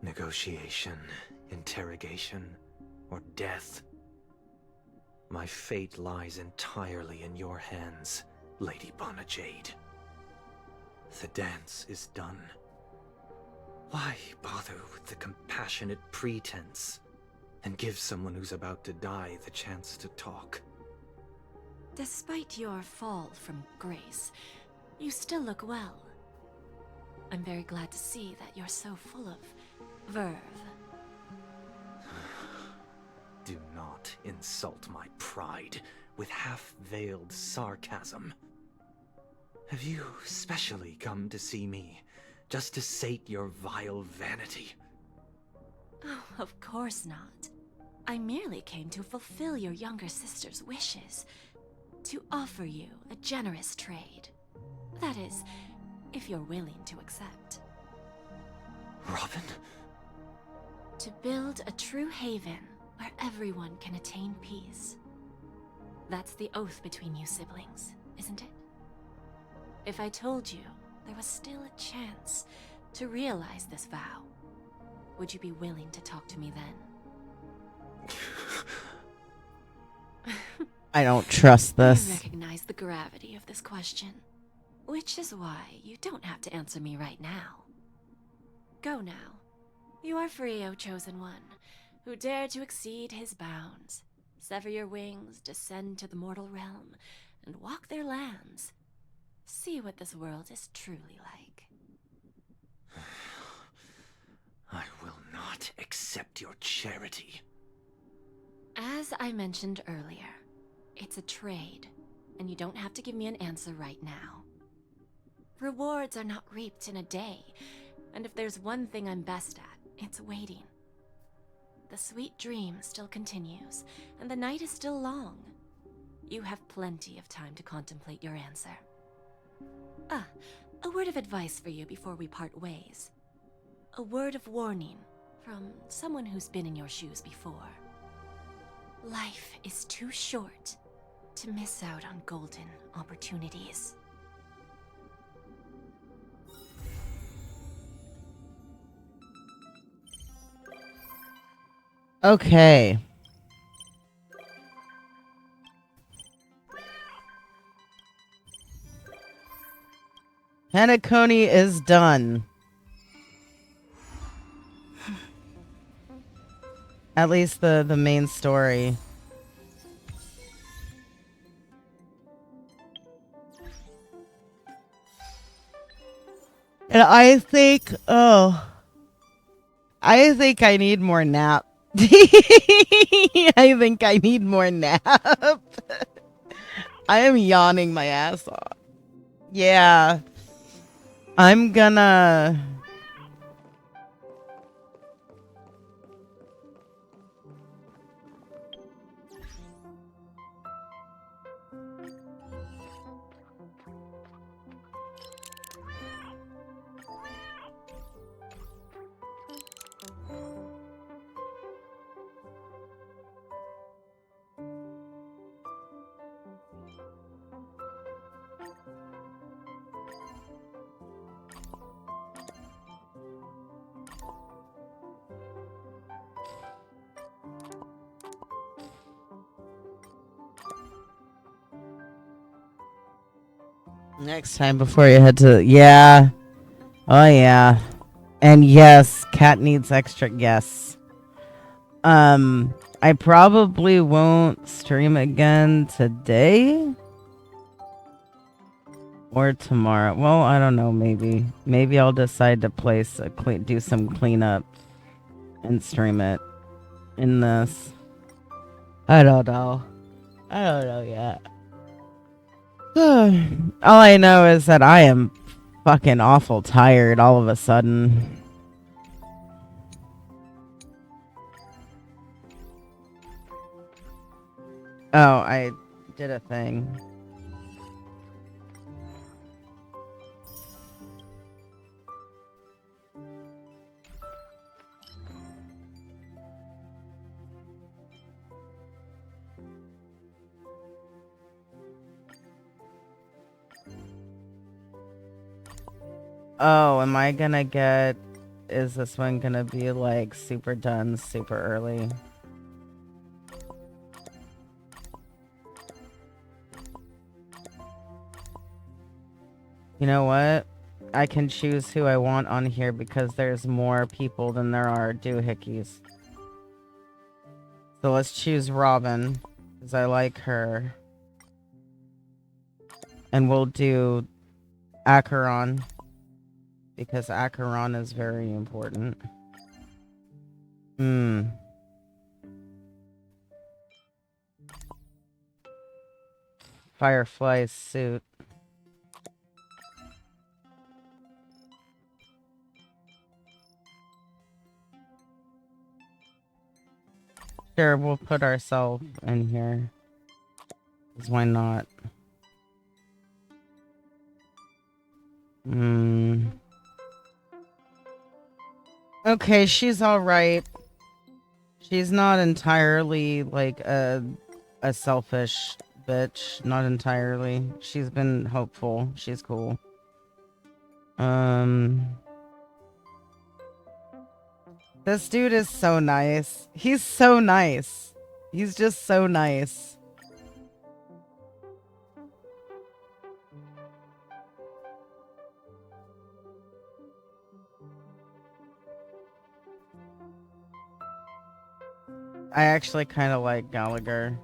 Negotiation, interrogation, or death. My fate lies entirely in your hands, Lady Bonajade. The dance is done. Why bother with the compassionate pretense and give someone who's about to die the chance to talk? Despite your fall from grace, you still look well. I'm very glad to see that you're so full of verve. Do not insult my pride with half-veiled sarcasm. Have you specially come to see me just to sate your vile vanity? Oh, of course not. I merely came to fulfill your younger sister's wishes. To offer you a generous trade. That is, if you're willing to accept. Robin? To build a true haven where everyone can attain peace. That's the oath between you siblings, isn't it? If I told you there was still a chance to realize this vow, would you be willing to talk to me then? I don't trust this. I recognize the gravity of this question, which is why you don't have to answer me right now. Go now. You are free, O Chosen One, who dare to exceed his bounds, sever your wings, descend to the mortal realm, and walk their lands. See what this world is truly like. I will not accept your charity. As I mentioned earlier, it's a trade, and you don't have to give me an answer right now. Rewards are not reaped in a day, and if there's one thing I'm best at, it's waiting. The sweet dream still continues, and the night is still long. You have plenty of time to contemplate your answer. Ah, a word of advice for you before we part ways. A word of warning from someone who's been in your shoes before. Life is too short to miss out on golden opportunities. Okay. Penacony is done. At least the main story. And I think I need more nap. I think I need more nap. I am yawning my ass off. Yeah. I'm gonna... Next time before you head to... Yeah. Oh, yeah. And yes, Cat needs extra guests. I probably won't stream again today. Or tomorrow. Well, I don't know, maybe. Maybe I'll decide to do some cleanup and stream it in this. I don't know. I don't know yet. All I know is that I am fucking awful tired all of a sudden. Oh, I did a thing. Oh, am I gonna get... Is this one gonna be like super done super early? You know what? I can choose who I want on here because there's more people than there are doohickeys. So let's choose Robin, because I like her. And we'll do Acheron, because Acheron is very important. Firefly's suit. Sure, we'll put ourselves in here. 'Cause why not? Okay, she's alright. She's not entirely like a selfish bitch. Not entirely. She's been hopeful. She's cool. This dude is so nice. He's so nice. He's just so nice. I actually kind of like Gallagher.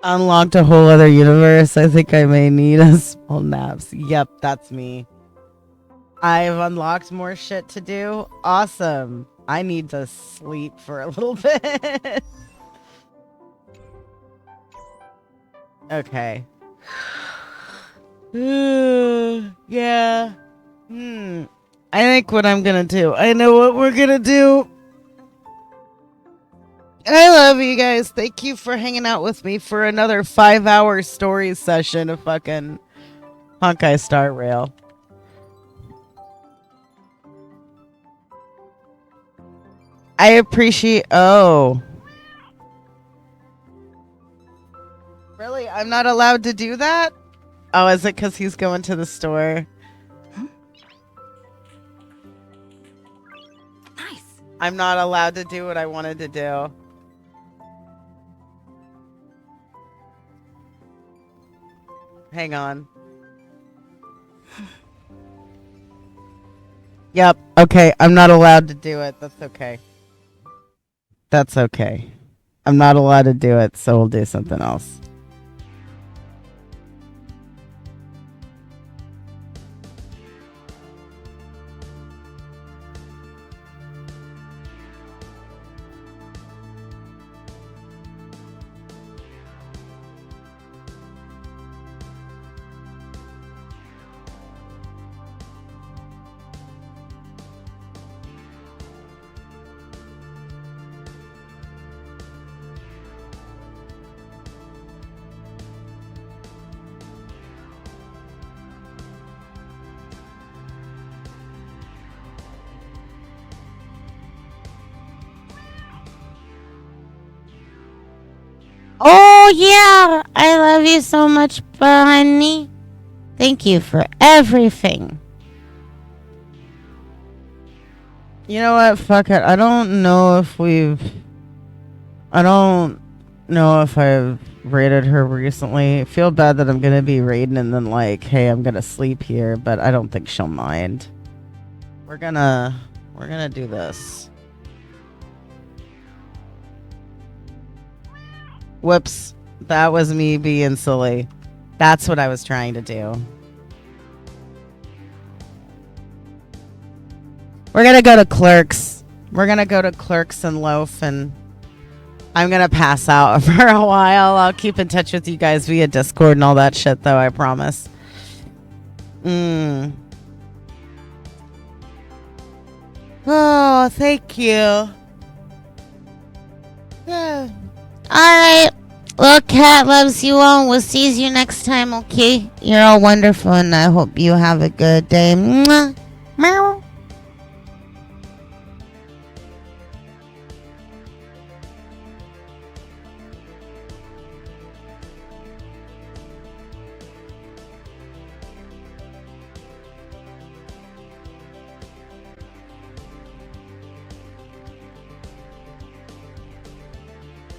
Unlocked a whole other universe. I think I may need a small naps. Yep, that's me. I've unlocked more shit to do. Awesome. I need to sleep for a little bit. Okay. Yeah. I think what I'm gonna do. I know what we're gonna do. I love you guys. Thank you for hanging out with me for another 5-hour story session of fucking Honkai Star Rail. I appreciate... Oh. Really? I'm not allowed to do that? Oh, is it because he's going to the store? Nice. I'm not allowed to do what I wanted to do. Hang on. Yep. Okay. I'm not allowed to do it. That's okay. That's okay. I'm not allowed to do it, so we'll do something else. Oh, yeah. I love you so much, Bunny. Thank you for everything. You know what? Fuck it. I don't know if I've raided her recently. I feel bad that I'm gonna be raiding and then like, hey, I'm gonna sleep here, but I don't think she'll mind. We're gonna do this. Whoops. That was me being silly. That's what I was trying to do. We're gonna go to Clerks. We're gonna go to Clerks and loaf, and I'm gonna pass out for a while. I'll keep in touch with you guys via Discord and all that shit, though, I promise. Oh, thank you. Yeah. Alright. Well, Cat loves you all. We'll see you next time, okay? You're all wonderful, and I hope you have a good day. Mwah.